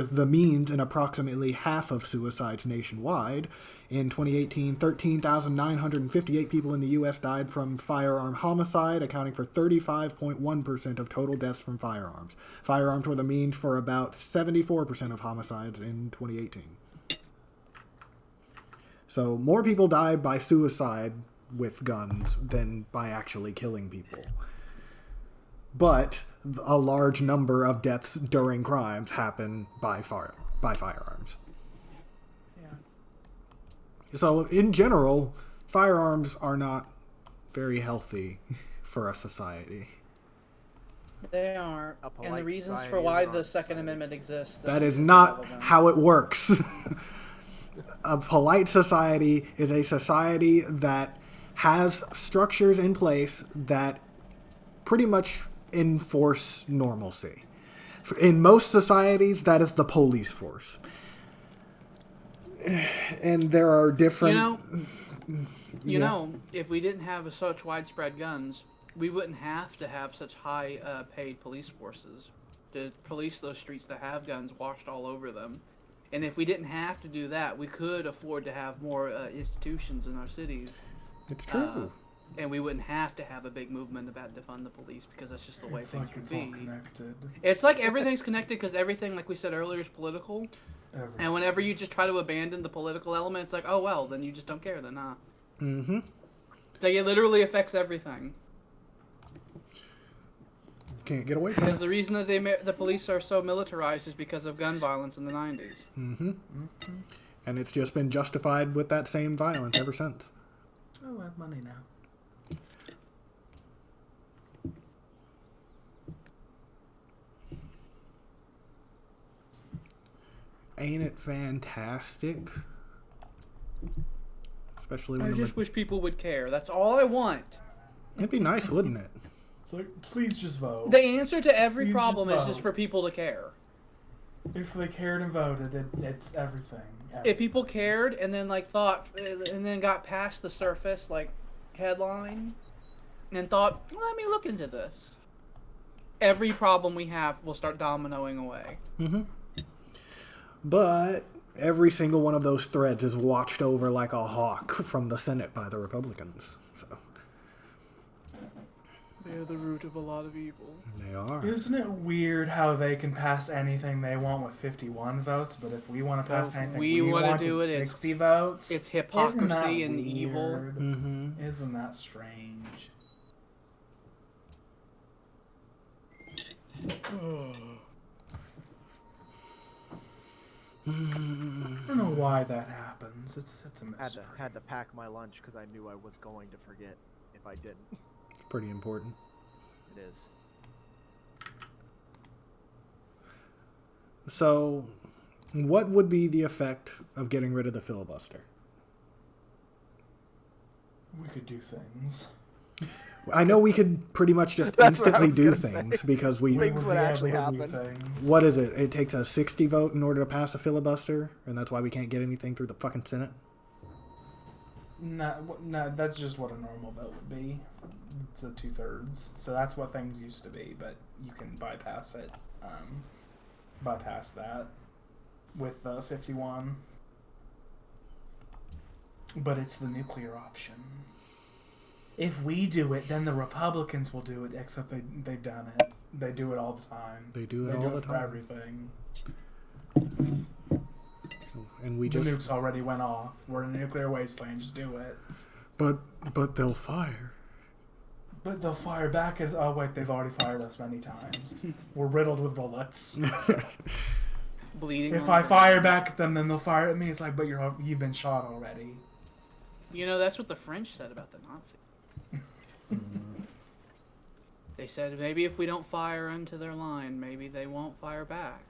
the means in approximately half of suicides nationwide. In 2018, 13,958 people in the U.S. died from firearm homicide, accounting for 35.1% of total deaths from firearms. Firearms were the means for about 74% of homicides in 2018. So more people died by suicide with guns than by actually killing people. But a large number of deaths during crimes happen by firearms. Yeah. So in general, firearms are not very healthy for a society. They are. A And the polite reasons society for is why an the armed Second society. Amendment exists. That is doesn't not relevant. how it works. A polite society is a society that has structures in place that pretty much enforce normalcy. In most societies, that is the police force. And there are different... You know, if we didn't have such widespread guns, we wouldn't have to have such high paid police forces to police those streets that have guns washed all over them. And if we didn't have to do that, we could afford to have more institutions in our cities. It's true. And we wouldn't have to have a big movement about defund the police because that's just the way It's things like would it's all be. connected. It's like everything's connected because everything, like we said earlier, is political. Everything. And whenever you just try to abandon the political element, it's like, oh well, then you just don't care then, huh? Mm-hmm. So it literally affects everything. Can't get away from Because it. the reason that the police are so militarized is because of gun violence in the 90s. Mm-hmm. And it's just been justified with that same violence ever since. Oh, I have money now. Ain't it fantastic? Especially when I the just wish people would care. That's all I want. It'd be nice, wouldn't it? It's like, please just vote. The answer to every You problem just is just vote. for people to care. If they cared and voted, it's everything. If people cared and then thought and then got past the surface headline and thought, let me look into this. Every problem we have will start dominoing away. Mm-hmm. But every single one of those threads is watched over like a hawk from the Senate by the Republicans. So They're the root of a lot of evil. they are. Isn't it weird how they can pass anything they want with 51 votes, but if we want to pass If anything we we wanna want do with it, 60 votes? It's Isn't hypocrisy that and evil. weird? Mm-hmm. Isn't that strange? I don't know why that happens. It's a mystery. Had to pack my lunch because I knew I was going to forget if I didn't. It's pretty important. It is. So, what would be the effect of getting rid of the filibuster? We could do things. I know we could pretty much just That's what I instantly was do gonna things say. because we. Things would be actually able to do happen. things. What is it? It takes a 60 vote in order to pass a filibuster, and that's why we can't get anything through the fucking Senate. No, that's just what a normal vote would be. It's a 2/3, so that's what things used to be. But you can bypass it, bypass that with 51. But it's the nuclear option. If we do it, then the Republicans will do it. Except they've done it. They do it all the time. They do it all the for time. everything. And we The just. nukes already went off. We're in a nuclear wasteland. Just do it. But they'll fire. But they'll fire back as... Oh, wait, they've already fired us many times. We're riddled with bullets. Bleeding. If on I the fire back at them, then they'll fire at me. It's like, but you've been shot already. You know, that's what the French said about the Nazis. They said maybe if we don't fire into their line, maybe they won't fire back.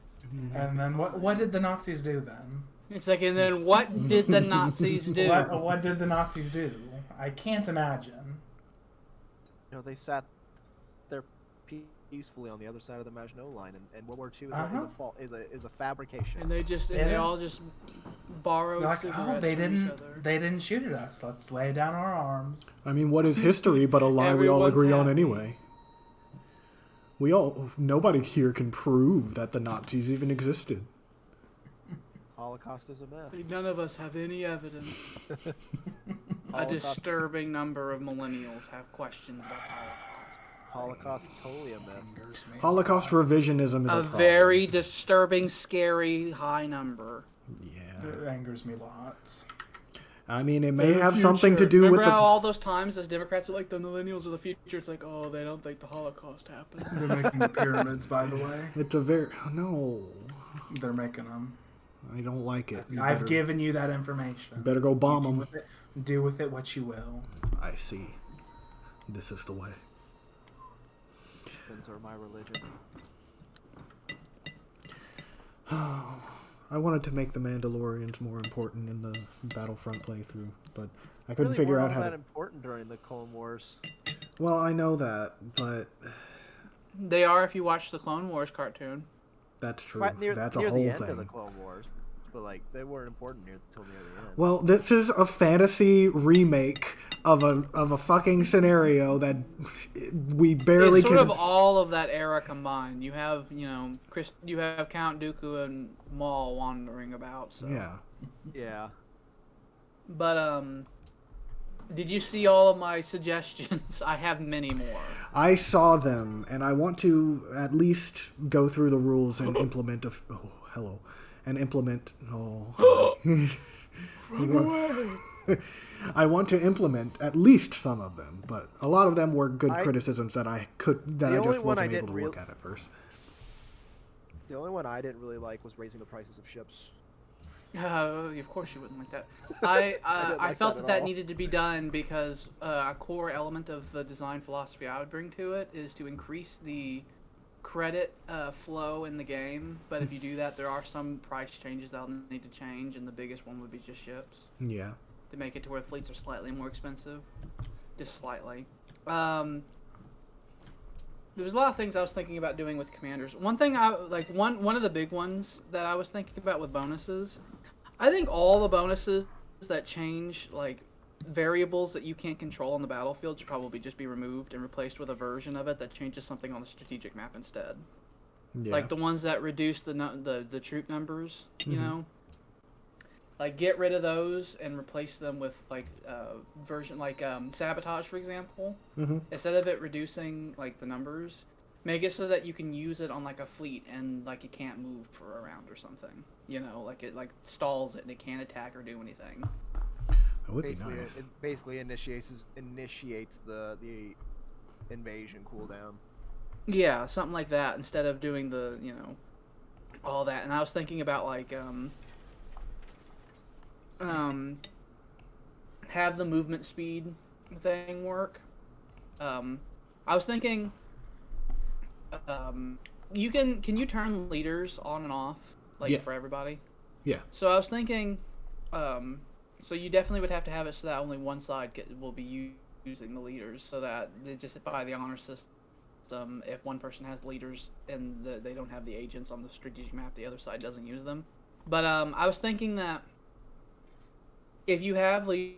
And then what did the Nazis do then? It's like, and then what did the Nazis do? What did the Nazis do? I can't imagine. You know, they sat there peacefully on the other side of the Maginot Line, and World War II is a fabrication. And they Yeah. all just borrowed They're like, cigarettes they from each didn't other. they didn't shoot at us. Let's lay down our arms. I mean, what is history but a lie we all Everyone's agree on happy. anyway? Nobody here can prove that the Nazis even existed. Holocaust is a myth. None of us have any evidence. A Holocaust- disturbing number of millennials have questions about Holocaust. Holocaust is totally a myth. Holocaust revisionism is a A problem. very disturbing, scary, high number. Yeah. It angers me lots. I mean, it may The have something to future. do Remember with the. how all those times as Democrats are like, the millennials are the future? It's like, oh, they don't think the Holocaust happened. They're making the pyramids, by the way. It's a very. No. They're making them. I don't like it. You I've better, given you that information. better go bomb them. Do with it what you will. I see. This is the way. Those are my religion. I wanted to make the Mandalorians more important in the Battlefront playthrough, but I couldn't Really figure weren't out all how that to. important during the Clone Wars. Well, I know that, but They are if you watch the Clone Wars cartoon. that's true. Right near, That's near a whole the end thing. of the Clone Wars, but like they weren't important until near the end. Well, this is a fantasy remake of a fucking scenario that we barely It's sort can. of all of that era combined. You have, you have Count Dooku and Maul wandering about. So. Yeah. Yeah. But did you see all of my suggestions? I have many more. I saw them, and I want to at least go through the rules and implement a. Oh, hello, and implement. Oh. Run away. I want to implement at least some of them, but a lot of them were good I- criticisms that I The just only one I wasn't able didn't to look at first. The only one I didn't really like was raising the prices of ships. Of course you wouldn't like that. I didn't I like felt that that at that all. needed to be done because a core element of the design philosophy I would bring to it is to increase the credit flow in the game. But if you do that, there are some price changes that'll need to change, and the biggest one would be just ships Yeah. to make it to where fleets are slightly more expensive, just slightly. There was a lot of things I was thinking about doing with commanders. One thing one of the big ones that I was thinking about with bonuses. I think all the bonuses that change like variables that you can't control on the battlefield should probably just be removed and replaced with a version of it that changes something on the strategic map instead. Yeah. Like the ones that reduce the troop numbers, you Mhm. know. Like get rid of those and replace them with like version like sabotage, for example. Mm-hmm. Instead of it reducing like the numbers, make it so that you can use it on like a fleet and like it can't move for a round or something. You know, like it like stalls it and it can't attack or do anything. That would be Basically, nice. it basically initiates the invasion cooldown. Yeah, something like that instead of doing the all that. And I was thinking about like have the movement speed thing work. I was thinking can you turn leaders on and off like Yeah. for everybody? Yeah. So I was thinking so you definitely would have to have it so that only one side will be using the leaders, so that they just by the honor system, if one person has leaders and they don't have the agents on the strategic map, the other side doesn't use them. But I was thinking that if you have leaders,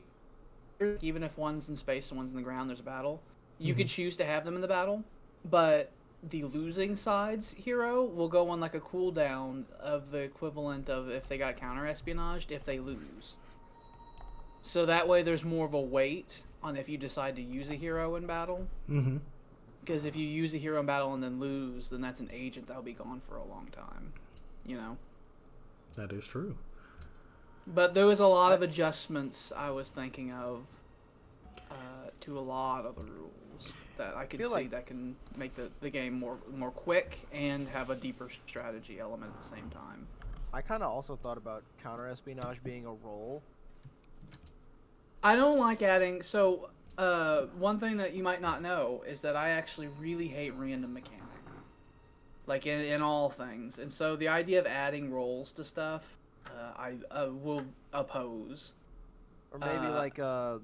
even if one's in space and one's in the ground, there's a battle, you could choose to have them in the battle, but the losing side's hero will go on like a cooldown of the equivalent of if they got counter-espionaged if they lose. So that way there's more of a weight on if you decide to use a hero in battle. Mm-hmm. Because if you use a hero in battle and then lose, then that's an agent that'll be gone for a long time. You know? That is true. But there was a lot of adjustments I was thinking of to a lot of the rules that I could see like... that can make the game more quick and have a deeper strategy element at the same time. I kind of also thought about counter-espionage being a role. I don't like adding... So, one thing that you might not know is that I actually really hate random mechanic. Like, in all things. And so the idea of adding roles to stuff, I will oppose. Or maybe I don't know.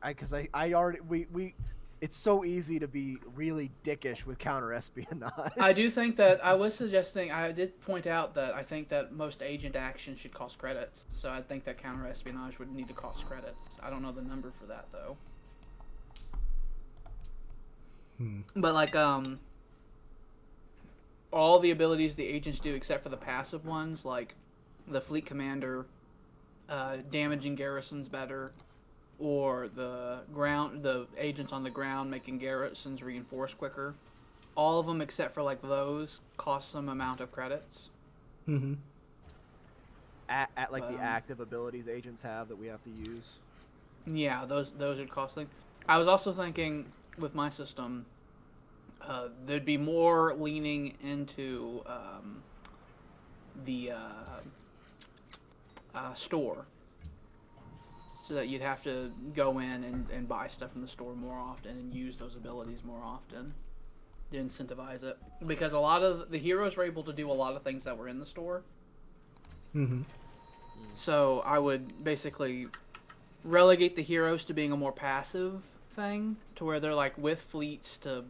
Because I already we it's so easy to be really dickish with counter espionage. I do think that I was suggesting. I did point out that I think that most agent action should cost credits. So I think that counter espionage would need to cost credits. I don't know the number for that though. But like all the abilities the agents do except for the passive ones, like the fleet commander damaging garrisons better, or the agents on the ground making garrisons reinforce quicker. All of them except for like those cost some amount of credits. Mm-hmm. At like the active abilities agents have that we have to use. Yeah, those are costing. I was also thinking with my system, there'd be more leaning into the store. So that you'd have to go in and buy stuff from the store more often and use those abilities more often to incentivize it. Because a lot of the heroes were able to do a lot of things that were in the store. Mm-hmm. So I would basically relegate the heroes to being a more passive thing, to where they're like with fleets to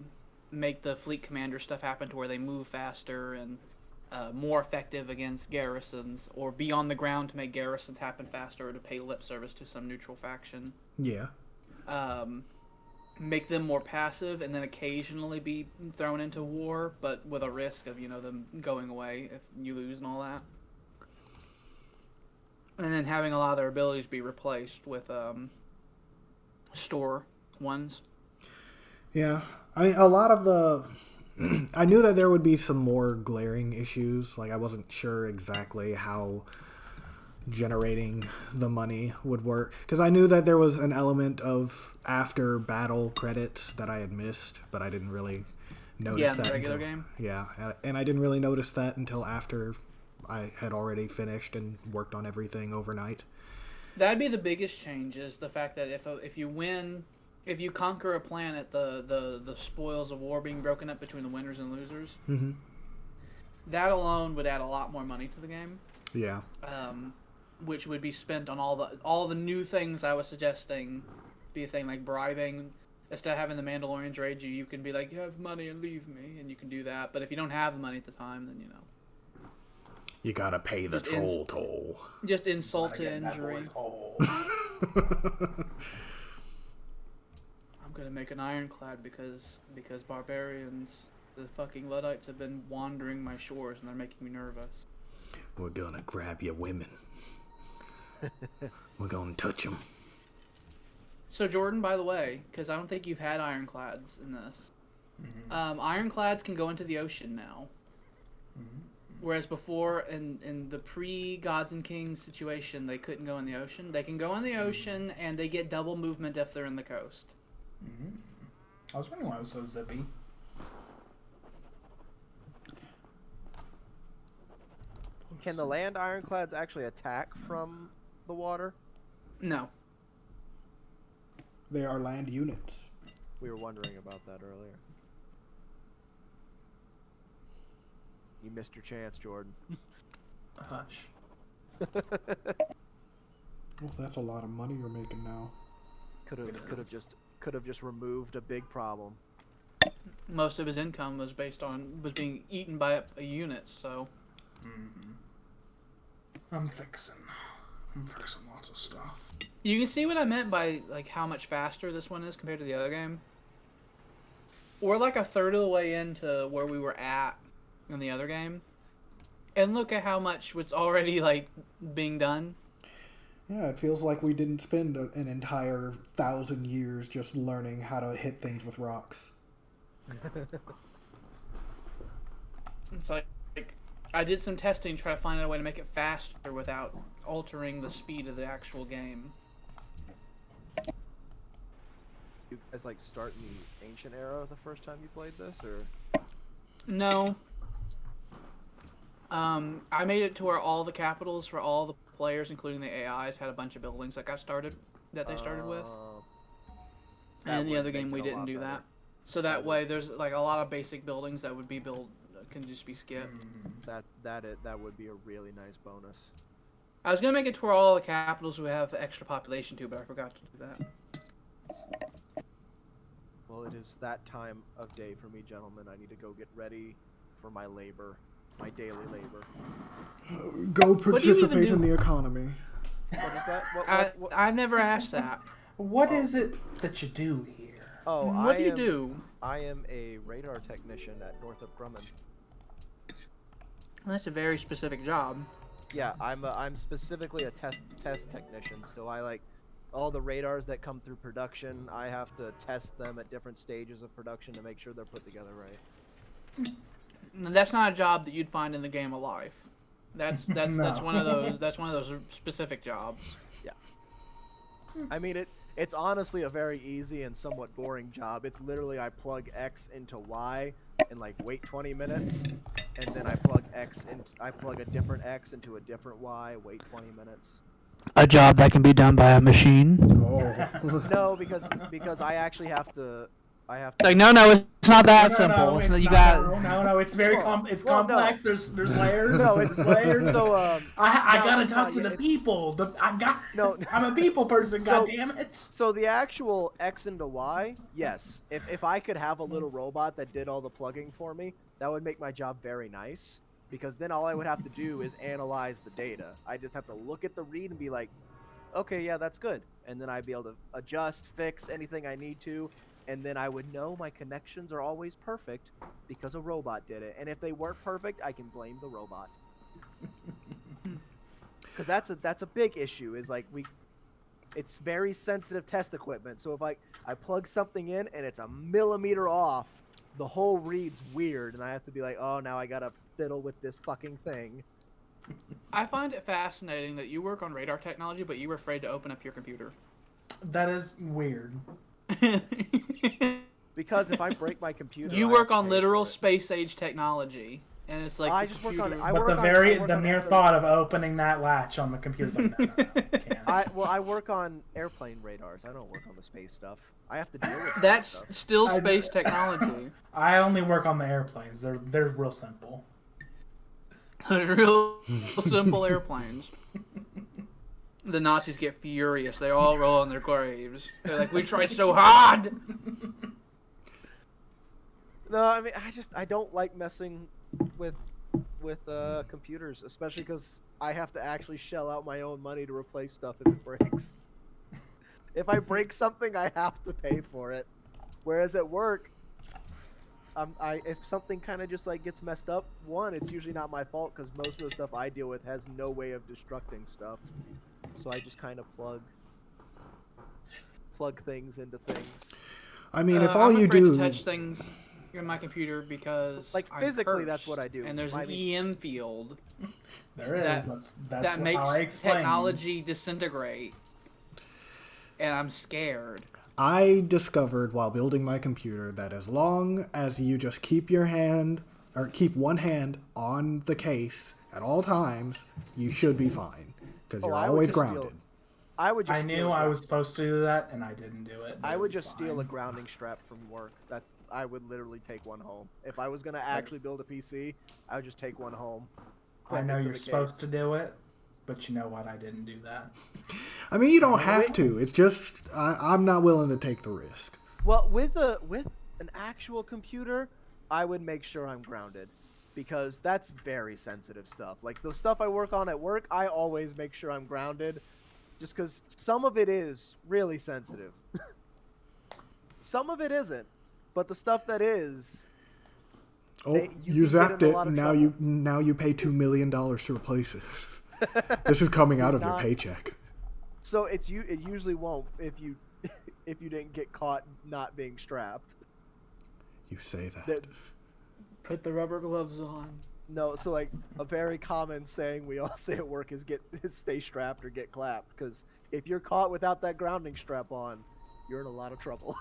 make the fleet commander stuff happen, to where they move faster and more effective against garrisons, or be on the ground to make garrisons happen faster, or to pay lip service to some neutral faction. Yeah. Make them more passive, and then occasionally be thrown into war, but with a risk of them going away if you lose and all that. And then having a lot of their abilities be replaced with store ones. Yeah. I mean, a lot of the... I knew that there would be some more glaring issues. Like, I wasn't sure exactly how generating the money would work. Because I knew that there was an element of after-battle credits that I had missed, but I didn't really notice that. Yeah, in the regular game? Yeah, and I didn't really notice that until after I had already finished and worked on everything overnight. That'd be the biggest change, is the fact that if you win... If you conquer a planet, the spoils of war being broken up between the winners and losers, that alone would add a lot more money to the game. Yeah. Which would be spent on all the new things I was suggesting. Be a thing like bribing. Instead of having the Mandalorians raid you, you can be like, you have money and leave me, and you can do that. But if you don't have the money at the time, then you gotta pay the toll. Just insult to injury. I'm gonna make an ironclad because barbarians, the fucking Luddites, have been wandering my shores and they're making me nervous. We're gonna grab your women. We're gonna touch them. So Jordan, by the way, because I don't think you've had ironclads in this, ironclads can go into the ocean now. Whereas before, in the pre-Gods and Kings situation, they couldn't go in the ocean. They can go in the ocean, and they get double movement if they're in the coast. I was wondering why it was so zippy. Can the land ironclads actually attack from the water? No. They are land units. We were wondering about that earlier. You missed your chance, Jordan. Hush. Well, that's a lot of money you're making now. Could have just removed a big problem. Most of his income was being eaten by a unit. So I'm fixing lots of stuff. you can see what I meant by like how much faster this one is compared to the other game. We're like a third of the way into where we were at in the other game, and look at how much was already like being done. Yeah, it feels like we didn't spend an entire 1,000 years just learning how to hit things with rocks. It's like I did some testing, try to find a way to make it faster without altering the speed of the actual game. You guys like start in the ancient era the first time you played this, or? No. I made it to where all the capitals for all the players, including the AIs, had a bunch of buildings that they started with. And in the other game, we didn't do that. So that way, there's like a lot of basic buildings that would be built can just be skipped. That would be a really nice bonus. I was gonna make it to where all the capitals would have extra population too, but I forgot to do that. Well, it is that time of day for me, gentlemen. I need to go get ready for my labor, my daily labor. Go participate in the economy. What is that? I never asked that. What is it that you do here? Oh, What do you do? I am a radar technician at Northrop Grumman. That's a very specific job. Yeah, I'm specifically a test technician. So I like all the radars that come through production. I have to test them at different stages of production to make sure they're put together right. That's not a job that you'd find in the game of life. That's No. that's one of those specific jobs. Yeah. I mean it's honestly a very easy and somewhat boring job. It's literally I plug X into Y and like wait 20 minutes, and then I plug a different X into a different Y, wait 20 minutes. A job that can be done by a machine? Oh. No, because I actually have to. Like no, it's not that simple. It's you not, got. no, it's very Well, complex. no. There's layers. No, it's layers. So I no, gotta it's talk not to the yet. people. No. I'm a people person. So- God damn it. So the actual X into Y, yes. If I could have a little robot that did all the plugging for me, that would make my job very nice. Because then all I would have to do is analyze the data. I just have to look at the read and be like, okay, yeah, that's good. And then I'd be able to adjust, fix anything I need to. And then I would know my connections are always perfect because a robot did it. And if they weren't perfect, I can blame the robot. Because that's a big issue. Is like it's very sensitive test equipment. So if I plug something in and it's a millimeter off, the whole read's weird, and I have to be like, oh, now I gotta fiddle with this fucking thing. I find it fascinating that you work on radar technology, but you were afraid to open up your computer. That is weird. Because if I break my computer, You I work have to on pay literal for it. space age technology, and it's like I the just work on computer- I But work the on- I work the on mere everything. thought of opening that latch on the computer's like, no, can't. I work on airplane radars. I don't work on the space stuff. I have to deal with That's space stuff. still I space ju- technology. I only work on the airplanes. They're real simple. Real simple airplanes. The Nazis get furious. They all roll on their graves. They're like, "We tried so hard." No, I mean I don't like messing with computers, especially because I have to actually shell out my own money to replace stuff if it breaks. If I break something, I have to pay for it. Whereas at work, if something kind of just like gets messed up, it's usually not my fault because most of the stuff I deal with has no way of destructing stuff. So I just kind of plug things into things. I mean, if I'm all you afraid do, to touch things in my computer because Like, I'm physically, that's cursed, what I do. And there's I an mean- EM field There is. That- That's that how makes I explain. technology disintegrate, and I'm scared. I discovered while building my computer that as long as you just keep keep one hand on the case at all times, you should be fine because you're I would always just steal- grounded. I would just I steal knew a I gra- was supposed to do that, and I didn't do it. but I it would was just steal a fine. grounding strap from work. I would literally take one home. If I was gonna actually build a PC, I would just take one home. I clip know it to you're the supposed case. to do it, But you know what? I didn't do that. I mean, you don't have to. It's just I'm not willing to take the risk. Well, with an actual computer, I would make sure I'm grounded, because that's very sensitive stuff. Like the stuff I work on at work, I always make sure I'm grounded, just because some of it is really sensitive. Some of it isn't, but the stuff that is. Oh, you zapped it. Now you pay $2 million to replace it. This is coming out of your paycheck. So it usually won't if you didn't get caught not being strapped. You say that. Put the rubber gloves on. No, so like a very common saying we all say at work is stay strapped or get clapped, because if you're caught without that grounding strap on, you're in a lot of trouble.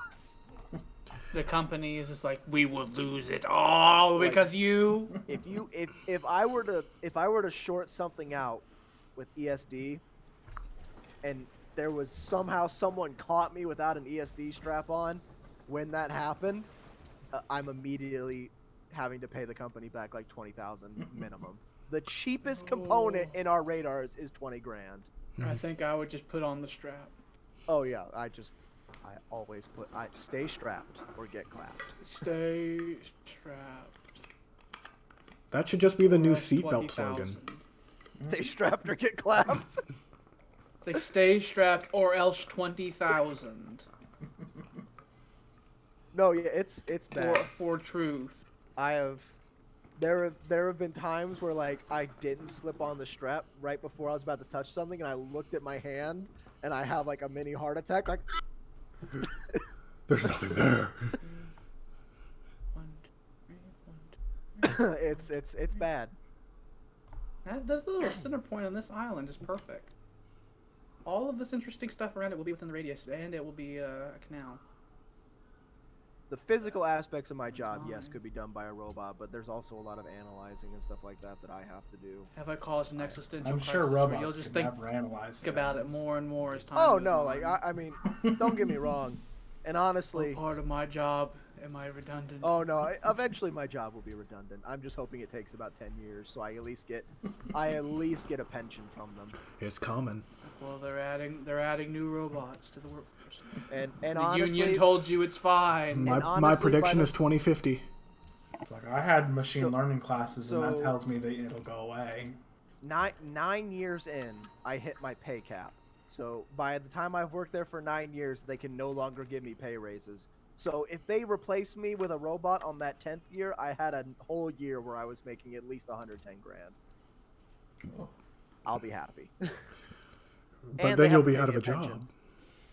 The company is just like, we will lose it all because you. If I were to short something out with ESD, and there was somehow someone caught me without an ESD strap on, when that happened, I'm immediately having to pay the company back like $20,000 minimum. The cheapest component in our radars is $20 grand. I think I would just put on the strap. Oh yeah, I always stay strapped or get clapped. Stay strapped. That should just be the new seatbelt slogan. Stay strapped or get clapped. It's like stay strapped or else 20,000. No, yeah, it's bad. For truth. There have been times where like I didn't slip on the strap right before I was about to touch something, and I looked at my hand and I have like a mini heart attack, like. There's nothing there. It's bad. The little center point on this island is perfect. All of this interesting stuff around it will be within the radius, and it will be a canal. The physical aspects of my job, yes, could be done by a robot, but there's also a lot of analyzing and stuff like that I have to do. Have I caused an existential I'm crisis sure where robots you'll just can never analyze about it things. more and more as time Oh goes no, on? like I mean, don't get me wrong, and honestly, What part of my job am I redundant? oh no, eventually my job will be redundant. I'm just hoping it takes about 10 years, so I at least get a pension from them. It's coming. Well, they're adding new robots to the workforce. And The honestly, union told you it's fine. My prediction is 2050. It's like I had machine learning classes, and that tells me that it'll go away. 9 years in, I hit my pay cap. So by the time I've worked there for 9 years, they can no longer give me pay raises. So if they replace me with a robot on that 10th year, I had a whole year where I was making at least 110 grand. Oh. I'll be happy. But then you'll be out of a job.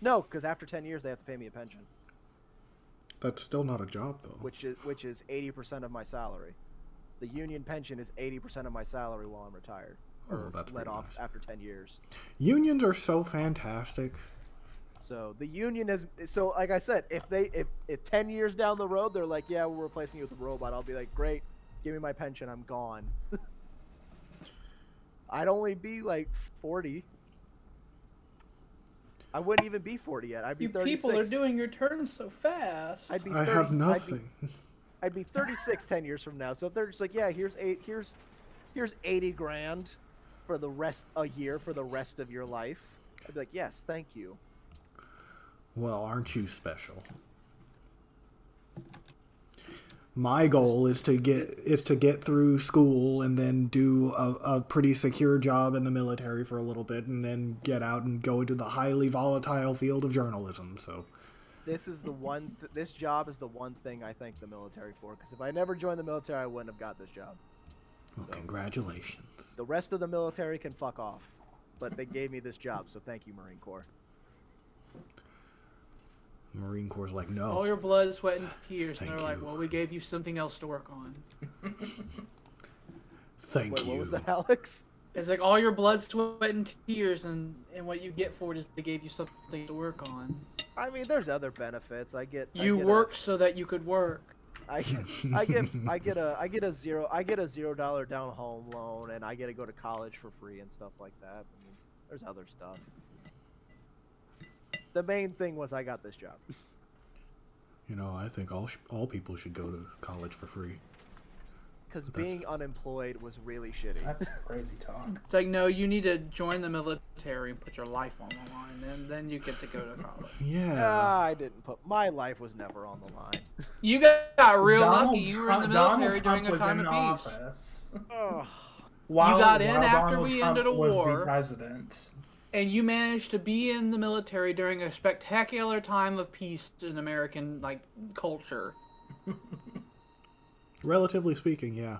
No, because after 10 years, they have to pay me a pension. That's still not a job, though. Which is 80% of my salary. The union pension is 80% of my salary while I'm retired. Or that's let off nice. after 10 years. Unions are so fantastic. So the union is like I said, if 10 years down the road they're like, yeah, we're replacing you with a robot, I'll be like, great, give me my pension, I'm gone. I'd only be like 40. I wouldn't even be 40 yet. I'd be 36. People are doing your turn so fast. I'd be I 30, have nothing. I'd be 36 10 years from now. So if they're just like, yeah, here's 80 grand for a year for the rest of your life, I'd be like, yes, thank you. Well, aren't you special? My goal is to get through school and then do a pretty secure job in the military for a little bit, and then get out and go into the highly volatile field of journalism. So this job is the one thing I thank the military for, because if I never joined the military, I wouldn't have got this job. Well, congratulations. The rest of the military can fuck off, but they gave me this job, so thank you, Marine Corps. Marine Corps is like, no. All your blood, sweat, and tears. And Thank they're like, you. well, we gave you something else to work on. Thank Wait, you. what was that, Alex? It's like all your blood, sweat, and tears, and what you get for it is they gave you something to work on. I mean, there's other benefits. You worked so that you could work. I get a $0 down home loan, and I get to go to college for free and stuff like that. I mean, there's other stuff. The main thing was I got this job. You know, I think all people should go to college for free. because being unemployed was really shitty. That's crazy talk. It's like, no, you need to join the military and put your life on the line, and then you get to go to college. Yeah. I didn't put my life was never on the line. You got real Donald lucky. You were in the Donald military Trump during a was time in of peace. office. Ugh. While, got in while after Donald we Trump ended a was war. the president. And you managed to be in the military during a spectacular time of peace in American culture. Relatively speaking, yeah.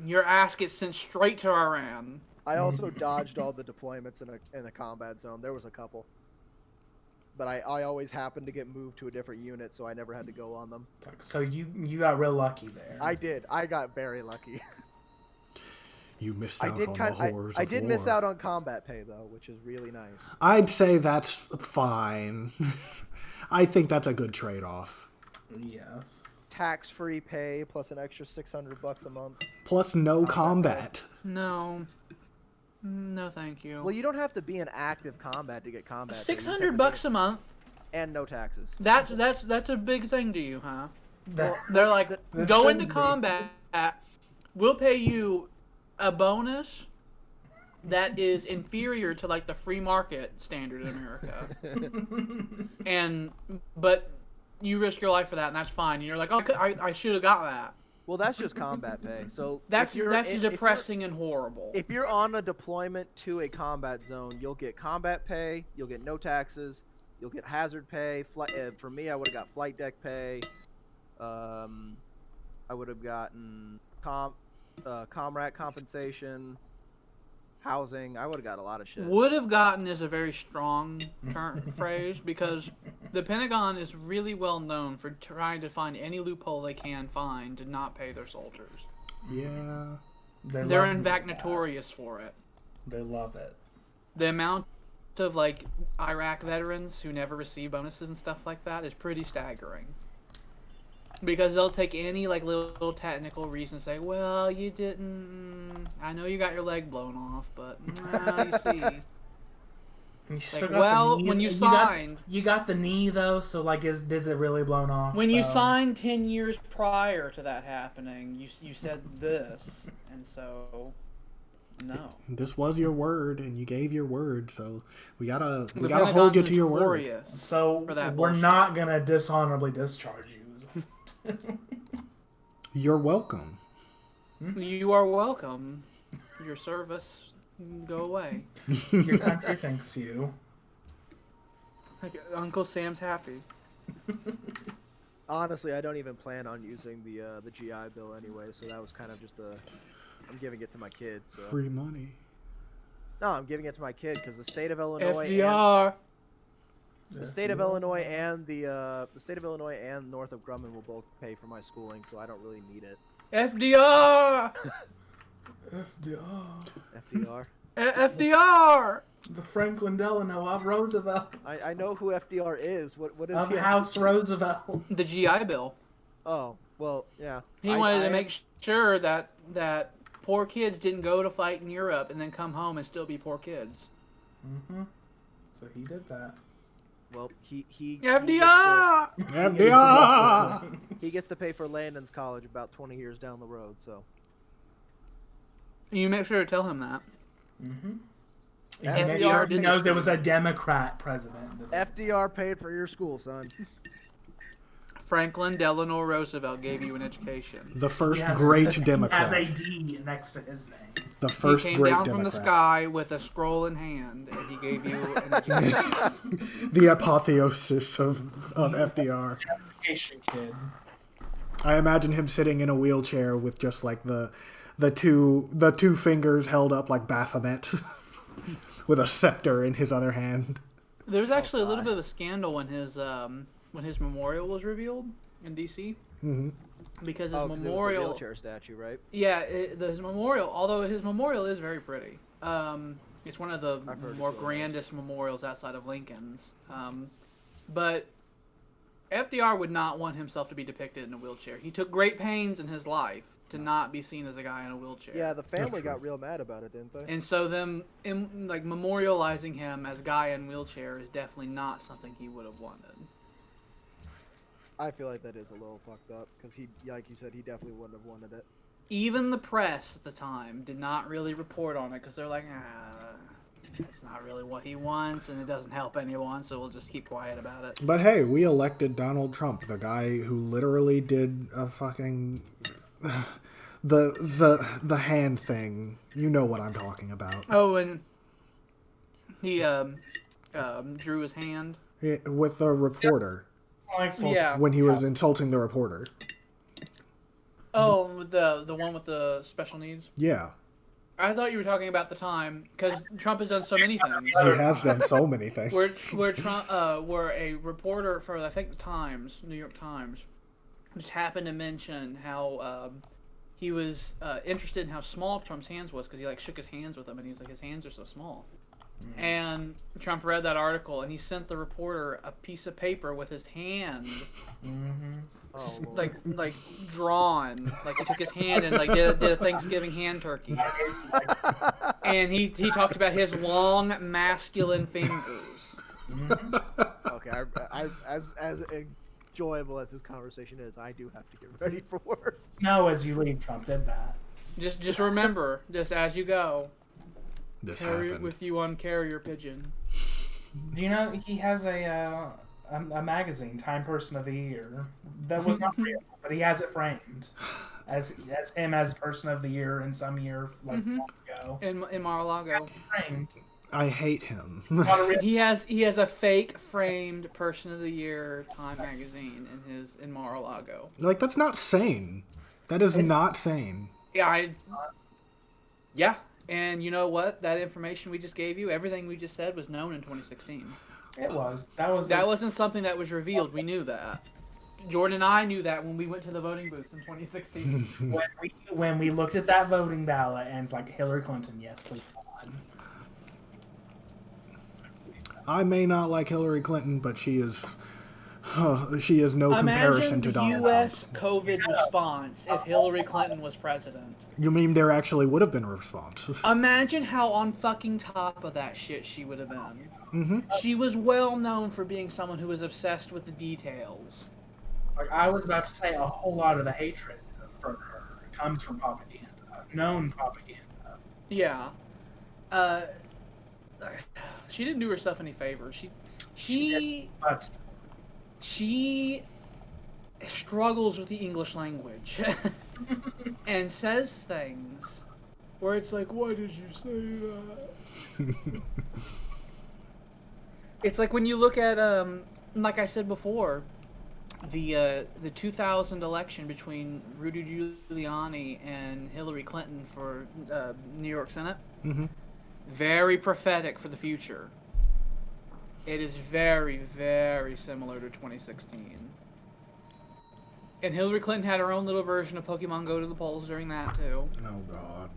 Your ass gets sent straight to Iran. I also dodged all the deployments in a combat zone. There was a couple. But I always happened to get moved to a different unit, so I never had to go on them. So you got real lucky there. I did. I got very lucky. You missed out on the horrors I of did war. miss out on combat pay, though, which is really nice. I'd say that's fine. I think that's a good trade-off. Yes. Tax-free pay plus an extra $600 a month. Plus no combat. No. No, thank you. Well, you don't have to be in active combat to get combat pay. You just have to $600 be- a month. and no taxes. That's a big thing to you, huh? That, They're like, that go into shouldn't be. combat. We'll pay you a bonus that is inferior to the free market standard in America. But you risk your life for that, and that's fine. And you're like, oh, I should have got that. Well, that's just combat pay. So That's if you're depressing and horrible. If you're on a deployment to a combat zone, you'll get combat pay. You'll get no taxes. You'll get hazard pay. For me, I would have got flight deck pay. I would have gotten comrade compensation, housing. I would have got a lot of shit. Would have gotten is a very strong phrase because the Pentagon is really well known for trying to find any loophole they can find to not pay their soldiers. Yeah. They're in fact notorious for it. They love it. The amount of Iraq veterans who never receive bonuses and stuff like that is pretty staggering. Because they'll take any little technical reason and say, well, you didn't. I know you got your leg blown off, but you see. You Like, well, when you signed, you got the knee though, so is it really blown off? when you signed 10 years prior to that happening, you said this, and so no. This was your word, and you gave your word, so we gotta The hold Pentagon's you to your word. notorious So for that we're bullshit. not gonna dishonorably discharge you. You're welcome. You are welcome. Your service can go away. Your country thanks you. Uncle Sam's happy. Honestly, I don't even plan on using the GI Bill anyway, so that was kind of just I'm giving it to my kid. So. Free money. No, I'm giving it to my kid because the state of Illinois. FDR. The state of Illinois and the state of Illinois and north of Grumman will both pay for my schooling, so I don't really need it. FDR. FDR. FDR. FDR. The Franklin Delano of Roosevelt. I know who FDR is. What is Of he? House Roosevelt. The GI Bill. Oh well, yeah. He wanted to make sure that poor kids didn't go to fight in Europe and then come home and still be poor kids. Mm-hmm. So he did that. Well, he FDR. FDR! he gets to pay for Landon's college about 20 years down the road. So. You make sure to tell him that. Mm-hmm. FDR He knows there was a Democrat president. FDR paid for your school, son. Franklin Delano Roosevelt gave you an education. The first He has great a, Democrat. He has a D next to his name. The first he came great down Democrat. from the sky with a scroll in hand, and he gave you an education. The apotheosis of FDR. Education kid. I imagine him sitting in a wheelchair with just the two fingers held up like Baphomet, with a scepter in his other hand. There was actually a little bit of a scandal when his memorial was revealed in D.C. Mm-hmm. Because his 'cause it was the memorial, wheelchair statue, right? yeah, his memorial. Although his memorial is very pretty. It's one of the I've heard it's more really grandest memorials outside of Lincoln's. But FDR would not want himself to be depicted in a wheelchair. He took great pains in his life to not be seen as a guy in a wheelchair. Yeah, the family true. got real mad about it, didn't they? And so them memorializing him as guy in wheelchair is definitely not something he would have wanted. I feel like that is a little fucked up because he, like you said, he definitely wouldn't have wanted it. even the press at the time did not really report on it because they're like, that's not really what he wants, and it doesn't help anyone, so we'll just keep quiet about it. But hey, we elected Donald Trump, the guy who literally did a fucking the hand thing. You know what I'm talking about. Oh, and he drew his hand. With the reporter. Yeah. When he was insulting the reporter. Oh, the one with the special needs? Yeah. I thought you were talking about the time, because Trump has done so many things. He has done so many things. Where Trump, where a reporter for, I think, the Times, New York Times, just happened to mention how he was interested in how small Trump's hands was, because he like shook his hands with him, and he was like, his hands are so small. Mm. And Trump read that article, and he sent the reporter a piece of paper with his hand, like drawn, like he took his hand and like did a Thanksgiving hand turkey, and he talked about his long masculine fingers. Okay, I as enjoyable as this conversation is, I do have to get ready for work. No, as you leave, Trump did that. Just remember, just as you go, this carry happened. it with you on carrier pigeon. Do you know he has a magazine, Time Person of the Year, that was not real, but he has it framed as him as Person of the Year in some year long ago. In Mar-a-Lago. Framed. I hate him. He has a fake framed Person of the Year Time magazine in Mar-a-Lago. Like, that's not sane. That is not sane. Yeah, and you know what? That information we just gave you, everything we just said was known in 2016. It was. That wasn't something that was revealed. We knew that. Jordan and I knew that when we went to the voting booths in 2016. when we looked at that voting ballot and it's like Hillary Clinton, yes, please God. I may not like Hillary Clinton, but she is no comparison to Donald Trump. Imagine the U.S. Trump. COVID response if Hillary Clinton was president. You mean there actually would have been a response? Imagine how on fucking top of that shit she would have been. Mm-hmm. She was well known for being someone who was obsessed with the details. Like I was about to say, a whole lot of the hatred for her comes from propaganda, known propaganda. Yeah. She didn't do herself any favors. She struggles with the English language and says things where it's like, why did you say that? It's like when you look at, like I said before, the 2000 election between Rudy Giuliani and Hillary Clinton for New York Senate. Mm-hmm. Very prophetic for the future. It is very, very similar to 2016. And Hillary Clinton had her own little version of Pokemon Go to the polls during that, too. Oh, God.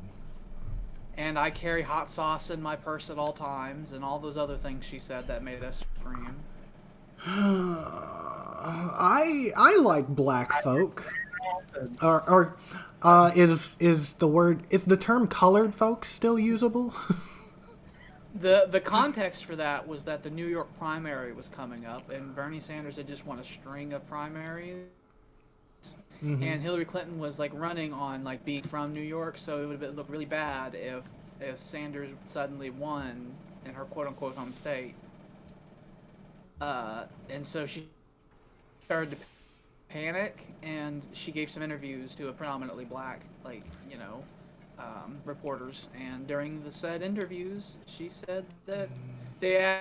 And I carry hot sauce in my purse at all times, and all those other things she said that made us scream. I like black folk. Is the term colored folks still usable? The context for that was that the New York primary was coming up, and Bernie Sanders had just won a string of primaries. Mm-hmm. And Hillary Clinton was like running on like being from New York, so it would have looked really bad if Sanders suddenly won in her quote unquote home state. And so she started to panic, and she gave some interviews to a predominantly black, reporters. And during the said interviews, she said that they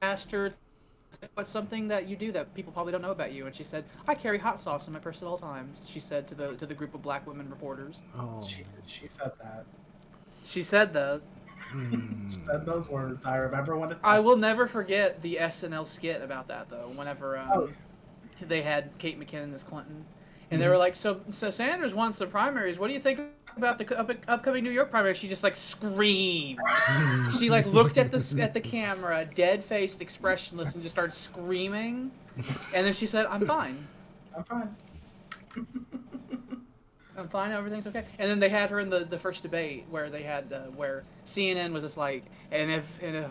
asked her, what's something that you do that people probably don't know about you? And she said, I carry hot sauce in my purse at all times, she said to the group of black women reporters. Oh. She said that. She said that. She said those words. I remember when I will never forget the SNL skit about that, though, whenever they had Kate McKinnon as Clinton. And they were like, so Sanders wants the primaries. What do you think about the upcoming New York primary? She just like screamed. She like looked at the camera, dead-faced, expressionless, and just started screaming. And then she said, I'm fine. I'm fine. I'm fine. Everything's okay. And then they had her in the first debate where they had where CNN was just like, and if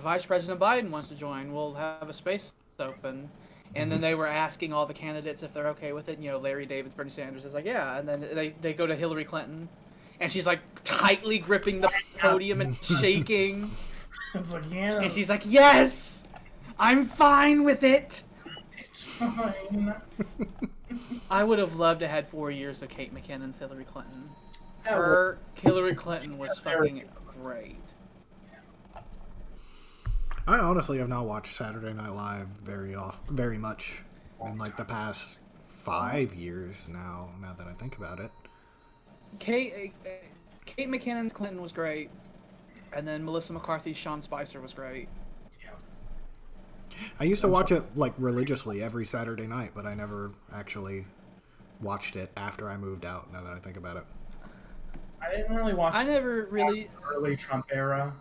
Vice President Biden wants to join, we'll have a space open. And then they were asking all the candidates if they're okay with it. You know, Larry David, Bernie Sanders is like, yeah. And then they go to Hillary Clinton, and she's like tightly gripping the podium and shaking. It's like, yeah, And she's like, "Yes, I'm fine with it." it's fine. I would have loved to have had 4 years of Kate McKinnon's Hillary Clinton. That Her Hillary Clinton was fucking great. I honestly have not watched Saturday Night Live very much in like the past 5 years now. Now that I think about it, Kate McKinnon's Clinton was great, and then Melissa McCarthy's Sean Spicer was great. I used to watch it like religiously every Saturday night, but I never actually watched it after I moved out. Now that I think about it, I didn't really watch. I never really. Early Trump era.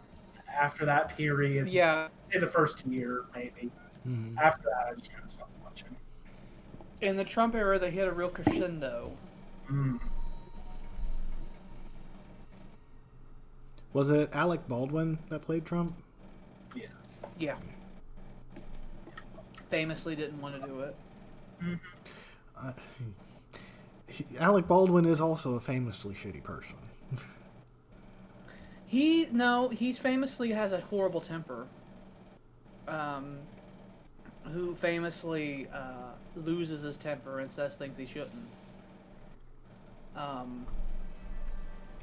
After that period, Yeah, say the first year maybe. mm-hmm. After that, I just kind of stopped watching. in the Trump era, they hit a real crescendo. Mm. Was it Alec Baldwin that played Trump? Yes. Yeah. Famously didn't want to do it. Alec Baldwin is also a famously shitty person. He's famously has a horrible temper. Who famously loses his temper and says things he shouldn't.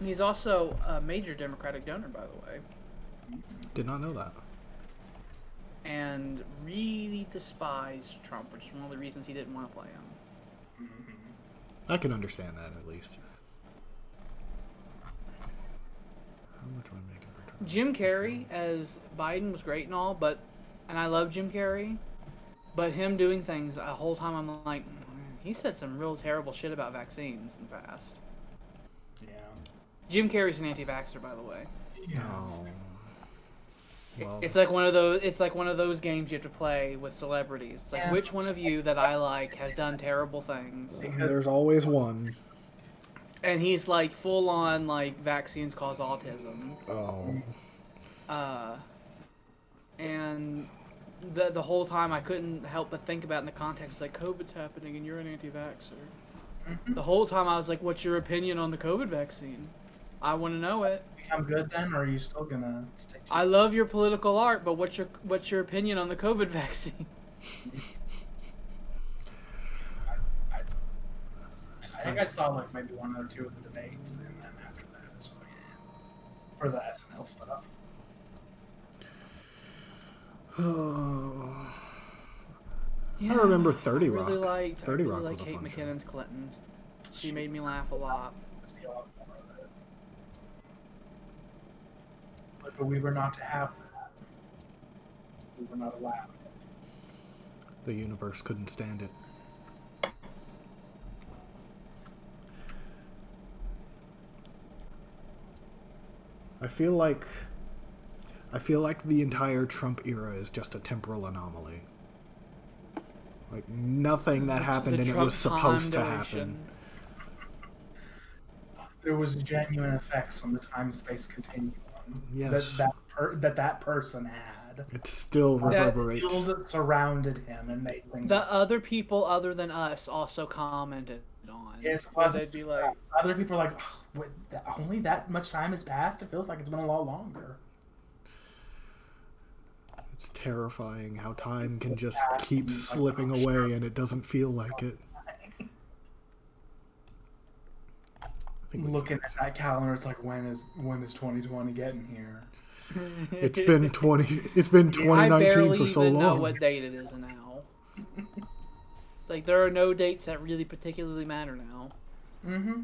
He's also a major Democratic donor, by the way, Did not know that. and really despised Trump, which is one of the reasons he didn't want to play him. I can understand that at least. How much am I making per Trump? Jim Carrey as Biden was great and all, and I love Jim Carrey, but him doing things the whole time I'm like, he said some real terrible shit about vaccines in the past. Yeah. Jim Carrey's an anti-vaxxer, by the way. Yes. Oh. Well, It's like one of those. It's like one of those games you have to play with celebrities. It's like, Yeah. which one of you that I like has done terrible things? there's always one. And he's like full on like vaccines cause autism. Oh. And the whole time I couldn't help but think about it in the context like COVID's happening and you're an anti-vaxxer. The whole time I was like, what's your opinion on the COVID vaccine? I want to know it. Become good then, or are you still gonna stick to I love your political art, but what's your opinion on the COVID vaccine? I think I saw like maybe one or two of the debates, and then after that, it's just like for the SNL stuff. I remember 30 Rock. I really liked 30 I really Rock liked was a Kate fun show. McKinnon's Clinton. She made me laugh a lot. See a lot more of it. But we were not to have that. We were not allowed it. The universe couldn't stand it. I feel like the entire Trump era is just a temporal anomaly. Like nothing that happened The and it Trump was supposed to Foundation. happen. There was genuine effects on the time-space continuum Yes. that person had. It still That reverberates. Field surrounded him and made things. The other people other than us also commented on. Yes, Where wasn't they'd be like, other people are like, oh, only that much time has passed. It feels like it's been a lot longer. It's terrifying how time can just keep slipping away and it doesn't feel like it. I think we Looking at that calendar, it's like when is 2020 getting here? It's been 2019 I barely for so even know long. what date it is now. It's like there are no dates that really particularly matter now. Mm-hmm.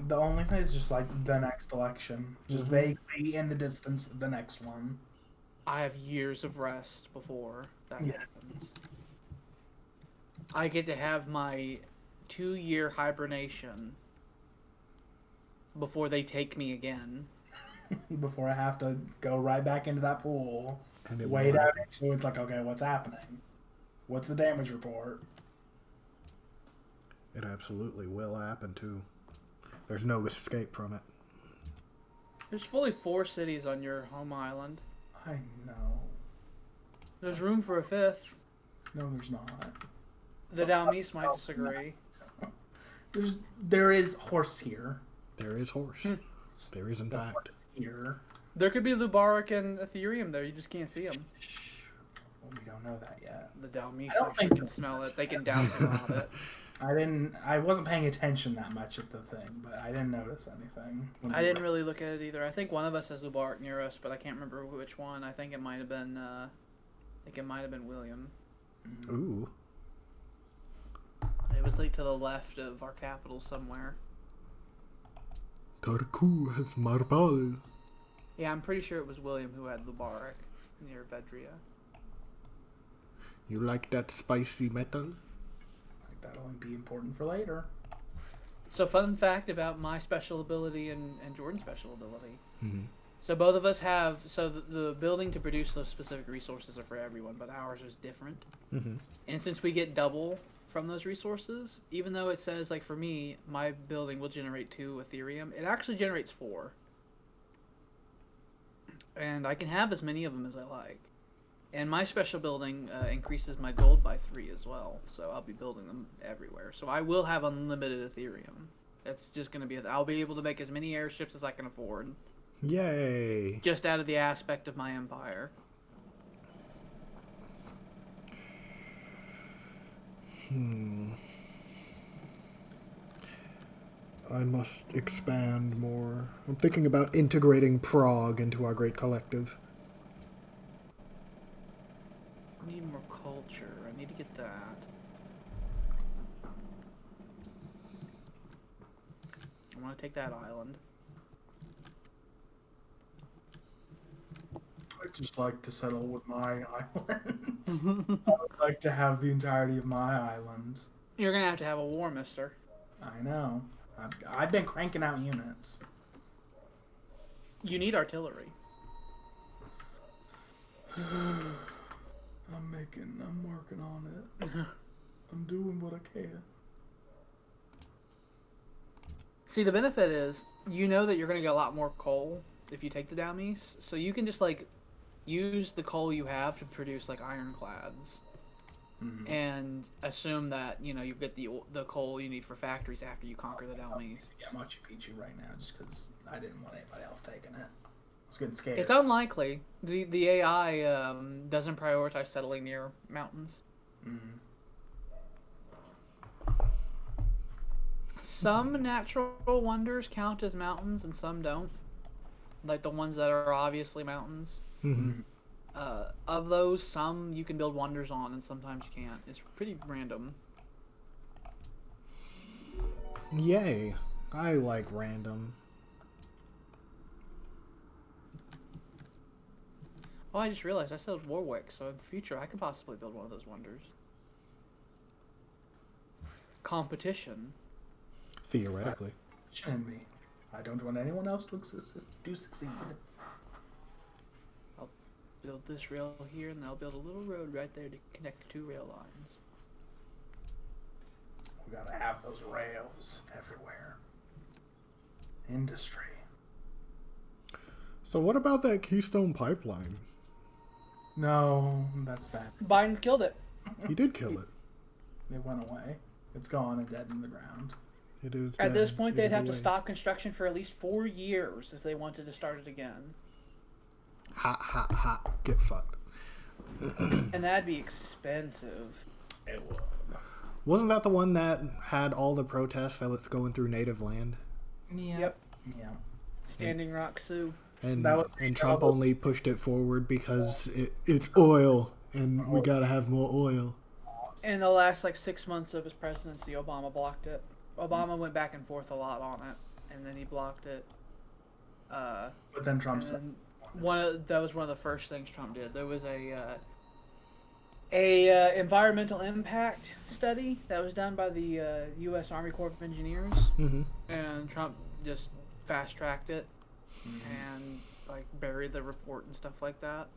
The only thing is just like the next election, just vaguely in the distance, the next one. I have years of rest before that Yeah. happens. I get to have my 2-year hibernation before they take me again. Before I have to go right back into that pool, And it wait will out happen. until it's like, okay, what's happening? What's the damage report? It absolutely will happen too. There's no escape from it. There's fully 4 cities on your home island. I know. There's room for a 5th. No, there's not. The down east might disagree. There is horse here. There is horse. There is, in That's fact. horse here. There could be Lubaric and Ethereum there. You just can't see them. Well, we don't know that yet. The Dalmese I don't think- can smell it. They can down it. I wasn't paying attention that much at the thing, but I didn't notice anything. I didn't really look at it either. I think one of us has Lubaric near us, but I can't remember which one. I think it might have been. William. Ooh. It was like to the left of our capital somewhere. Tarku has marble. Yeah, I'm pretty sure it was William who had Lubaric near Vedria. You like that spicy metal? Like, that'll be important for later. So, fun fact about my special ability and Jordan's special ability. Mm-hmm. So both of us have. So the building to produce those specific resources are for everyone, but ours is different. Mm-hmm. And since we get double from those resources, even though it says, like, for me, my building will generate 2 Ethereum, it actually generates 4. And I can have as many of them as I like. And my special building increases my gold by 3 as well, so I'll be building them everywhere. So I will have unlimited Ethereum. It's just going to be... I'll be able to make as many airships as I can afford. Yay! Just out of the aspect of my empire. I must expand more. I'm thinking about integrating Prague into our great collective. I need more culture. I need to get that. I want to take that island. I'd just like to settle with my island. I would like to have the entirety of my island. You're going to have a war, mister. I know. I've been cranking out units. You need artillery. I'm working on it. I'm doing what I can. See, the benefit is, you know that you're going to get a lot more coal if you take the Dalmese, so you can just, like, use the coal you have to produce, like, ironclads. Mm-hmm. And assume that, you know, you get the coal you need for factories after you conquer the Dalmese. Yeah, Machu Picchu right now, just because I didn't want anybody else taking it. I was getting scared. It's unlikely. The AI doesn't prioritize settling near mountains. Mm-hmm. Some natural wonders count as mountains and some don't. Like the ones that are obviously mountains. Mm-hmm. Of those, some you can build wonders on and sometimes you can't. It's pretty random. Yay. I like random. Oh, I just realized I said Warwick, so in the future I could possibly build one of those wonders. Competition. Theoretically. And me. I don't want anyone else to succeed. I'll build this rail here, and then I'll build a little road right there to connect the 2 rail lines. We gotta have those rails everywhere. Industry. So what about that Keystone Pipeline? No, that's bad. Biden's killed it. He did kill it. It went away. It's gone and dead in the ground. It is. At this dead. point, It they'd is have to away. stop construction for at least 4 years if they wanted to start it again. Hot, hot, hot. Get fucked. And that'd be expensive. It would. Wasn't that the one that had all the protests that was going through native land? Yeah. Yep. Yeah. Standing Rock Sioux. And That was- Trump only pushed it forward because it's oil, and we gotta have more oil. In the last, 6 months of his presidency, Obama blocked it. Obama went back and forth a lot on it, and then he blocked it. But then Trump And said, then that was one of the first things Trump did. There was a environmental impact study that was done by the U.S. Army Corps of Engineers, Mm-hmm. and Trump just fast tracked it and buried the report and stuff like that.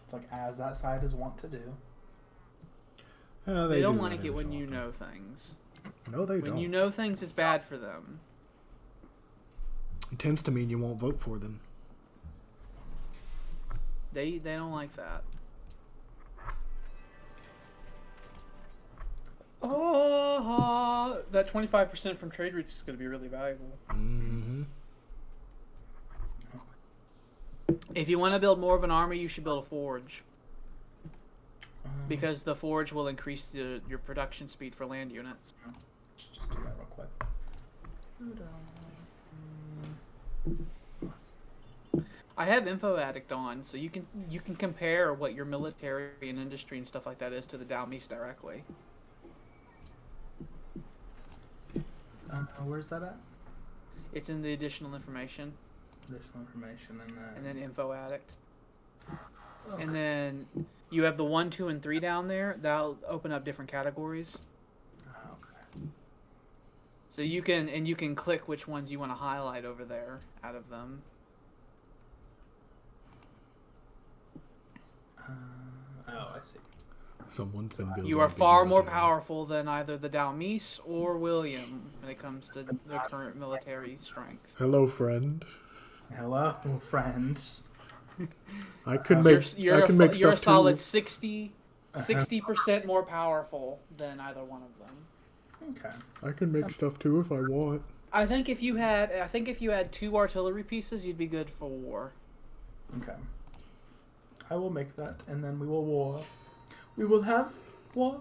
it's like, as that side is wont to do. They don't do like that it every when so you often. know things. No, they When don't. you know things, it's bad for them. It tends to mean you won't vote for them. They don't like that. that 25% from trade routes is going to be really valuable. Mm-hmm. If you want to build more of an army, you should build a forge. Because the forge will increase your production speed for land units. Just do that real quick. I have Info Addict on, so you can compare what your military and industry and stuff like that is to the Dalmise directly. Where's that at? It's in the additional information, Additional information and then Info Addict. Okay. And then you have the 1, 2, and 3 down there. That'll open up different categories. Okay. So you can click which ones you want to highlight over there out of them. Oh, I see. Someone's been building. You are a big far more military. powerful than either the Dalmise or William when it comes to their current military strength. Hello, friend. Hello, friend. I can make. You're I can make you're a stuff solid too. 60% more powerful than either one of them. Okay. I can make stuff too if I want. I think if you had 2 artillery pieces, you'd be good for war. Okay. I will make that, and then we will war. We will have war.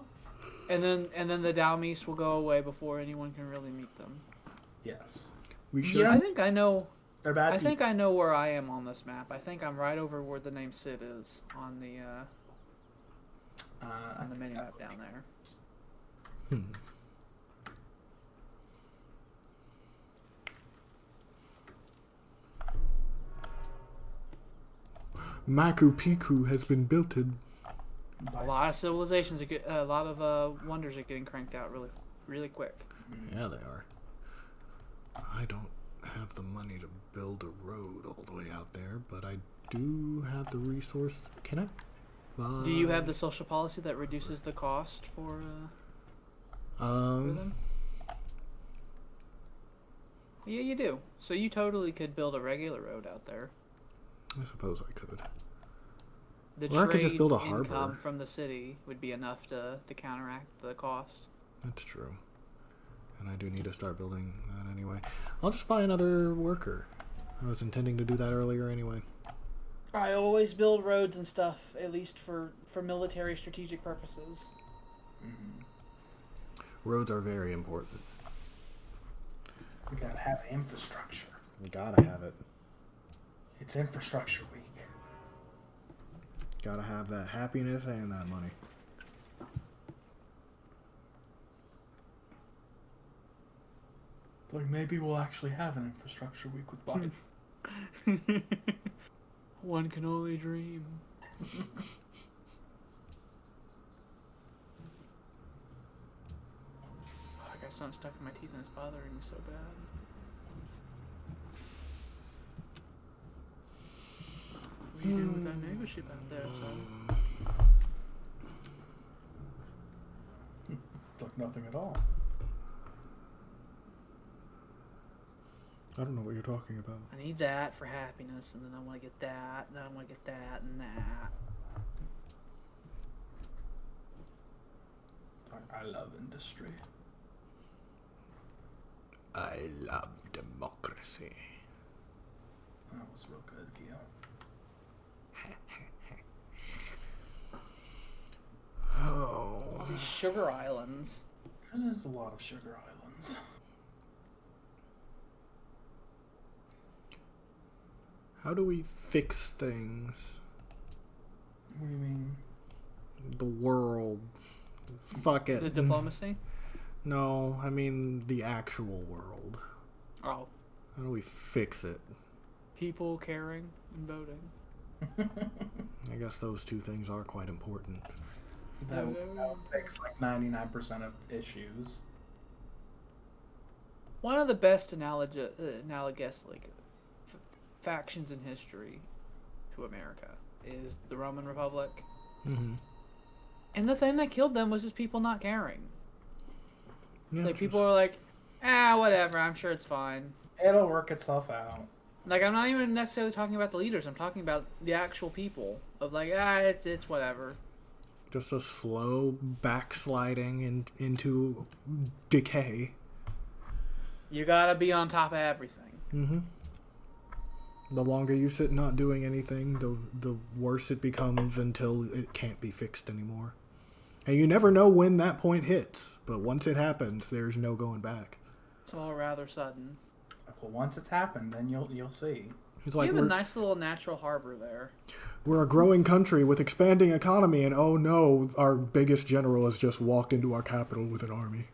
And then the Dalmise will go away before anyone can really meet them. Yes. We should. Yeah. I think I know. They're bad. I think I know where I am on this map. I think I'm right over where the name Sid is on the mini map down there. Hmm. Machu Picchu has been builted. A lot of civilizations, a lot of wonders are getting cranked out really, really quick. Yeah, they are. I don't have the money to build a road all the way out there, but I do have the resource. Can I? Do you have the social policy that reduces the cost for them? Yeah, you do. So you totally could build a regular road out there. I suppose I could. The Or I could just build a trade harbor. income from the city would be enough to counteract the cost. That's true. And I do need to start building that anyway. I'll just buy another worker. I was intending to do that earlier anyway. I always build roads and stuff, at least for military strategic purposes. Mm-hmm. Roads are very important. We gotta have infrastructure. You gotta have it. It's infrastructure week. Gotta have that happiness and that money. Like maybe we'll actually have an infrastructure week with Biden. One can only dream. I got something stuck in my teeth and it's bothering me so bad. What are you doing with that neighbor ship out there, son? It's like nothing at all. I don't know what you're talking about. I need that for happiness, and then I want to get that, and then I want to get that, and that. It's like, I love industry. I love democracy. That was real good of you. Oh. All these sugar islands. There's a lot of sugar islands. How do we fix things? What do you mean? The world. Fuck it. The diplomacy? No, I mean the actual world. Oh. How do we fix it? People caring and voting. I guess those two things are quite important. That would fix like 99% of issues. One of the best analogous factions in history to America is the Roman Republic. Mm-hmm. And the thing that killed them was just people not caring. Yeah, Like, people are like, whatever, I'm sure it's fine. It'll work itself out. Like, I'm not even necessarily talking about the leaders, I'm talking about the actual people. Of like, it's whatever. just a slow backsliding into decay. You gotta be on top of everything. Mm-hmm. The longer you sit not doing anything, the worse it becomes until it can't be fixed anymore. And you never know when that point hits, but once it happens, there's no going back. It's all rather sudden. Well, once it's happened, then you'll see. It's like you have a nice little natural harbor there. We're a growing country with expanding economy, and oh no, our biggest general has just walked into our capital with an army.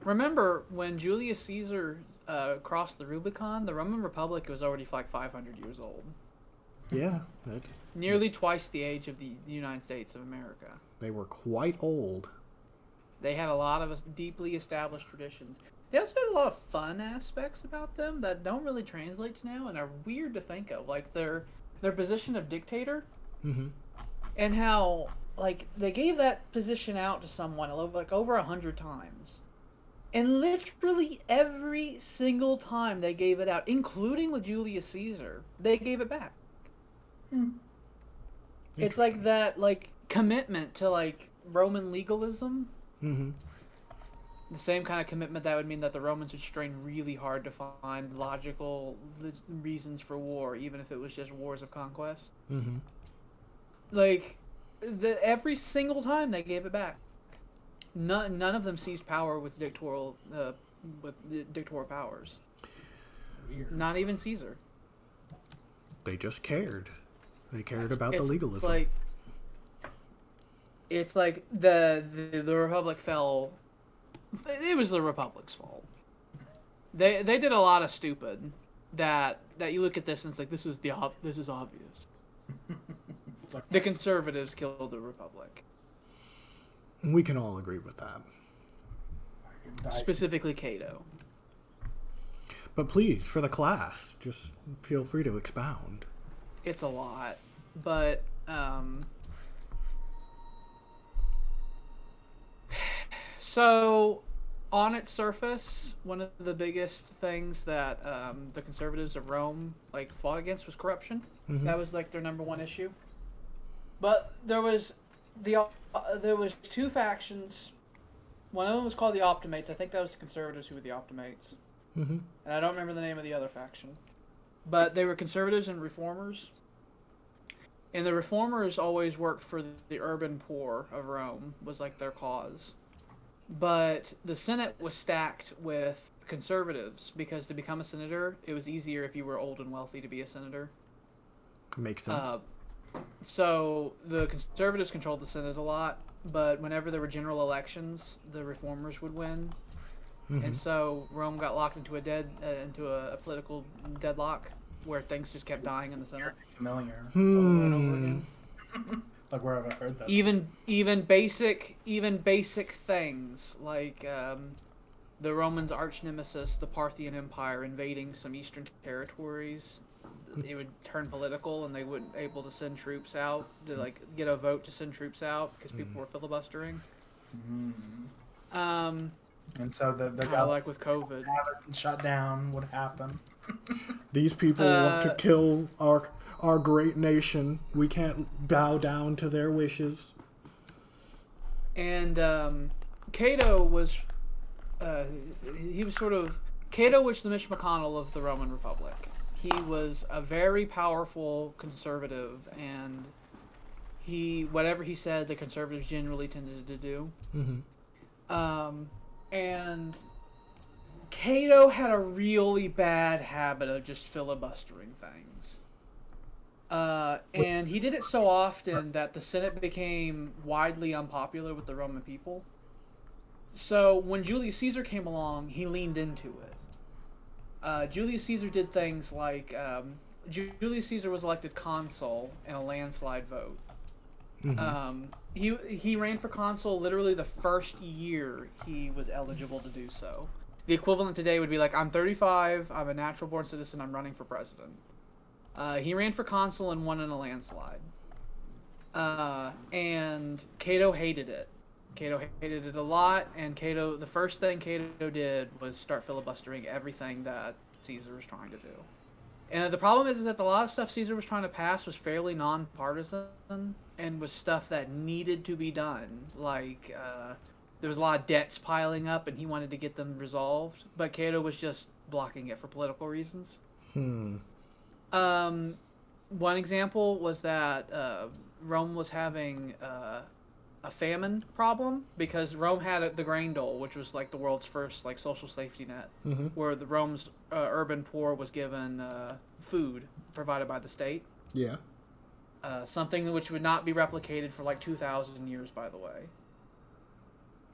Remember when Julius Caesar crossed the Rubicon? The Roman Republic was already like 500 years old. Yeah. Nearly twice the age of the United States of America. They were quite old. They had a lot of deeply established traditions. They also had a lot of fun aspects about them that don't really translate to now and are weird to think of. Like their position of dictator. Mm-hmm. And how, like, they gave that position out to someone like over 100 times. And literally every single time they gave it out, including with Julius Caesar, they gave it back. It's like that, like, commitment to, like, Roman legalism. Mm-hmm. The same kind of commitment that would mean that the Romans would strain really hard to find logical reasons for war, even if it was just wars of conquest. Mm-hmm. Like, every single time they gave it back. None of them seized power with dictatorial powers. Weird. Not even Caesar. They just cared. They cared about the legalism. It's like the Republic fell. It was the Republic's fault. They did a lot of stupid that you look at this and it's like this is obvious. It's like, The conservatives killed the Republic. We can all agree with that. Specifically Cato. But please, for the class, just feel free to expound. It's a lot, but so on its surface, one of the biggest things that the conservatives of Rome like fought against was corruption. Mm-hmm. That was like their number one issue. But there was two factions. One of them was called the Optimates. I think that was the conservatives who were the Optimates. Mm-hmm. And I don't remember the name of the other faction. But they were conservatives and reformers. And the reformers always worked for the urban poor of Rome, was like their cause. But the Senate was stacked with conservatives because to become a senator, it was easier if you were old and wealthy to be a senator. Makes sense. So the conservatives controlled the Senate a lot, but whenever there were general elections, the reformers would win. Mm-hmm. And so Rome got locked into a political deadlock where things just kept dying in the Senate. familiar over and over again. Like where have I heard that? Even basic things like the Romans' arch nemesis, the Parthian Empire, invading some eastern territories. It would turn political, and they wouldn't able to send troops out to like get a vote to send troops out because people were filibustering. And so the Kind of like with COVID. shut down would happen. These people want to kill our great nation. We can't bow down to their wishes. And Cato was Cato was the Mitch McConnell of the Roman Republic. He was a very powerful conservative, and whatever he said, the conservatives generally tended to do. Mm-hmm. And Cato had a really bad habit of just filibustering things. And he did it so often that the Senate became widely unpopular with the Roman people. So when Julius Caesar came along, he leaned into it. Julius Caesar did things like Julius Caesar was elected consul in a landslide vote. Mm-hmm. He ran for consul literally the first year he was eligible to do so. The equivalent today would be like, I'm 35, I'm a natural born citizen, I'm running for president. He ran for consul and won in a landslide. And Cato hated it. Cato hated it a lot, and the first thing Cato did was start filibustering everything that Caesar was trying to do. And the problem is that a lot of stuff Caesar was trying to pass was fairly nonpartisan and was stuff that needed to be done, like there was a lot of debts piling up, and he wanted to get them resolved. But Cato was just blocking it for political reasons. One example was that Rome was having a famine problem because Rome had the grain dole, which was like the world's first like social safety net, where the Rome's urban poor was given food provided by the state. Yeah. Something which would not be replicated for like 2,000 years, by the way.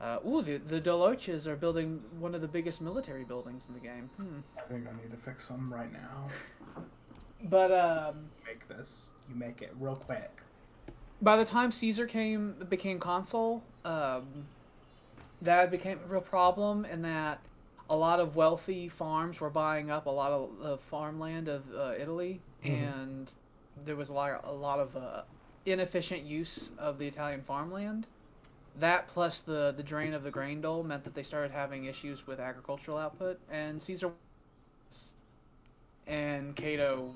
The Doloches are building one of the biggest military buildings in the game. I think I need to fix them right now. But Make this. You make it real quick. by the time Caesar became consul, that became a real problem, in that a lot of wealthy farms were buying up a lot of the farmland of Italy, and there was a lot of inefficient use of the Italian farmland. That plus the drain of the grain dole meant that they started having issues with agricultural output, and Caesar and Cato,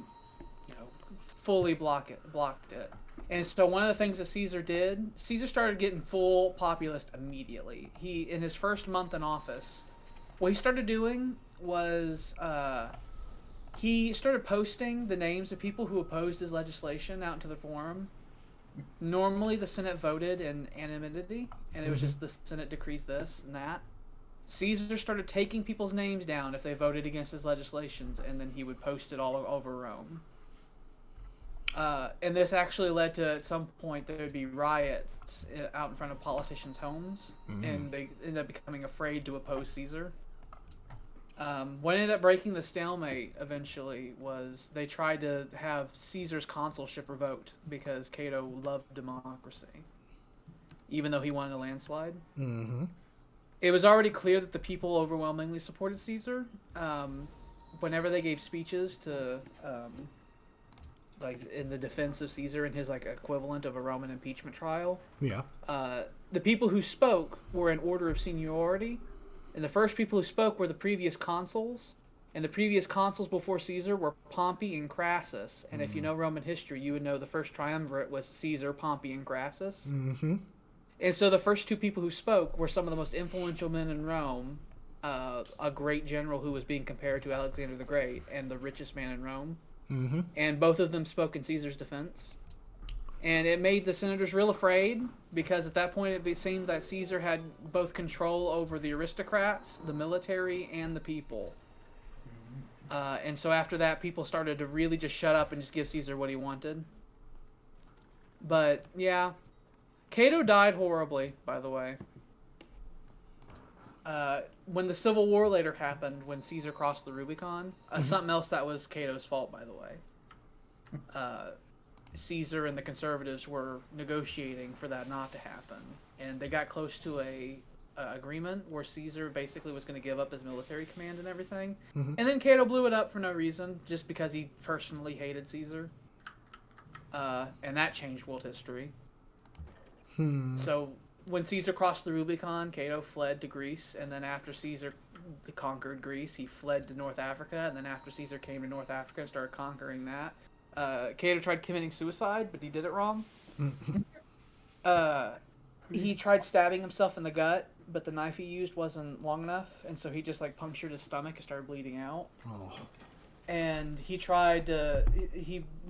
fully blocked it. And so one of the things that Caesar started getting full populist immediately. He, in his first month in office, what he started doing was he started posting the names of people who opposed his legislation out into the forum. Normally the Senate voted in anonymity, and it was just the Senate decrees this and that. Caesar started taking people's names down if they voted against his legislations, and then he would post it all over Rome. And this actually led to, at some point, there would be riots out in front of politicians' homes, and they ended up becoming afraid to oppose Caesar. What ended up breaking the stalemate eventually was they tried to have Caesar's consulship revoked because Cato loved democracy, even though he wanted a landslide. It was already clear that the people overwhelmingly supported Caesar. Whenever they gave speeches to like in the defense of Caesar and his like equivalent of a Roman impeachment trial, the people who spoke were in order of seniority. And the first people who spoke were the previous consuls, and the previous consuls before Caesar were Pompey and Crassus. And if you know Roman history, you would know the first triumvirate was Caesar, Pompey, and Crassus. And so the first two people who spoke were some of the most influential men in Rome, a great general who was being compared to Alexander the Great, and the richest man in Rome. And both of them spoke in Caesar's defense. And it made the senators real afraid, because at that point it seemed that Caesar had both control over the aristocrats, the military, and the people. And so after that, people started to really just shut up and just give Caesar what he wanted. But, yeah. Cato died horribly, by the way. When the Civil War later happened, when Caesar crossed the Rubicon, something else that was Cato's fault, by the way. Caesar and the conservatives were negotiating for that not to happen, and they got close to a agreement where Caesar basically was going to give up his military command and everything, and then Cato blew it up for no reason, just because he personally hated Caesar, and that changed world history. So when Caesar crossed the Rubicon, Cato fled to Greece, and then after Caesar conquered Greece, he fled to North Africa, and then after Caesar came to North Africa and started conquering that, Cato tried committing suicide, but he did it wrong. He tried stabbing himself in the gut, but the knife he used wasn't long enough, and so he just like punctured his stomach and started bleeding out. And he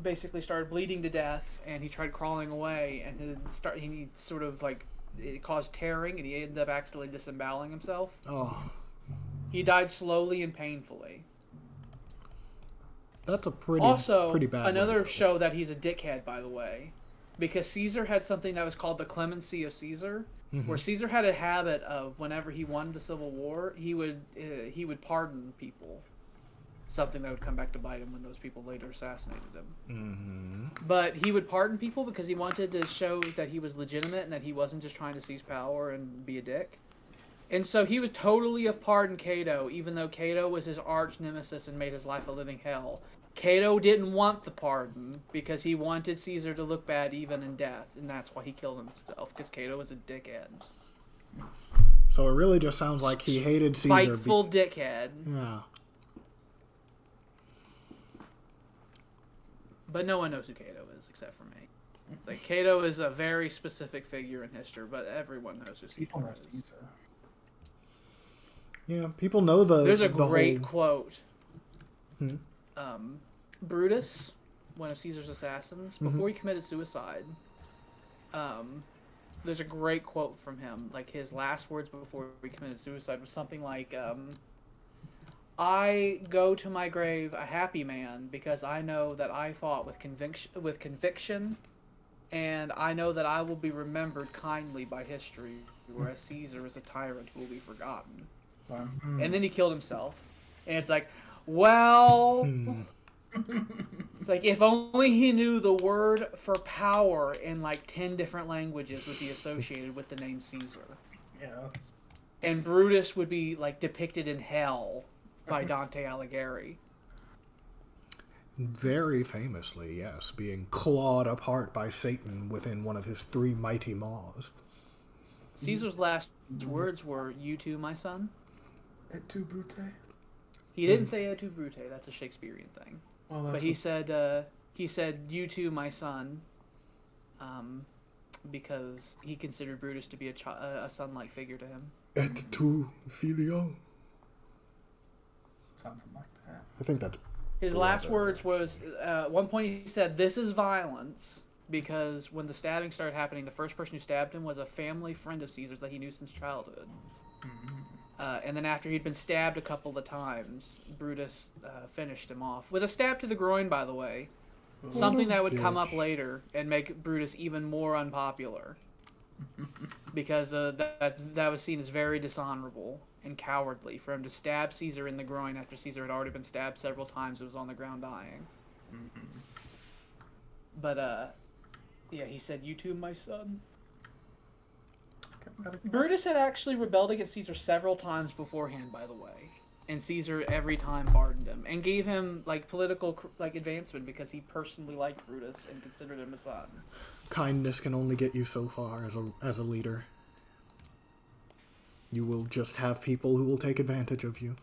basically started bleeding to death, and he tried crawling away, and he sort of like, it caused tearing, and he ended up accidentally disemboweling himself. He died slowly and painfully. That's a pretty bad. Another show that he's a dickhead, by the way, because Caesar had something that was called the clemency of Caesar, where Caesar had a habit of, whenever he won the Civil War, he would pardon people, something that would come back to bite him when those people later assassinated him. But he would pardon people because he wanted to show that he was legitimate and that he wasn't just trying to seize power and be a dick. And so he would totally have pardoned Cato, even though Cato was his arch nemesis and made his life a living hell. Cato didn't want the pardon because he wanted Caesar to look bad even in death, and that's why he killed himself, because Cato was a dickhead. So it really just sounds like he hated Caesar. Spiteful dickhead. Yeah. But no one knows who Cato is except for me. Like Cato is a very specific figure in history, but everyone knows who People Cato know is. Caesar. Yeah, people know There's a the great whole... quote. Hmm? Brutus, one of Caesar's assassins, Mm-hmm. before he committed suicide, there's a great quote from him. Like his last words before he committed suicide was something like, "I go to my grave a happy man because I know that I fought with conviction, and I know that I will be remembered kindly by history, whereas Caesar is a tyrant who will be forgotten." And then he killed himself, and it's like, well. It's like, if only he knew the word for power in like 10 different languages would be associated with the name Caesar. Yeah. And Brutus would be like depicted in hell by Dante Alighieri. Very famously, yes, being clawed apart by Satan within one of his 3 mighty maws. Caesar's last words were, "You too, my son." Et tu, Brute? He didn't say "Et tu, Brute." That's a Shakespearean thing. Well, But he said, "You too, my son," because he considered Brutus to be a son-like figure to him. Et tu, filio? something like that. I think that's... His last words was, at one point he said, "This is violence," because when the stabbing started happening, the first person who stabbed him was a family friend of Caesar's that he knew since childhood. And then after he'd been stabbed a couple of times, Brutus finished him off. With a stab to the groin, by the way. Something that would come up later and make Brutus even more unpopular. Because that was seen as very dishonorable and cowardly for him to stab Caesar in the groin after Caesar had already been stabbed several times and was on the ground dying. But, yeah, he said, "You too, my son." Brutus had actually rebelled against Caesar several times beforehand, by the way. And Caesar every time pardoned him and gave him like political advancement because he personally liked Brutus and considered him a son. Kindness can only get you so far as a leader. You will just have people who will take advantage of you.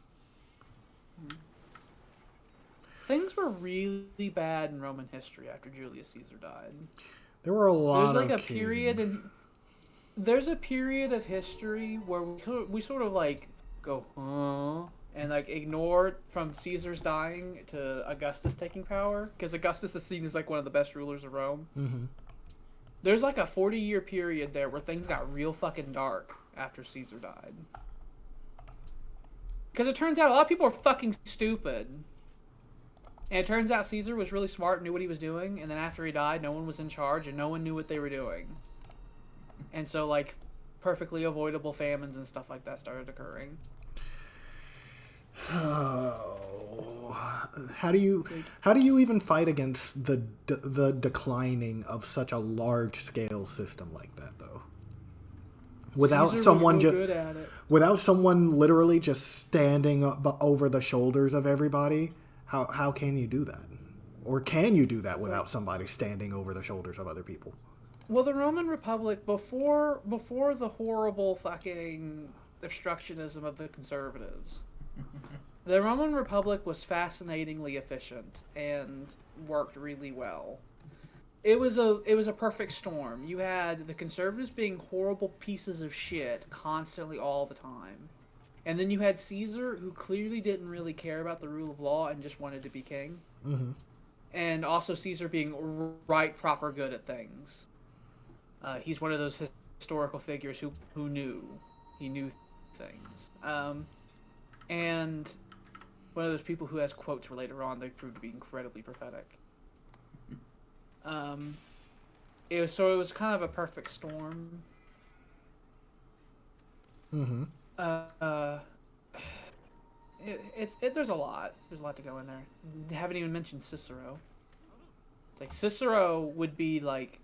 Things were really bad in Roman history after Julius Caesar died. There were a lot There's like of a period kings. there's a period of history where we sort of like go, huh? And like ignore from Caesar's dying to Augustus taking power, because Augustus is seen as like one of the best rulers of Rome. Mm-hmm. There's like a 40-year period there where things got real fucking dark after Caesar died. Because it turns out a lot of people are fucking stupid. And it turns out Caesar was really smart and knew what he was doing, and then after he died, no one was in charge and no one knew what they were doing. And so like perfectly avoidable famines and stuff like that started occurring. Oh, how do you even fight against the declining of such a large scale system like that, though? Without Caesar someone was real just good at it. without someone literally just standing up over the shoulders of everybody, how can you do that? Or can you do that without somebody standing over the shoulders of other people? Well, the Roman Republic before the horrible fucking obstructionism of the conservatives. The Roman Republic was fascinatingly efficient and worked really well. It was a perfect storm. You had the conservatives being horrible pieces of shit constantly all the time. And then you had Caesar, who clearly didn't really care about the rule of law and just wanted to be king. Mm-hmm. And also Caesar being right proper good at things. He's one of those historical figures who knew. He knew things. And one of those people who has quotes where later on they proved to be incredibly prophetic. It was kind of a perfect storm. Mm-hmm. There's a lot to go in there. I haven't even mentioned Cicero. Like Cicero would be like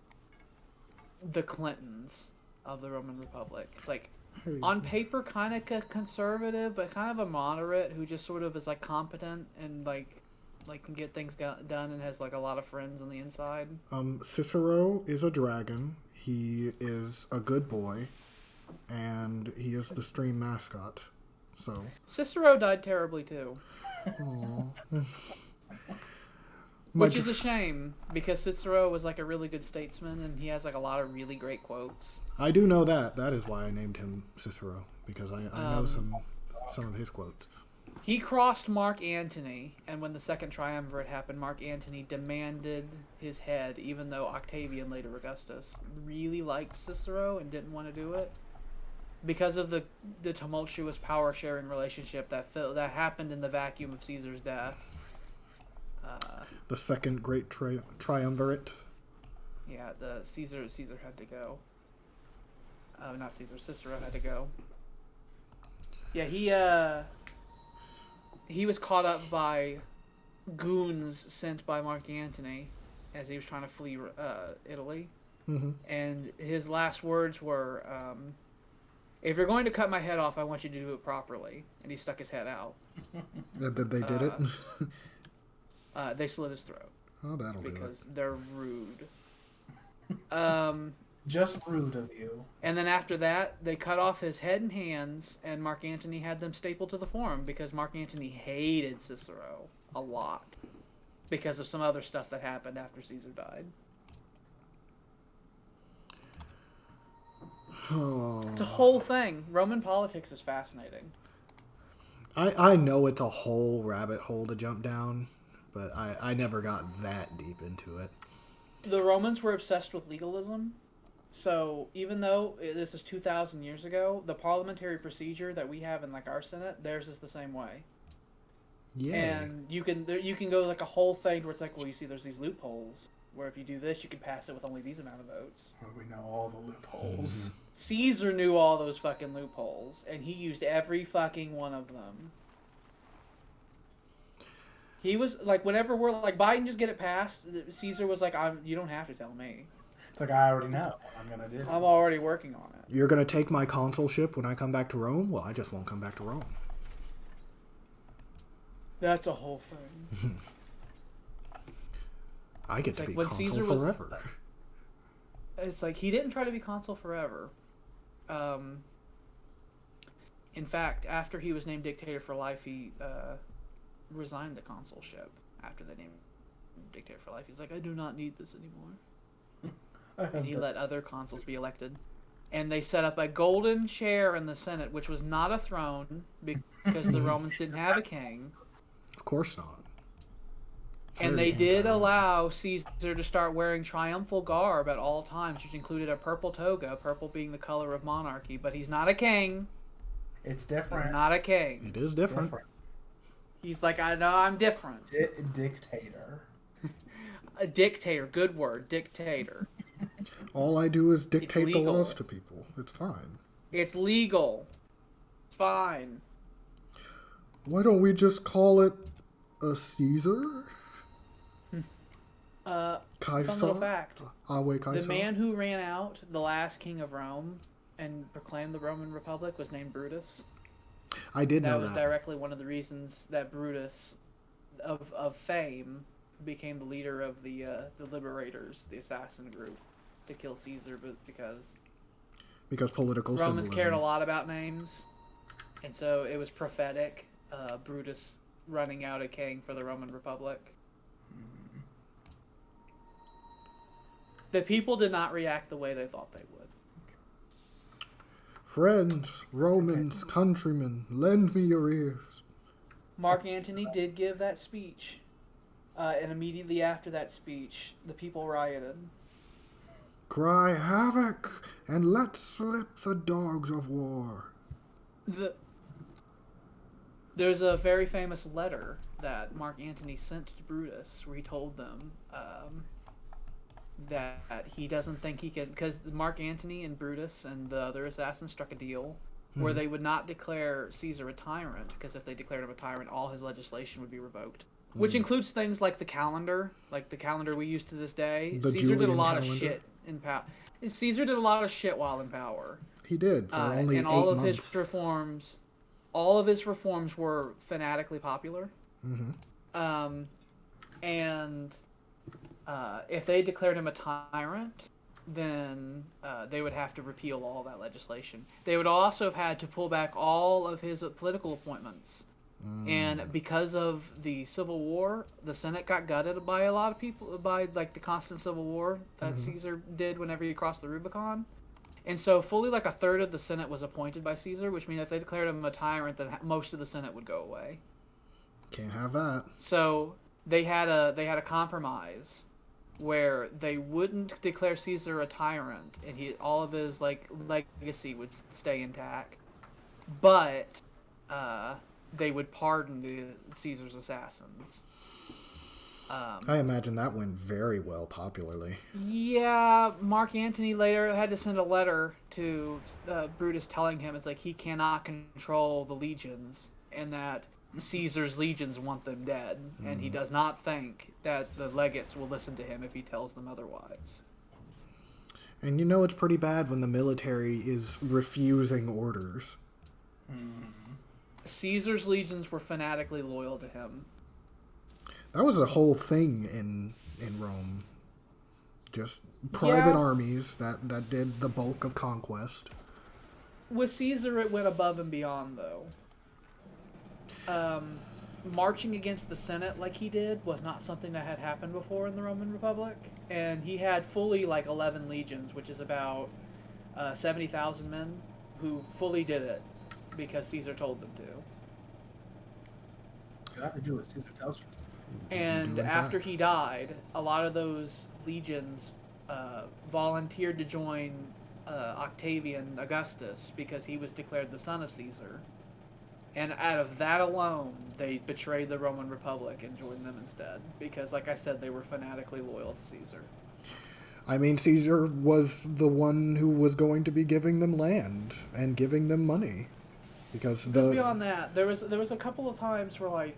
the Clintons of the Roman Republic. It's like on paper kind of conservative, but kind of a moderate who just sort of is like competent and like can get things done and has like a lot of friends on the inside. Cicero is a dragon. He is a good boy, and he is the stream mascot. So Cicero died terribly too. Which is a shame, because Cicero was like a really good statesman, and he has like a lot of really great quotes. I do know that. That is why I named him Cicero, because I know some of his quotes. He crossed Mark Antony, and when the Second Triumvirate happened, Mark Antony demanded his head, even though Octavian, later Augustus, really liked Cicero and didn't want to do it. Because of the tumultuous power-sharing relationship that happened in the vacuum of Caesar's death. The second great triumvirate. Yeah, Caesar had to go. Not Caesar, Cicero had to go. Yeah, he was caught up by goons sent by Mark Antony as he was trying to flee Italy. Mm-hmm. And his last words were, if you're going to cut my head off, I want you to do it properly. And he stuck his head out. That they did it? They slit his throat. Oh, that'll do it. Because they're rude. Just rude of you. And then after that, they cut off his head and hands, and Mark Antony had them stapled to the forum because Mark Antony hated Cicero a lot because of some other stuff that happened after Caesar died. Oh. It's a whole thing. Roman politics is fascinating. I know it's a whole rabbit hole to jump down, but I never got that deep into it. The Romans were obsessed with legalism. So even though this is 2,000 years ago, the parliamentary procedure that we have in like our Senate, theirs is the same way. Yeah. And you can go like a whole thing where it's like, well, you see, there's these loopholes where if you do this, you can pass it with only these amount of votes. Well, we know all the loopholes. Mm-hmm. Caesar knew all those fucking loopholes, and he used every fucking one of them. He was like, whenever we're like, Biden just get it passed, Caesar was like, you don't have to tell me. It's like, I already know what I'm going to do. I'm already working on it. You're going to take my consulship when I come back to Rome? Well, I just won't come back to Rome. That's a whole thing. I get It's to like be when consul Caesar was- forever. It's like, he didn't try to be consul forever. In fact, after he was named dictator for life, he resigned the consulship after they named him dictator for life. He's like, I do not need this anymore. And he let other consuls be elected. And they set up a golden chair in the Senate, which was not a throne, because the Romans didn't have a king. Of course not. It's And very they did anti-Roman. allow Caesar to start wearing triumphal garb at all times, which included a purple toga, purple being the color of monarchy. But he's not a king. It's He's different. not a king. It is different. He's like, I know I'm different. Dictator. A dictator, good word, dictator. All I do is dictate the legal. laws to people. It's fine. It's legal. It's fine. Why don't we just call it a Caesar? Fun Caesar? little fact. Awe Caesar? The man who ran out, the last king of Rome, and proclaimed the Roman Republic was named Brutus. I did That know was that. directly one of the reasons that Brutus, of fame, became the leader of the Liberators, the assassin group, to kill Caesar, but Because political Romans symbolism. cared a lot about names, and so it was prophetic. Brutus running out a king for the Roman Republic. The people did not react the way they thought they would. Friends, Romans, countrymen, lend me your ears. Mark Antony did give that speech, and immediately after that speech, the people rioted. Cry havoc, and let slip the dogs of war. There's a very famous letter that Mark Antony sent to Brutus where he told them that he doesn't think he can, because Mark Antony and Brutus and the other assassins struck a deal where they would not declare Caesar a tyrant, because if they declared him a tyrant, all his legislation would be revoked. Which includes things like the calendar we use to this day. The Caesar did a Julian lot calendar. of shit in power. Caesar did a lot of shit while in power. He did, for only and 8 all of months. his reforms were fanatically popular. Mm-hmm. If they declared him a tyrant, then they would have to repeal all that legislation. They would also have had to pull back all of his political appointments And because of the Civil War, the Senate got gutted by a lot of people, by like the constant civil war that Caesar did whenever he crossed the Rubicon. And so fully like a third of the Senate was appointed by Caesar, which means if they declared him a tyrant, then most of the Senate would go away. Can't have that. So they had a compromise where they wouldn't declare Caesar a tyrant, and all of his like legacy would stay intact, but they would pardon the Caesar's assassins. I imagine that went very well popularly. Yeah, Mark Antony later had to send a letter to Brutus telling him it's like he cannot control the legions and that Caesar's legions want them dead, and he does not think that the legates will listen to him if he tells them otherwise. And you know it's pretty bad when the military is refusing orders. Caesar's legions were fanatically loyal to him. That was a whole thing in Rome. Just private armies that did the bulk of conquest. With Caesar, it went above and beyond, though. Marching against the Senate like he did was not something that had happened before in the Roman Republic. And he had fully, 11 legions, which is about 70,000 men, who fully did it because Caesar told them to. You have to do what Caesar tells you. And after he died, a lot of those legions volunteered to join Octavian Augustus because he was declared the son of Caesar. And out of that alone, they betrayed the Roman Republic and joined them instead. Because, like I said, they were fanatically loyal to Caesar. I mean, Caesar was the one who was going to be giving them land and giving them money. Because beyond that, there was a couple of times where,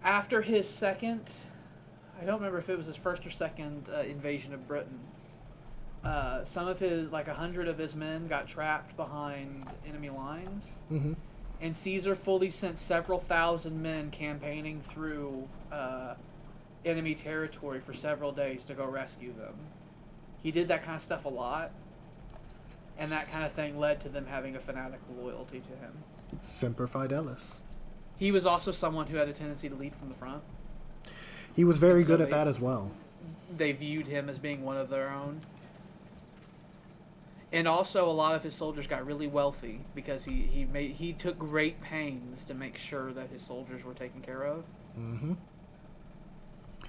after his second, I don't remember if it was his first or second invasion of Britain, some of his, 100 of his men got trapped behind enemy lines. Mm-hmm. And Caesar fully sent several thousand men campaigning through enemy territory for several days to go rescue them. He did that kind of stuff a lot. And that kind of thing led to them having a fanatical loyalty to him. Semper Fidelis. He was also someone who had a tendency to lead from the front. He was very good at that as well. They viewed him as being one of their own. And also, a lot of his soldiers got really wealthy because he took great pains to make sure that his soldiers were taken care of. Mm-hmm.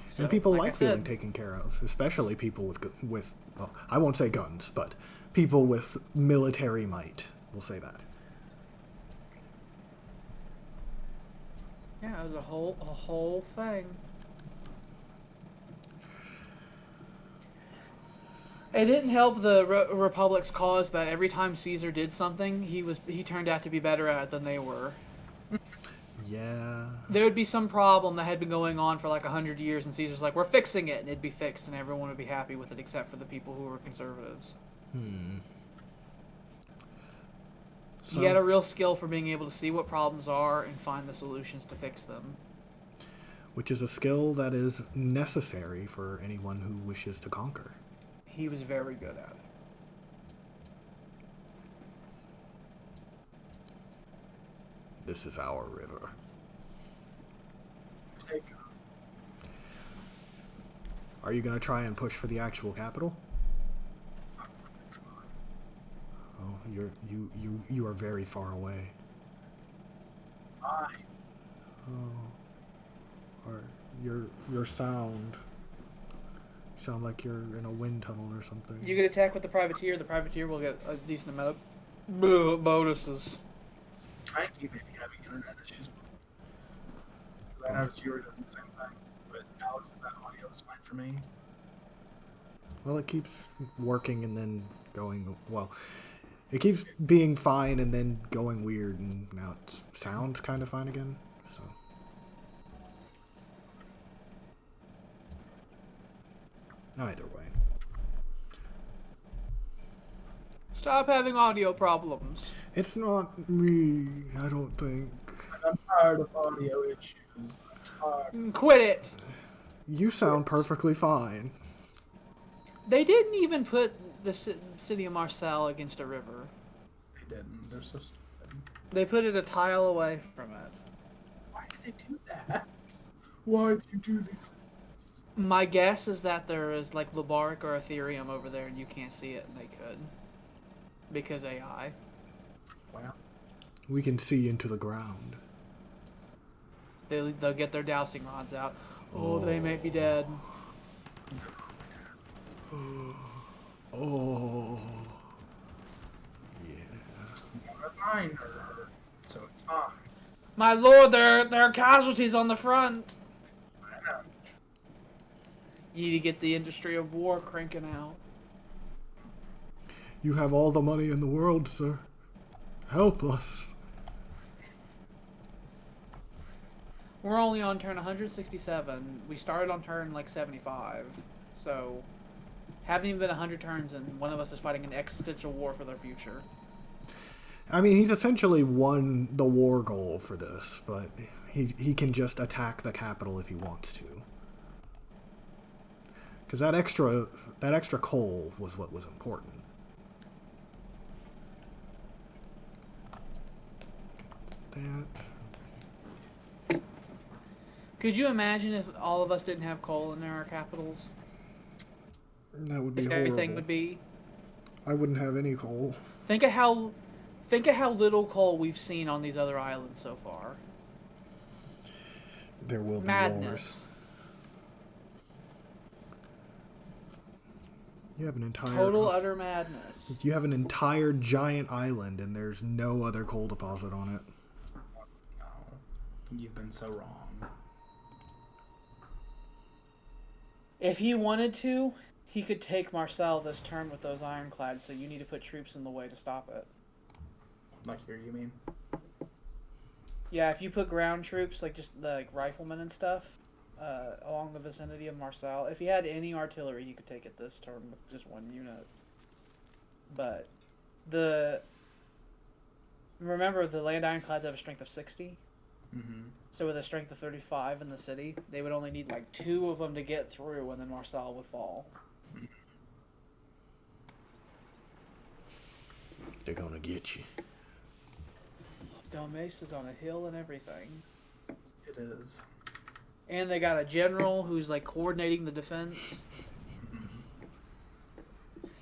So, and people like feeling taken care of, especially people with well, I won't say guns, but people with military might. We'll say that. Yeah, it was a whole thing. It didn't help the Republic's cause that every time Caesar did something, he turned out to be better at it than they were. Yeah. There would be some problem that had been going on for 100 years, and Caesar's like, we're fixing it, and it'd be fixed, and everyone would be happy with it except for the people who were conservatives. So, he had a real skill for being able to see what problems are and find the solutions to fix them. Which is a skill that is necessary for anyone who wishes to conquer. He was very good at it. This is our river. Take Are you going to try and push for the actual capital? Oh, you are very far away. Why? Oh. Or your sound sound like you're in a wind tunnel or something. You get attacked with the privateer will get a decent amount of bonuses. I keep maybe having internet issues. I noticed you were doing the same thing, but Alex, is that audio is fine for me? Well, it keeps working and then going, well, it keeps being fine and then going weird, and now it sounds kind of fine again, so. Either way. Stop having audio problems. It's not me, I don't think. I'm tired of audio issues. I'm tired. Quit it. You sound perfectly fine. They didn't even put the city of Marseille against a river. They didn't. They're so stupid. They put it a tile away from it. Why did they do that? Why did you do these things? My guess is that there is like Lubaric or Ethereum over there and you can't see it, and they could. Because AI. Wow. We can see into the ground. They'll get their dowsing rods out. Oh, they may be dead. Oh. Yeah. Mine are hurt, so it's fine. My lord, there are casualties on the front. I know. You need to get the industry of war cranking out. You have all the money in the world, sir. Help us. We're only on turn 167. We started on turn like 75. So, haven't even been 100 turns and one of us is fighting an existential war for their future. I mean, he's essentially won the war goal for this, but he can just attack the capital if he wants to. Because that extra coal was what was important. That. Could you imagine if all of us didn't have coal in our capitals? That would be If horrible. everything would be. I wouldn't have any coal. Think of how little coal we've seen on these other islands so far. There will be Madness. wars. You have an entire Total utter madness. You have an entire giant island, and there's no other coal deposit on it. No, you've been so wrong. If he wanted to, he could take Marseille this turn with those ironclads, so you need to put troops in the way to stop it. Like here, you mean? Yeah, if you put ground troops, like just the riflemen and stuff, along the vicinity of Marseille, if he had any artillery, he could take it this turn with just one unit. But remember the land ironclads have a strength of 60. Mm-hmm. So with a strength of 35 in the city, they would only need like 2 of them to get through, and then Marseille would fall. They're gonna get you. Dalmace is on a hill and everything. It is. And they got a general who's like coordinating the defense.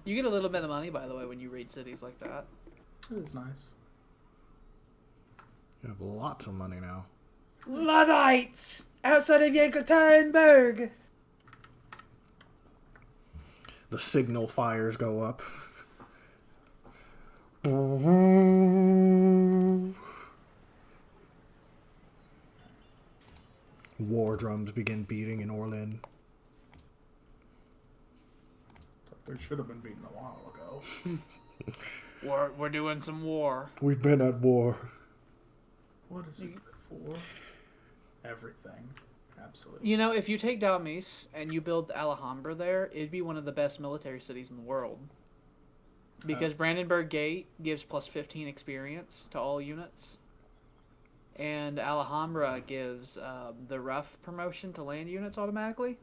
You get a little bit of money, by the way, when you raid cities like that. It is nice. You have lots of money now. Luddites! Outside of Yekaterinburg! The signal fires go up. War drums begin beating in Orlin. It's like they should have been beaten a while ago. We're doing some war. We've been at war. What is it for? Everything. Absolutely. You know, if you take Dalmace and you build Alhambra there, it'd be one of the best military cities in the world. Because Brandenburg Gate gives plus 15 experience to all units. And Alhambra gives the rough promotion to land units automatically.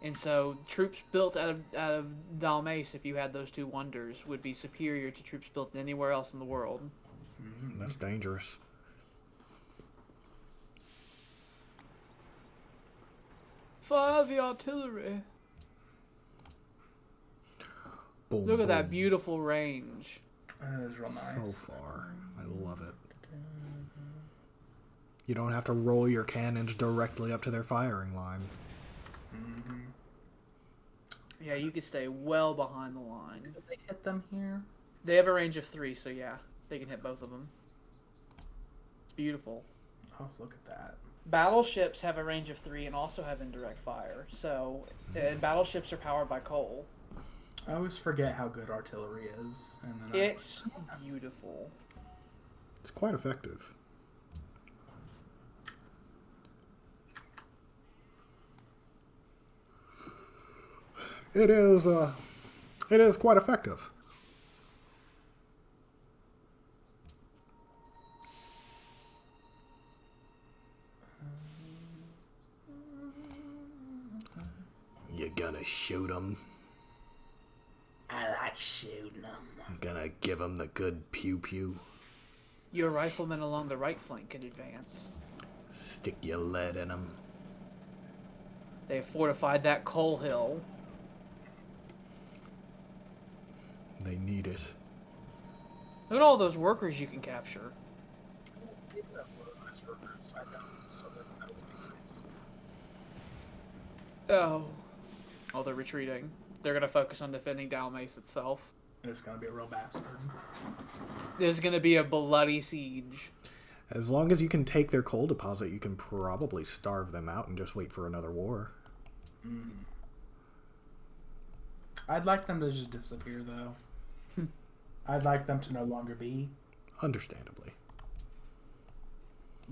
And so troops built out of Dalmace, if you had those two wonders, would be superior to troops built anywhere else in the world. That's dangerous. Fire the artillery. Boom, Look at that boom. beautiful range. That is real nice. So far. I love it. You don't have to roll your cannons directly up to their firing line. Mm-hmm. Yeah, you could stay well behind the line. Did they hit them here? They have a range of 3, so yeah, they can hit both of them. It's beautiful. Oh, look at that. Battleships have a range of 3 and also have indirect fire. So, and battleships are powered by coal. I always forget how good artillery is. And then It's beautiful. It's quite effective. It is quite effective. You gonna shoot him? I like shooting them. Gonna give him the good pew pew? Your riflemen along the right flank can advance. Stick your lead in them. They have fortified that coal hill. They need it. Look at all those workers you can capture. Oh. Oh, they're retreating. They're going to focus on defending Dalmace itself. It's gonna be a real bastard. There's going to be a bloody siege. As long as you can take their coal deposit, you can probably starve them out and just wait for another war. I'd like them to just disappear, though. I'd like them to no longer be. Understandably.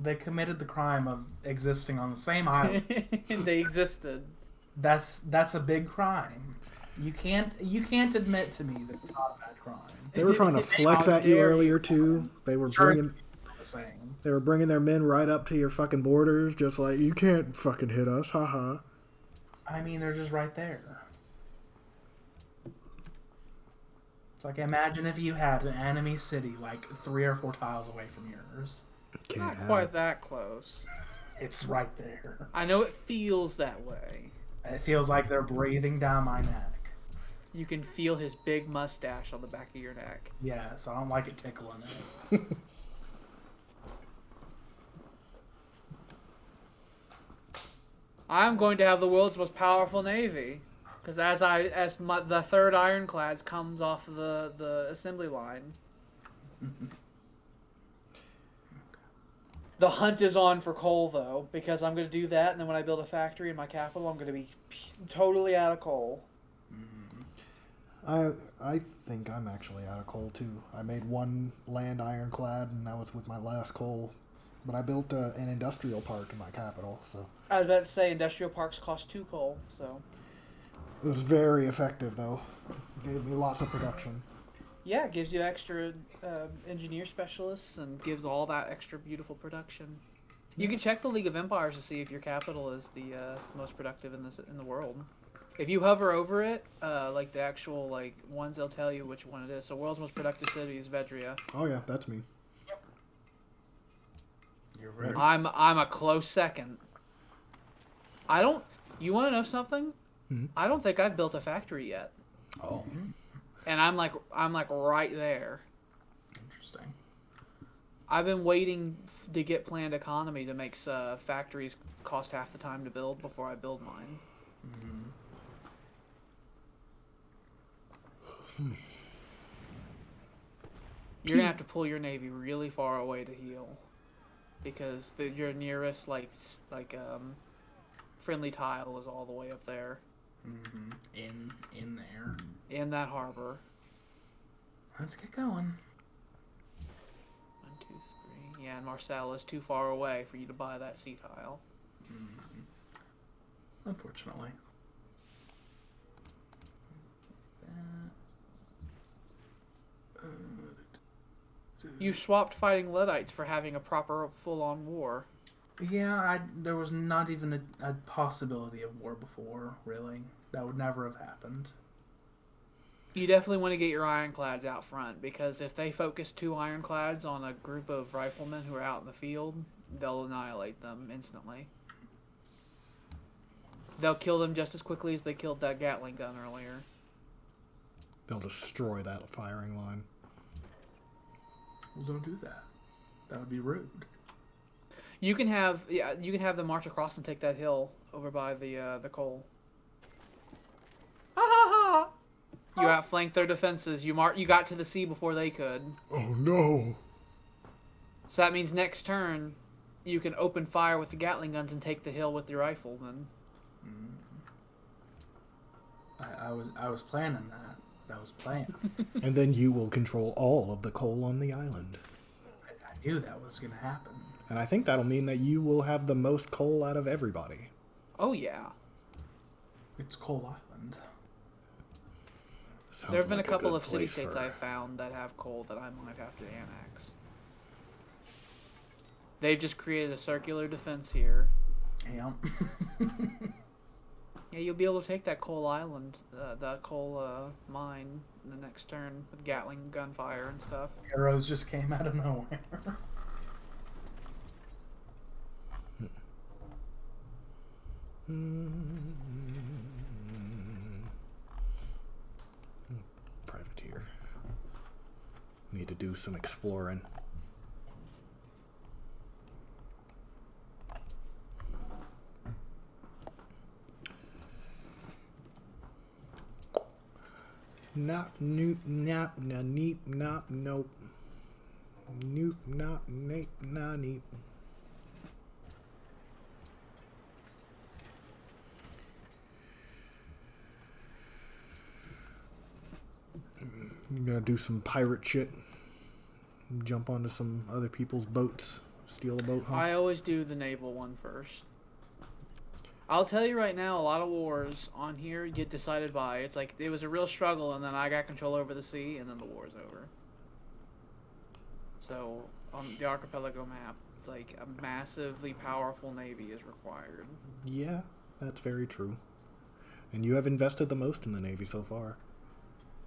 They committed the crime of existing on the same island. They existed. That's a big crime. You can't admit to me that it's not a bad crime. They were trying to flex at you earlier too. They were bringing their men right up to your fucking borders, just like, you can't fucking hit us, haha. I mean, they're just right there. It's like, imagine if you had an enemy city like 3 or 4 tiles away from yours. Not quite that close. It's right there. I know it feels that way. It feels like they're breathing down my neck. You can feel his big mustache on the back of your neck. Yeah, so I don't like it tickling it. I'm going to have the world's most powerful navy, because the third ironclad comes off the assembly line. The hunt is on for coal, though, because I'm going to do that, and then when I build a factory in my capital, I'm going to be totally out of coal. I think I'm actually out of coal too. I made 1 land ironclad, and that was with my last coal. But I built an industrial park in my capital, so. I was about to say industrial parks cost 2 coal, so. It was very effective, though. It gave me lots of production. Yeah, it gives you extra engineer specialists and gives all that extra beautiful production. You can check the League of Empires to see if your capital is the most productive in the world. If you hover over it, like the actual ones, they'll tell you which one it is. So, world's most productive city is Vedria. Oh yeah, that's me. You're right. I'm a close second. I don't. You want to know something? Mm-hmm. I don't think I've built a factory yet. Oh. And I'm like right there. Interesting. I've been waiting to get planned economy to make factories cost half the time to build before I build mine. Mm-hmm. You're gonna have to pull your navy really far away to heal, because your nearest friendly tile is all the way up there. Mm-hmm. In there. In that harbor. Let's get going. 1, 2, 3. Yeah, and Marcel is too far away for you to buy that sea tile. Mm-hmm. Unfortunately. You swapped fighting Luddites for having a proper full-on war. Yeah, there was not even a possibility of war before, really. That would never have happened. You definitely want to get your ironclads out front, because if they focus 2 ironclads on a group of riflemen who are out in the field, they'll annihilate them instantly. They'll kill them just as quickly as they killed that Gatling gun earlier. They'll destroy that firing line. Well, don't do that. That would be rude. You can have them march across and take that hill over by the coal. Ha ha ha! You outflanked their defenses. You got to the sea before they could. Oh no! So that means next turn, you can open fire with the Gatling guns and take the hill with your riflemen. I was planning that. That was planned. And then you will control all of the coal on the island. I knew that was going to happen. And I think that'll mean that you will have the most coal out of everybody. Oh yeah. It's Coal Island. Sounds There have been like a couple good of place city-states for- I've found that have coal that I might have to annex. They've just created a circular defense here. Yeah. Yeah, you'll be able to take that coal island, that coal mine in the next turn with Gatling gunfire and stuff. Arrows just came out of nowhere. Privateer. Need to do some exploring. Not noop nap na neep not nope. Noop not nape na neep. You gonna do some pirate shit? Jump onto some other people's boats, steal a boat, huh? I always do the naval one first. I'll tell you right now, a lot of wars on here get decided by, it's like, it was a real struggle, and then I got control over the sea, and then the war's over. So, on the archipelago map, it's like a massively powerful navy is required. Yeah, that's very true. And you have invested the most in the Navy so far.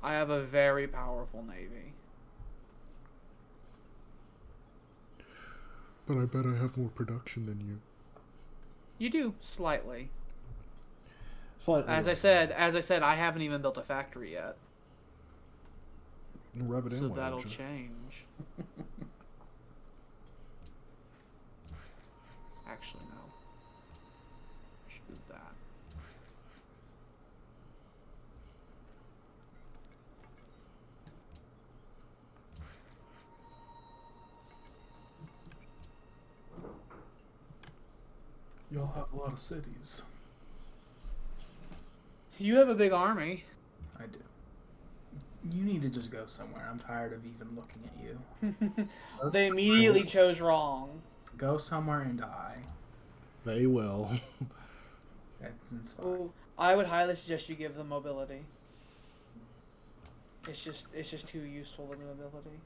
I have a very powerful navy. But I bet I have more production than you. You do, slightly. Slightly. As I said, I haven't even built a factory yet. Rub it in, So why that'll don't you? change. Actually, no. I should do that. Y'all have a lot of cities. You have a big army. I do. You need to just go somewhere. I'm tired of even looking at you. They immediately chose wrong. Go somewhere and die. They will. It's fine. Well, I would highly suggest you give them mobility. It's just too useful of mobility.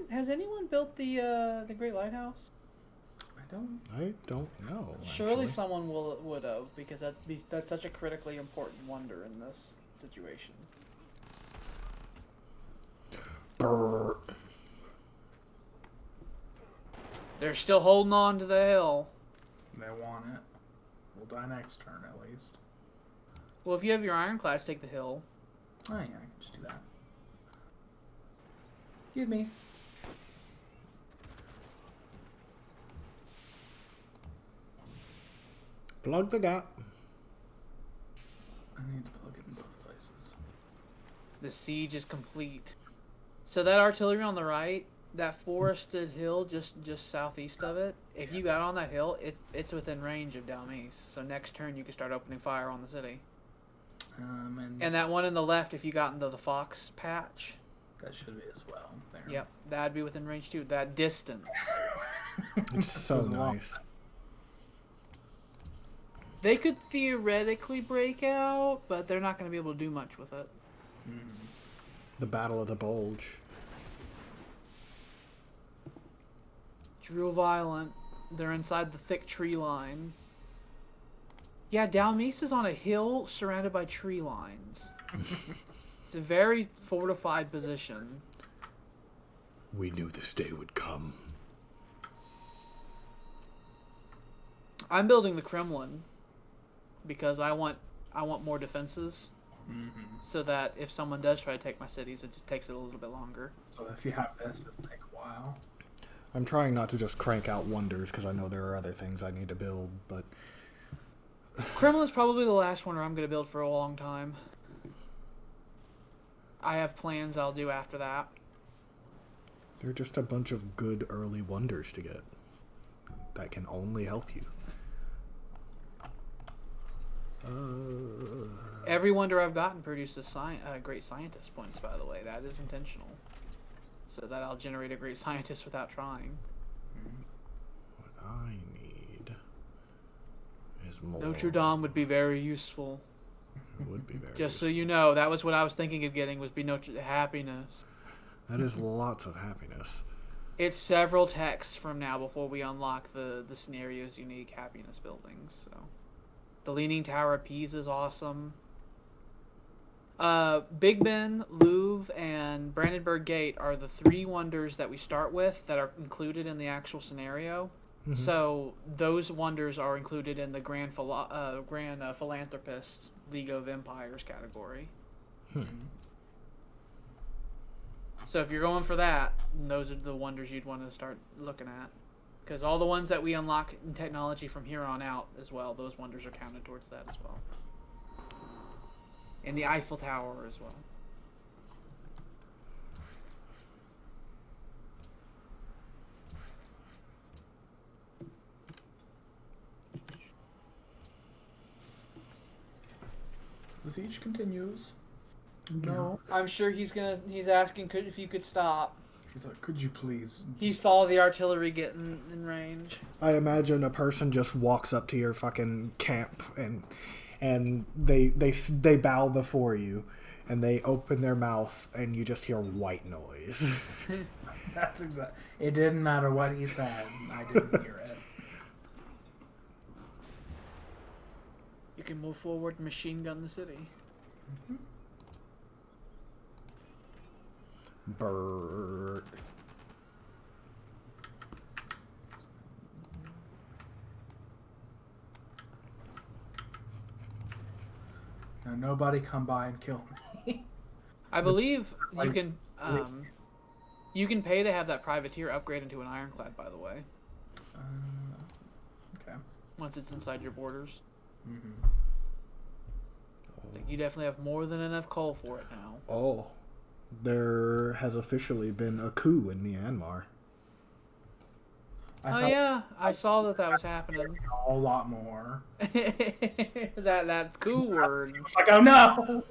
Has anyone built the Great Lighthouse? I don't. I don't know. Surely actually. someone would have, because that's such a critically important wonder in this situation. Brrr. They're still holding on to the hill. They want it. We'll die next turn at least. Well, if you have your ironclads, take the hill. Oh yeah, I can just do that. Give me. Plug the gap. I need to plug it in both places. The siege is complete. So that artillery on the right, that forested hill just southeast of it, if you got on that hill, it's within range of Dalmes. So next turn you can start opening fire on the city. And that one in the left, if you got into the Fox patch, that should be as well. There. yep, that'd be within range too. That distance. It's so nice. They could theoretically break out, but they're not going to be able to do much with it. The Battle of the Bulge. It's real violent. They're inside the thick tree line. Yeah, Dalmes is on a hill surrounded by tree lines. It's a very fortified position. We knew this day would come. I'm building the Kremlin because I want more defenses, so that if someone does try to take my cities, it just takes it a little bit longer. So if you have this, it'll take a while. I'm trying not to just crank out wonders because I know there are other things I need to build, but Kremlin's probably the last one I'm going to build for a long time. I have plans I'll do after that. they're just a bunch of good early wonders to get that can only help you. Every wonder I've gotten produces great scientist points, by the way. That is intentional. So that I'll generate a great scientist without trying. What I need is more. Notre Dame would be very useful. It would be very Just so useful. you know, that was what I was thinking of getting, was be happiness. That is lots of happiness. It's several texts from now before we unlock the scenario's unique happiness buildings, so. The Leaning Tower of Pisa is awesome. Big Ben, Louvre, and Brandenburg Gate are the 3 wonders that we start with that are included in the actual scenario. Mhm. So those wonders are included in the Grand Philanthropists League of Empires category. So if you're going for that, those are the wonders you'd want to start looking at. Because all the ones that we unlock in technology from here on out as well, those wonders are counted towards that as well. And the Eiffel Tower as well. The siege continues. No. I'm sure he's asking if you could stop. He's like, could you please? He saw the artillery get in range. I imagine a person just walks up to your fucking camp and they bow before you and they open their mouth and you just hear white noise. That's exact. It didn't matter what he said. I didn't hear it. You can move forward and machine gun the city. Mm-hmm. Bird. Now nobody come by and kill me. I believe you can pay to have that privateer upgrade into an ironclad, by the way, Okay. once it's inside your borders. Mm-hmm. Like, you definitely have more than enough coal for it now. Oh, there has officially been a coup in Myanmar. Oh yeah, I saw that was happening. A whole lot more. that coup word. It's like, oh no!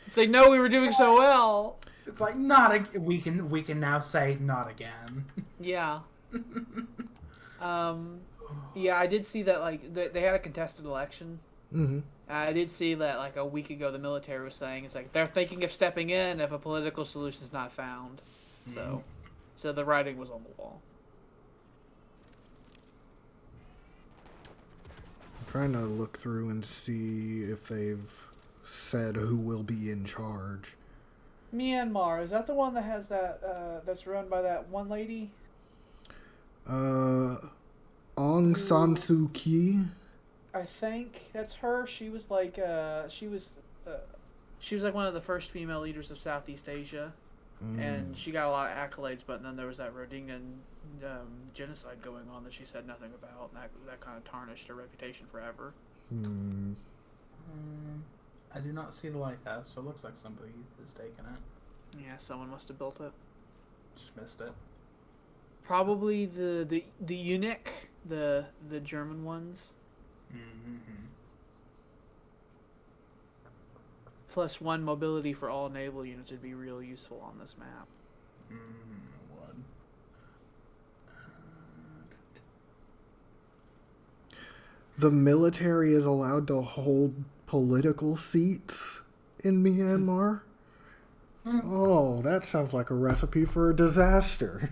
It's like, no, we were doing so well. It's like, not again. We can now say not again. Yeah. Yeah, I did see that, like, they had a contested election. Mm-hmm. I did see that, like, a week ago the military was saying it's like they're thinking of stepping in if a political solution is not found. So the writing was on the wall. I'm trying to look through and see if they've said who will be in charge. Myanmar, is that the one that has that that's run by that one lady? Aung San Suu Kyi. I think that's her. She was like like one of the first female leaders of Southeast Asia, and she got a lot of accolades. But then there was that Rohingya genocide going on that she said nothing about, and that kind of tarnished her reputation forever. I do not see the lighthouse, so it looks like somebody has taken it. Yeah, someone must have built it. Just missed it. Probably the eunuch, the German ones. Mm-hmm. Plus 1 mobility for all naval units would be real useful on this map. What? The military is allowed to hold political seats in Myanmar? Oh, that sounds like a recipe for a disaster.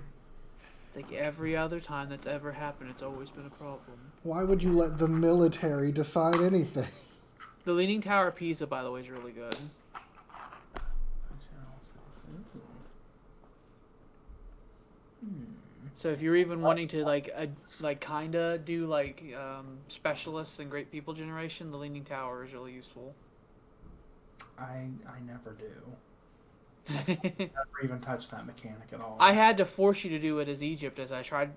Like every other time that's ever happened, it's always been a problem. Why would you let the military decide anything? The Leaning Tower of Pisa, by the way, is really good. So if you're even wanting to kinda do specialists and great people generation, the Leaning Tower is really useful. I never do. Never even touched that mechanic at all. I had to force you to do it as Egypt, as I tried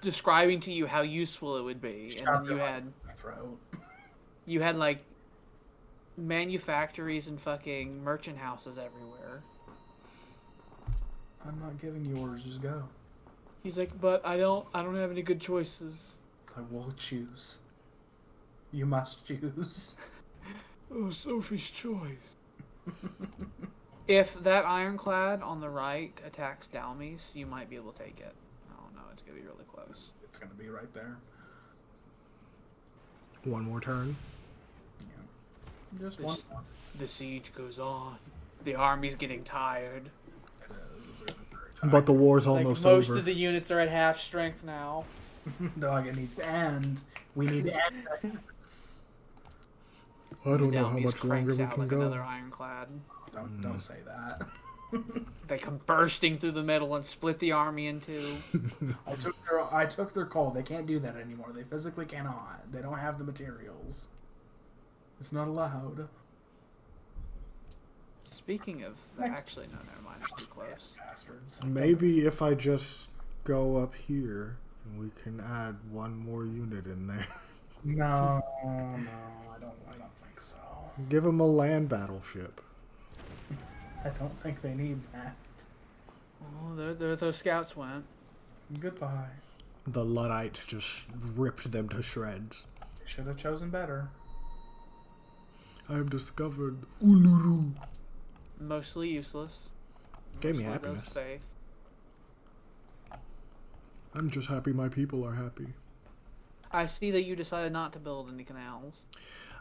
describing to you how useful it would be, and then you had like manufactories and fucking merchant houses everywhere. I'm not giving you orders. Just go. He's like, but I don't have any good choices. I will choose. You must choose. Oh, Sophie's choice. If that ironclad on the right attacks Dalmes, you might be able to take it. Oh no, it's gonna be really close. It's gonna be right there. One more turn. Yeah. Just one. The siege goes on. The army's getting tired. It is. But the war's almost most over. of the units are at half strength now. Dog, it needs to end. We need to end this. I don't know how Delmes much longer cranks we out can like go. another ironclad. Don't say that. They come bursting through the middle and split the army in two. I took their call. They can't do that anymore. They physically cannot. They don't have the materials. It's not allowed. Speaking of, actually, no, never mind. It's too close. Bastards. Maybe if I just go up here, we can add one more unit in there. No, I don't think so. Give them a land battleship. I don't think they need that. Oh, there those scouts went. Goodbye. The Luddites just ripped them to shreds. Should have chosen better. I have discovered Uluru. Mostly useless. Gave me Mostly those happiness. safe. I'm just happy my people are happy. I see that you decided not to build any canals.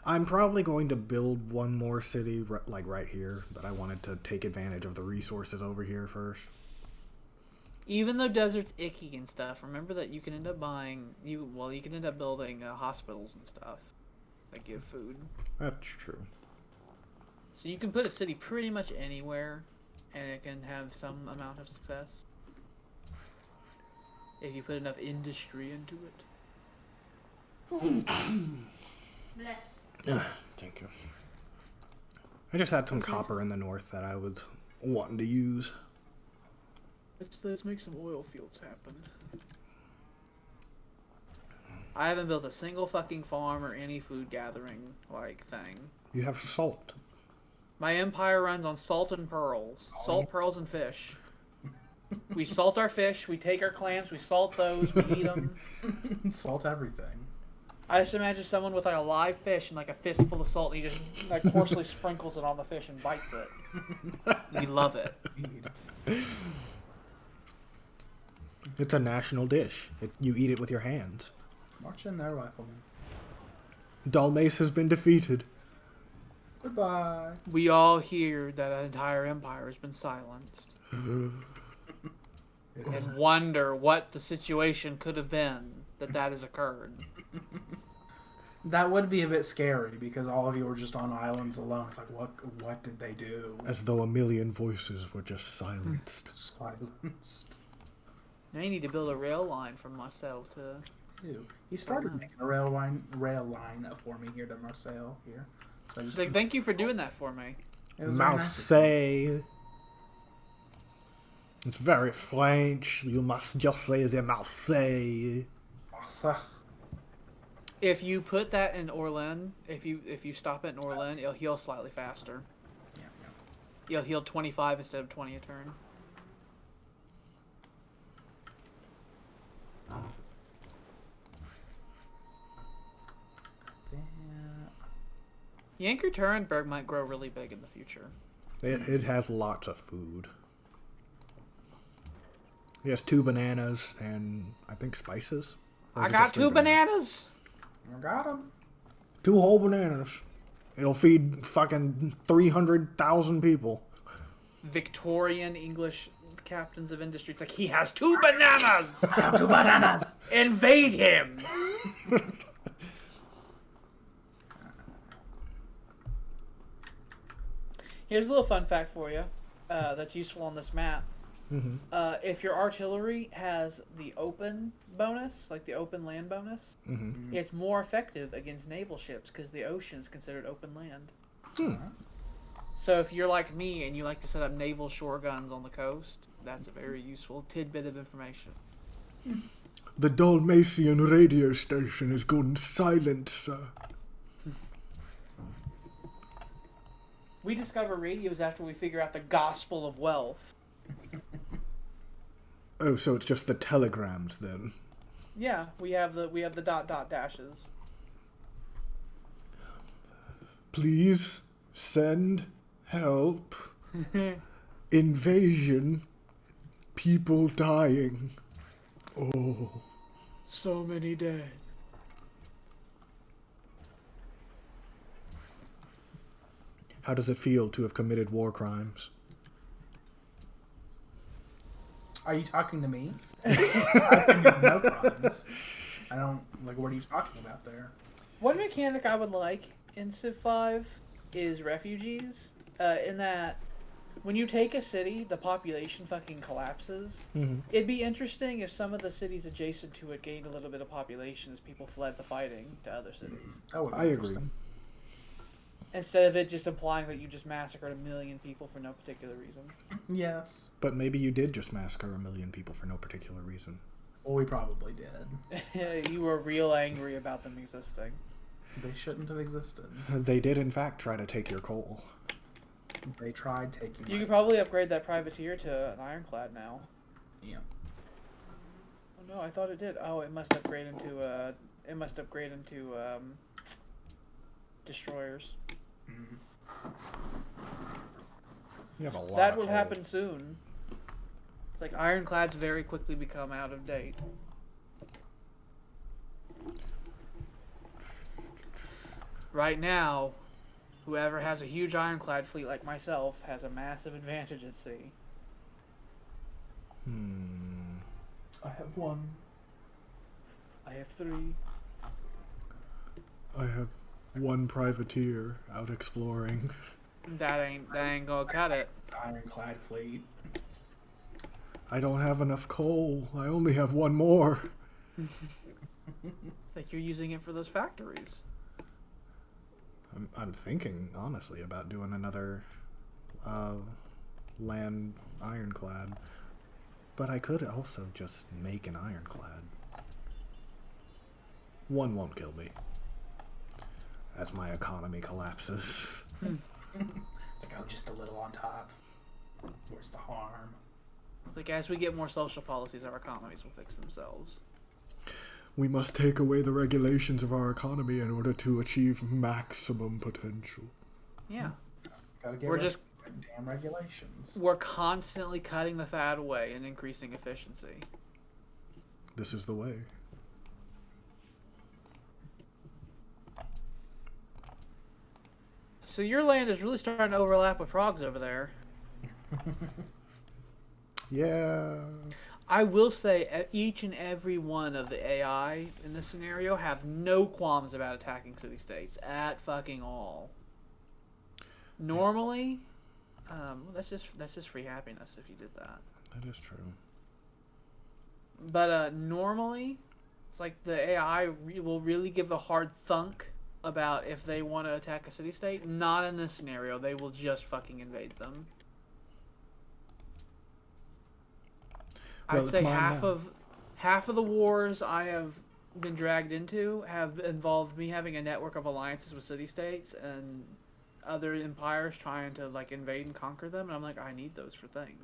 I'm probably going to build one more city, like right here, but I wanted to take advantage of the resources over here first. Even though desert's icky and stuff, remember that you can end up you can end up building hospitals and stuff that give food. That's true. So you can put a city pretty much anywhere, and it can have some amount of success if you put enough industry into it. Bless. Thank you. I just had some copper in the north that I was wanting to use. Let's make some oil fields happen. I haven't built a single fucking farm or any food gathering thing. You have salt. My empire runs on salt and pearls. Salt, pearls, and fish. We salt our fish, we take our clams, we salt those, we eat them. Salt everything. I just imagine someone with like a live fish and like a fistful of salt, and he just like coarsely sprinkles it on the fish and bites it. We love it. It's a national dish. You eat it with your hands. March in there, rifleman. Dalmace has been defeated. Goodbye. We all hear that an entire empire has been silenced. And wonder what the situation could have been that has occurred. That would be a bit scary because all of you were just on islands alone. It's like, what did they do? As though a million voices were just silenced. Silenced. Now you need to build a rail line from Marseille to... Ew. He started making a rail line for me here to Marseille here. So She's like, thank you for doing that for me. it was very nice. Marseille. It's very French. You must just say the Marseille. Awesome. If you put that in Orléans, if you stop it in Orléans, it'll heal slightly faster. Yeah. You'll heal 25 instead of 20 a turn. Yanker-Turenberg might grow really big in the future. It has lots of food. It has 2 bananas and I think spices. Or is I it got just 3 2 bananas! I got him. 2 whole bananas. It'll feed fucking 300,000 people. Victorian English captains of industry. It's like, he has 2 bananas! I have 2 bananas. Invade him! Here's a little fun fact for you that's useful on this map. Mm-hmm. If your artillery has the open bonus, like the open land bonus, Mm-hmm. it's more effective against naval ships because the ocean's considered open land. So if you're like me and you like to set up naval shore guns on the coast, that's a very useful tidbit of information. The Dalmatian radio station is going silent, sir. We discover radios after we figure out the gospel of wealth. Oh, so it's just the telegrams then. Yeah, we have the dot dashes. Please send help. Invasion. People dying. Oh. So many dead. How does it feel to have committed war crimes? Are you talking to me? I committed no crimes. I don't, like, what are you talking about there? One mechanic I would like in Civ 5 is refugees. In that, when you take a city, the population fucking collapses. Mm-hmm. It'd be interesting if some of the cities adjacent to it gained a little bit of population as people fled the fighting to other cities. That would be I agree. interesting. Instead of it just implying that you just massacred 1 million people for no particular reason. Yes. But maybe you did just massacre 1 million people for no particular reason. Well, we probably did. You were real angry about them existing. They shouldn't have existed. They did, in fact, try to take your coal. They tried taking. You could probably upgrade that privateer to an ironclad now. Yeah. Oh no, I thought it did. Oh, it must upgrade into destroyers. Mm-hmm. You have a lot That of will coal. happen soon. It's like ironclads very quickly become out of date. Right now, whoever has a huge ironclad fleet like myself has a massive advantage at sea. I have one. I have 3. I have one privateer out exploring. That ain't gonna cut it. Ironclad fleet. I don't have enough coal. I only have one more. It's like you're using it for those factories. I'm thinking, honestly, about doing another land ironclad. But I could also just make an ironclad. One won't kill me. As my economy collapses. Like, oh, just a little on top. Where's the harm? Like as we get more social policies, our economies will fix themselves. We must take away the regulations of our economy in order to achieve maximum potential. Yeah. Gotta get We're rid just of damn regulations. we're constantly cutting the fat away and increasing efficiency. This is the way. So your land is really starting to overlap with Prague's over there. Yeah. I will say each and every one of the AI in this scenario have no qualms about attacking city-states at fucking all. Normally, that's just free happiness if you did that. That is true. But normally, it's like the AI will really give a hard thunk about if they want to attack a city-state. Not in this scenario. They will just fucking invade them. Well, I'd say it's mine now. half of the wars I have been dragged into have involved me having a network of alliances with city-states and other empires trying to like invade and conquer them, and I'm like, I need those for things.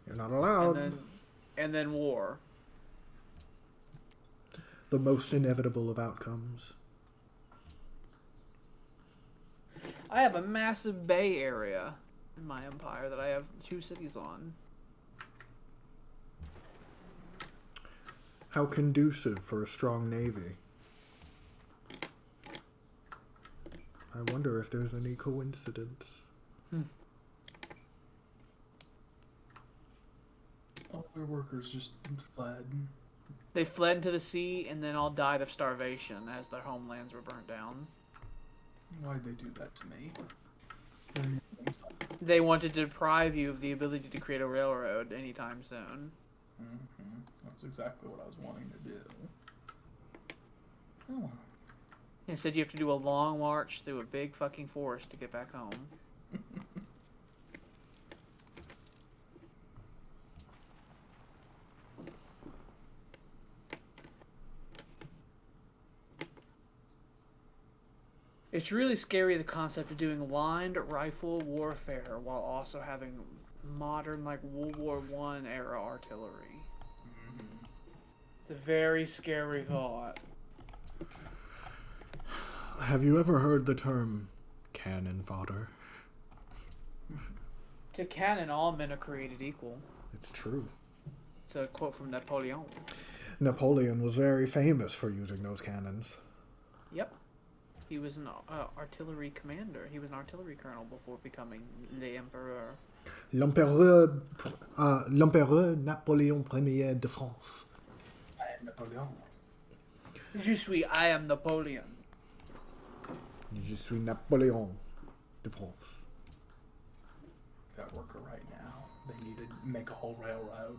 You're not allowed. And then war. The most inevitable of outcomes. I have a massive bay area in my empire that I have 2 cities on. How conducive for a strong navy. I wonder if there's any coincidence. All their workers just fled. They fled into the sea and then all died of starvation as their homelands were burnt down. Why'd they do that to me? They wanted to deprive you of the ability to create a railroad anytime soon. Mm-hmm. That's exactly what I was wanting to do. Oh. Instead, you have to do a long march through a big fucking forest to get back home. It's really scary, the concept of doing lined rifle warfare while also having modern, like, World War I era artillery. Mm-hmm. It's a very scary thought. Have you ever heard the term cannon fodder? To canon, all men are created equal. It's true. It's a quote from Napoleon. Napoleon was very famous for using those cannons. Yep. He was an artillery commander. He was an artillery colonel before becoming the emperor. L'empereur Napoléon Ier de France. I am Napoleon. I am Napoleon. Je suis Napoléon de France. Got worker right now. They need to make a whole railroad.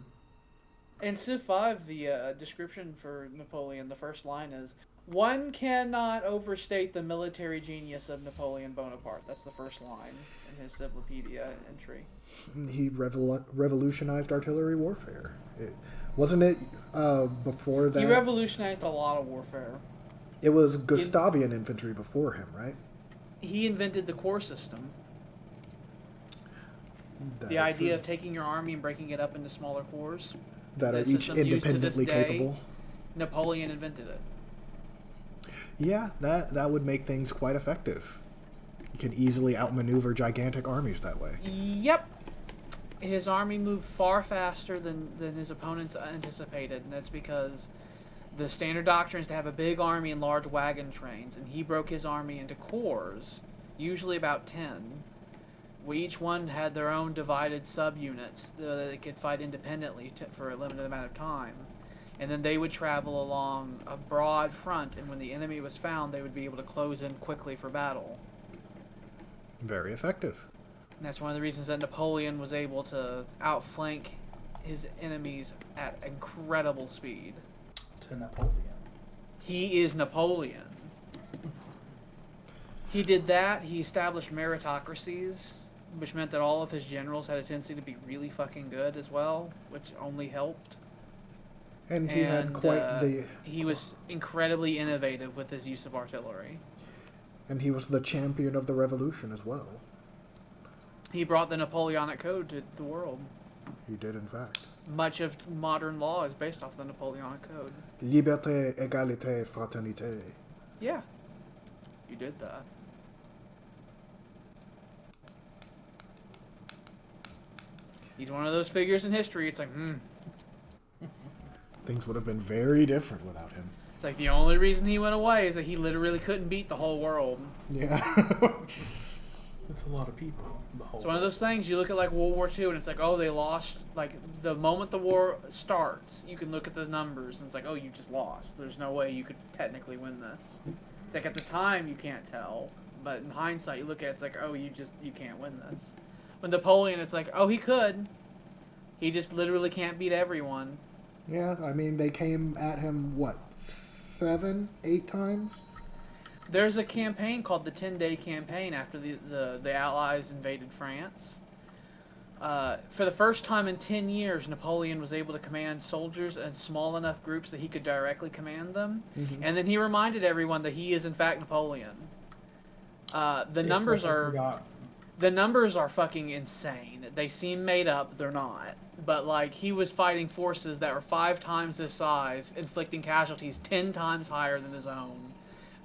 In Civ 5, the description for Napoleon, the first line is, "One cannot overstate the military genius of Napoleon Bonaparte." That's the first line in his Civlopedia entry. He revolutionized artillery warfare. Wasn't it before that? He revolutionized a lot of warfare. It was Gustavian infantry before him, right? He invented the corps system. That The is idea true. of taking your army and breaking it up into smaller corps. That are the each system used to this independently day. capable. Napoleon invented it. Yeah, that would make things quite effective. You can easily outmaneuver gigantic armies that way. Yep. His army moved far faster than his opponents anticipated, and that's because the standard doctrine is to have a big army and large wagon trains, and he broke his army into corps, usually about 10. Each one had their own divided subunits that they could fight independently for a limited amount of time. And then they would travel along a broad front, and when the enemy was found, they would be able to close in quickly for battle. Very effective. And that's one of the reasons that Napoleon was able to outflank his enemies at incredible speed. To Napoleon. He is Napoleon. He did that. He established meritocracies, which meant that all of his generals had a tendency to be really fucking good as well, which only helped. And he had quite the... He was incredibly innovative with his use of artillery. And he was the champion of the revolution as well. He brought the Napoleonic Code to the world. He did, in fact. Much of modern law is based off the Napoleonic Code. Liberté, égalité, fraternité. Yeah, you did that. He's one of those figures in history. It's like, Things would have been very different without him. It's like the only reason he went away is that he literally couldn't beat the whole world. Yeah. That's a lot of people. It's one of those things, you look at like World War II and it's like, oh, they lost, like the moment the war starts, you can look at the numbers and it's like, oh, you just lost. There's no way you could technically win this. It's like at the time you can't tell, but in hindsight you look at it, it's like, oh, you can't win this. With Napoleon, it's like, oh, he could. He just literally can't beat everyone. Yeah, I mean, they came at him, what, 7, 8 times? There's a campaign called the 10-Day Campaign after the Allies invaded France. For the first time in 10 years, Napoleon was able to command soldiers in small enough groups that he could directly command them. Mm-hmm. And then he reminded everyone that he is, in fact, Napoleon. The numbers are fucking insane. They seem made up, they're not. But, like, he was fighting forces that were 5 times his size, inflicting casualties 10 times higher than his own.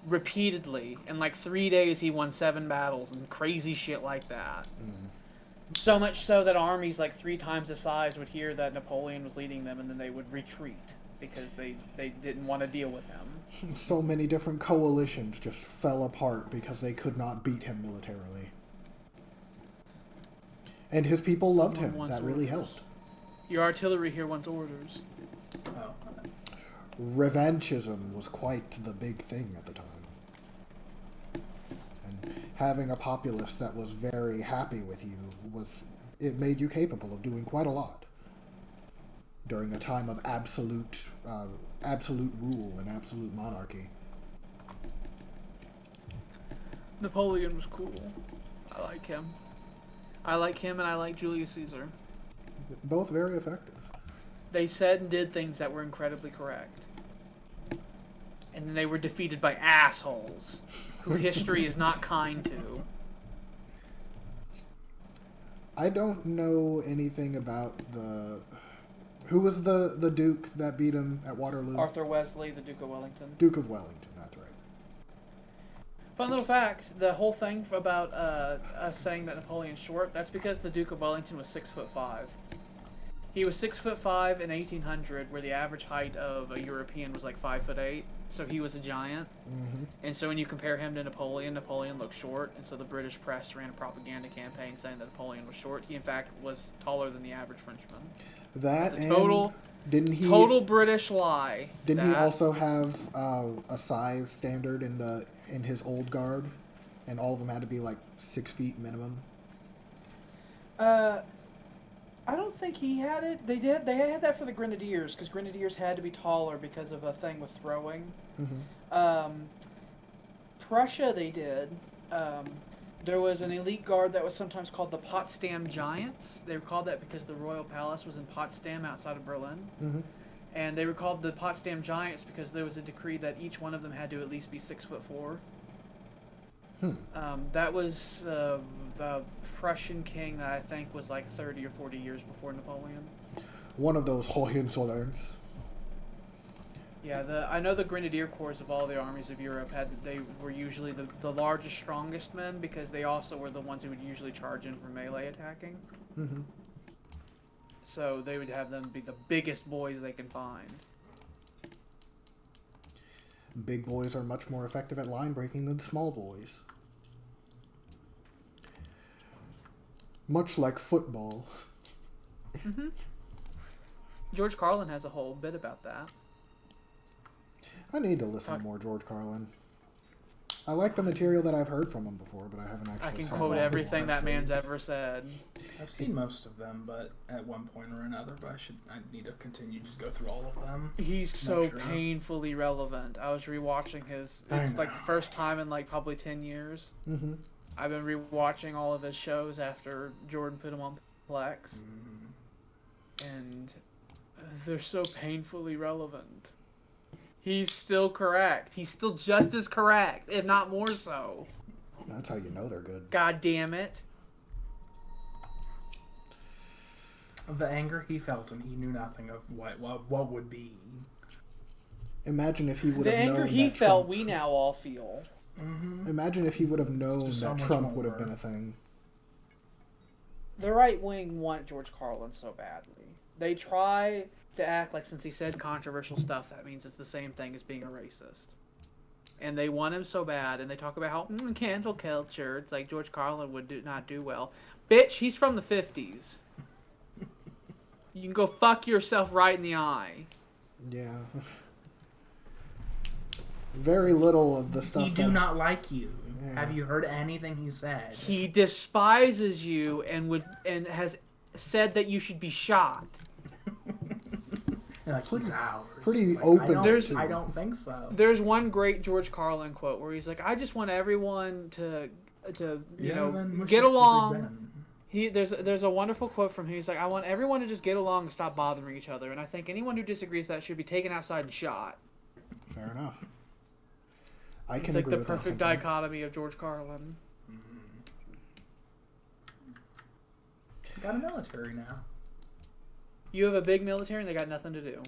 Repeatedly. In, like, 3 days, he won 7 battles and crazy shit like that. Mm. So much so that armies, like, 3 times his size would hear that Napoleon was leading them, and then they would retreat because they didn't want to deal with him. So many different coalitions just fell apart because they could not beat him militarily. And his people loved him. That really helped. Your artillery here wants orders. Oh. Revanchism was quite the big thing at the time. And having a populace that was very happy with you it made you capable of doing quite a lot during a time of absolute rule and absolute monarchy. Napoleon was cool. I like him. I like him and I like Julius Caesar. Both very effective. They said and did things that were incredibly correct. And then they were defeated by assholes who history is not kind to. I don't know anything about who was the Duke that beat him at Waterloo? Arthur Wesley, the Duke of Wellington. Duke of Wellington, that's right. Fun little fact, the whole thing about us saying that Napoleon's short, that's because the Duke of Wellington was 6'5". He was 6'5" in 1800, where the average height of a European was like 5'8", so he was a giant. Mm-hmm. And so when you compare him to Napoleon looked short, and so the British press ran a propaganda campaign saying that Napoleon was short. He in fact was taller than the average Frenchman. That It's a total British lie. Didn't he also have a size standard in his old guard? and all of them had to be like 6 feet minimum. I don't think he had it. They did. They had that for the Grenadiers because Grenadiers had to be taller because of a thing with throwing. Prussia, they did. There was an elite guard that was sometimes called the Potsdam Giants. They were called that because the royal palace was in Potsdam outside of Berlin. And they were called the Potsdam Giants because there was a decree that each one of them had to at least be 6'4". That was the Prussian king that I think was like 30 or 40 years before Napoleon. One of those Hohenzollerns. Yeah, I know the Grenadier Corps of all the armies of Europe they were usually the largest, strongest men because they also were the ones who would usually charge in for melee attacking. So they would have them be the biggest boys they can find. Big boys are much more effective at line breaking than small boys. Much like football. George Carlin has a whole bit about that. I need to listen to more George Carlin. I like the material that I've heard from him before, but I haven't actually. I can seen quote it. everything that man's ever said. I've seen most of them, but at one point or another. But I need to continue to go through all of them. He's so sure. painfully relevant. I was rewatching his like the first time in like probably 10 years. I've been rewatching all of his shows after Jordan put him on Plex, and they're so painfully relevant. He's still correct. He's still just as correct, if not more so. That's how you know they're good. God damn it. The anger he felt, and he knew nothing of what would be. Imagine if he would The have known anger he that felt, Trump... we now all feel. Imagine if he would have known So that much Trump would have more. been a thing. The right wing want George Carlin so badly. They try to act like since he said controversial stuff, that means it's the same thing as being a racist. And they want him so bad, and they talk about how cancel culture. It's like George Carlin would not do well. Bitch, he's from the 50s. You can go fuck yourself right in the eye. Yeah. Very little of the stuff He do not like you. Yeah. Have you heard anything he said? He despises you and has said that you should be shot. Like he's ours. Pretty like, open. I don't think so. There's one great George Carlin quote where he's like, "I just want everyone to get along." There's a wonderful quote from him. He's like, "I want everyone to just get along and stop bothering each other." And I think anyone who disagrees with that should be taken outside and shot. Fair enough. I can it's like agree the with that perfect sentiment. dichotomy of George Carlin. Got a military now. You have a big military and they got nothing to do.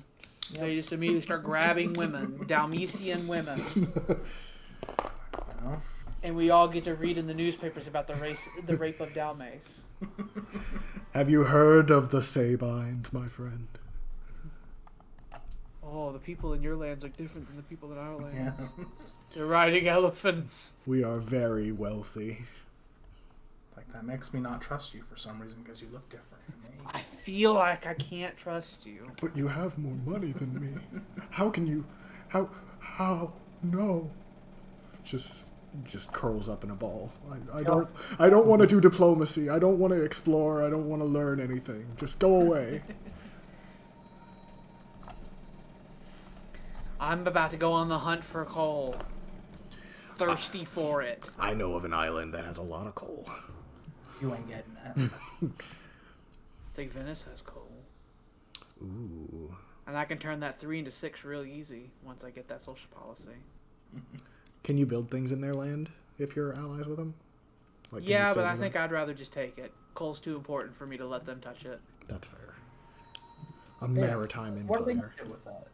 Yep. They just immediately start grabbing women, Dalmatian women. Well. And we all get to read in the newspapers about the rape of Dalmace. Have you heard of the Sabines, my friend? Oh, the people in your lands are different than the people in our lands. Yes. They're riding elephants. We are very wealthy. Like, that makes me not trust you for some reason because you look different than me. I feel like I can't trust you. But you have more money than me. How can you... How... No. Just curls up in a ball. I don't want to do diplomacy. I don't want to explore. I don't want to learn anything. Just go away. I'm about to go on the hunt for coal. Thirsty for it. I know of an island that has a lot of coal. You ain't getting that. I think Venice has coal. Ooh. And I can turn that 3 into 6 real easy once I get that social policy. Can you build things in their land if you're allies with them? Like, can you Yeah, still but I do think that? I'd rather just take it. Coal's too important for me to let them touch it. That's fair. A maritime What are they empire. going to do with that?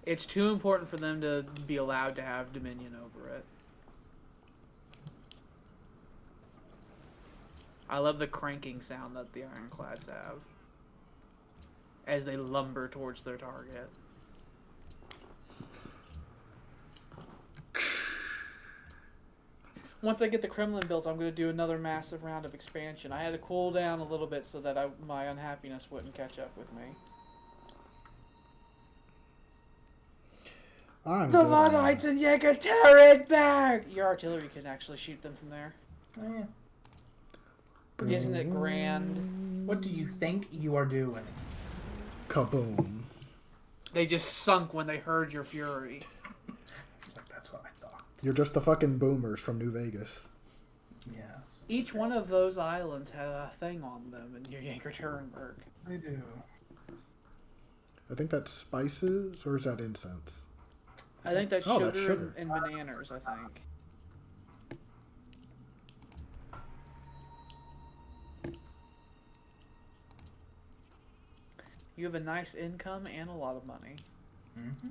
It's too important for them to be allowed to have dominion over it. I love the cranking sound that the ironclads have as they lumber towards their target. Once I get the Kremlin built, I'm going to do another massive round of expansion. I had to cool down a little bit so that my unhappiness wouldn't catch up with me. I'm The good on that. Luddites and Jaeger, tear it back! Your artillery can actually shoot them from there. Isn't it grand? What do you think you are doing? Kaboom. They just sunk when they heard your fury. It's like, that's what I thought. You're just the fucking boomers from New Vegas. Yes. Each one of those islands had a thing on them in Yekaterinburg. They do. I think that's spices, or is that incense? I think that's Oh, sugar, that's sugar. And bananas, I think. You have a nice income and a lot of money. Mm-hmm.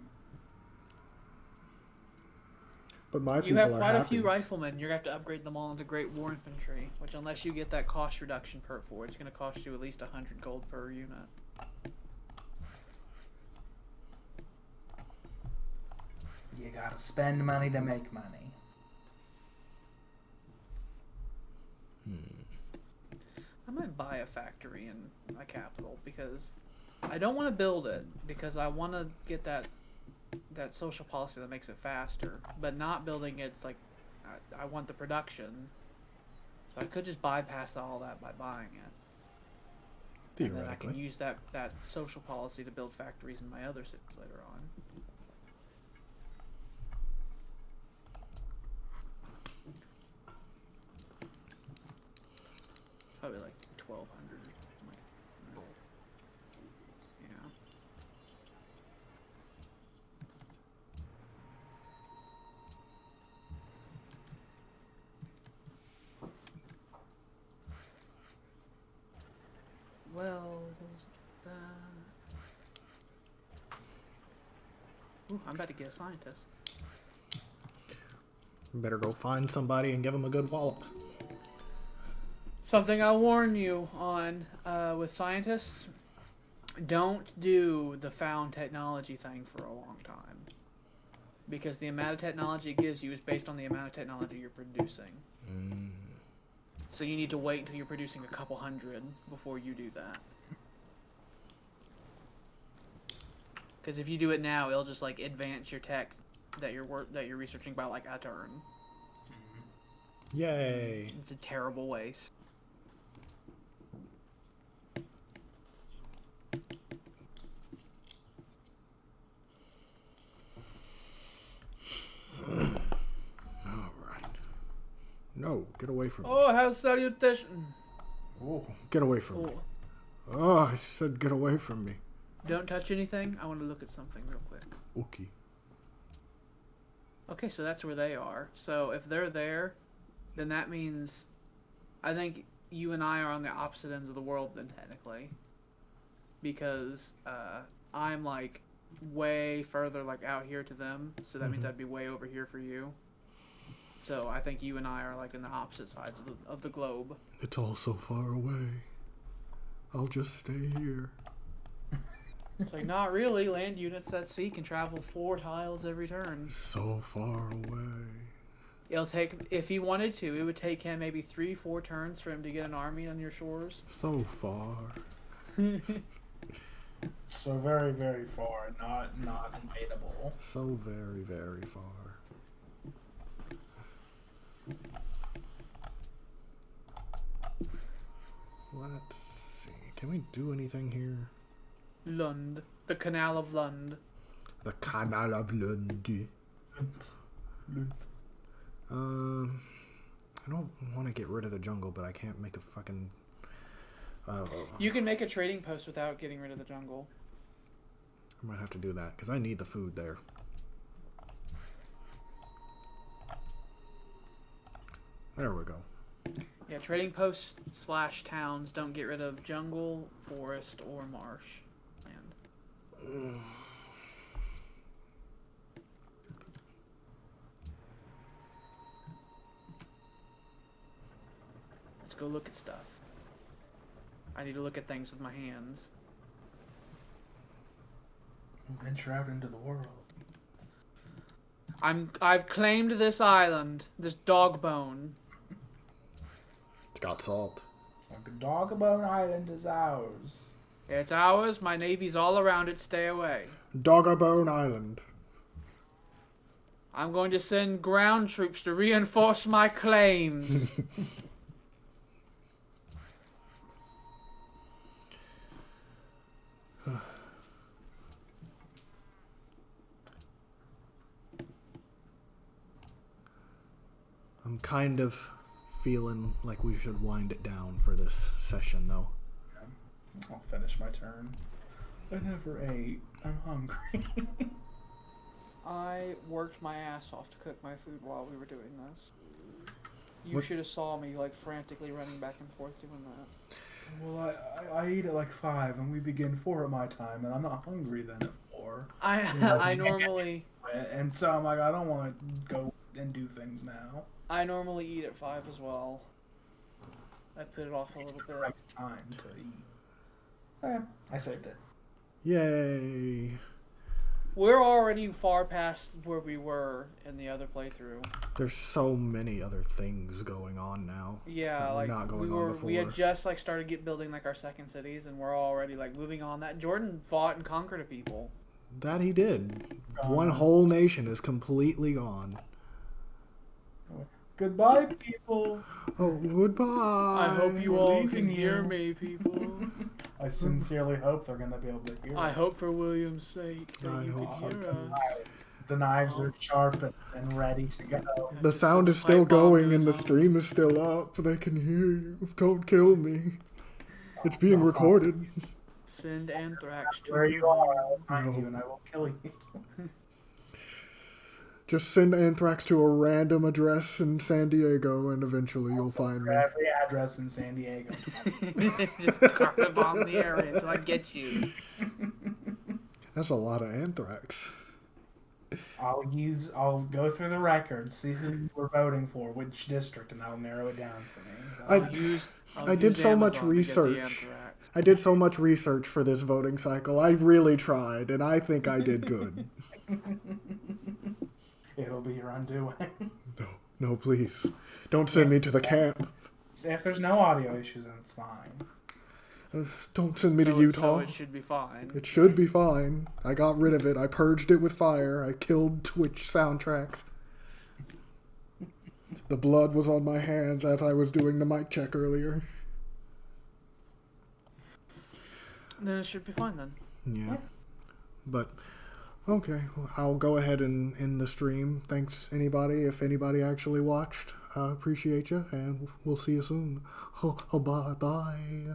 But my You people have are quite happy. a few riflemen. You're going to have to upgrade them all into Great War Infantry, which unless you get that cost reduction perk for it, it's going to cost you at least 100 gold per unit. You gotta spend money to make money. I might buy a factory in my capital because I don't want to build it because I want to get that social policy that makes it faster. But not building it's like I want the production, so I could just bypass all that by buying it. And then I can Theoretically. use that social policy to build factories in my other cities later on. Probably like 1,200. Yeah. Well, ooh, I'm about to get a scientist. Better go find somebody and give them a good wallop. Something I warn you on with scientists, don't do the found technology thing for a long time. Because the amount of technology it gives you is based on the amount of technology you're producing. So you need to wait until you're producing a couple hundred before you do that. Because if you do it now, it'll just like advance your tech that you're researching by like a turn. Yay. It's a terrible waste. Alright. No, get away from me. Oh, how's salutation? Ooh. Get away from me. Oh, Oh, I said get away from me. don't touch anything. I want to look at something real quick. Okay. Okay, so that's where they are. So if they're there, then that means I think you and I are on the opposite ends of the world then technically. Because I'm like way further like out here to them, so that means I'd be way over here for you. So I think you and I are like in the opposite sides of the globe. It's all so far away. I'll just stay here. It's like, not really. Land units at sea can travel 4 tiles every turn. So far away. It'll take, if he wanted to, it would take him maybe 3-4 turns for him to get an army on your shores. So far. So very, very far, not invadable. So very, very far. Let's see. Can we do anything here? Lund. The Canal of Lund. The Canal of Lund. I don't want to get rid of the jungle, but I can't make a fucking... You can make a trading post without getting rid of the jungle. I might have to do that, because I need the food there. There we go. Yeah, trading posts / towns don't get rid of jungle, forest, or marsh land. Let's go look at stuff. I need to look at things with my hands. Venture out into the world. I've claimed this island, this dog bone. It's got salt. So Doggabone Island is ours. It's ours. My navy's all around it. Stay away. Doggabone Island. I'm going to send ground troops to reinforce my claims. I'm kind of feeling like we should wind it down for this session, though. I'll finish my turn. I never ate. I'm hungry. I worked my ass off to cook my food while we were doing this. You What- should have saw me like frantically running back and forth doing that. Well, I eat at like 5, and we begin 4 at my time, and I'm not hungry then at 4. I normally And so I'm like, I don't want to go and do things now. I normally eat at 5 as well. I put it off a It's little the bit. right time to eat. Okay, I saved it. Yay! We're already far past where we were in the other playthrough. There's so many other things going on now. Yeah, that were like not going we on were, we had before. just like started building like our second cities, and we're already like moving on. That Jordan fought and conquered a people. That he did. One whole nation is completely gone. Goodbye, people. Oh, goodbye. I hope you we're all leaving can hear you. me, people. I sincerely hope they're gonna be able to hear. I us. hope for William's sake that I you hope can so, hear too. us. The knives are sharp and ready to go. The Just sound so is the still pipe bomb going and the goes off. stream is still up. They can hear you. Don't kill me. It's being recorded. Send anthrax to Where your you are, home. I will find No. you and I will kill you. Just send anthrax to a random address in San Diego and eventually you'll find For me. every address in San Diego. Just carpet bomb the area until I get you. That's a lot of anthrax. I'll go through the records, see who we're voting for, which district, and I'll narrow it down for me. I did so much Amazon to get the research. anthrax. I did so much research for this voting cycle. I really tried, and I think I did good. It'll be your undoing. No, please. Don't send me to the camp. If there's no audio issues, then it's fine. Don't send me to So Utah. it should be fine. It should be fine. I got rid of it. I purged it with fire. I killed Twitch soundtracks. The blood was on my hands as I was doing the mic check earlier. Then it should be fine then. Yeah. But, okay. Well, I'll go ahead and end the stream. Thanks, anybody. If anybody actually watched, I appreciate you. And we'll see you soon. Oh, bye-bye.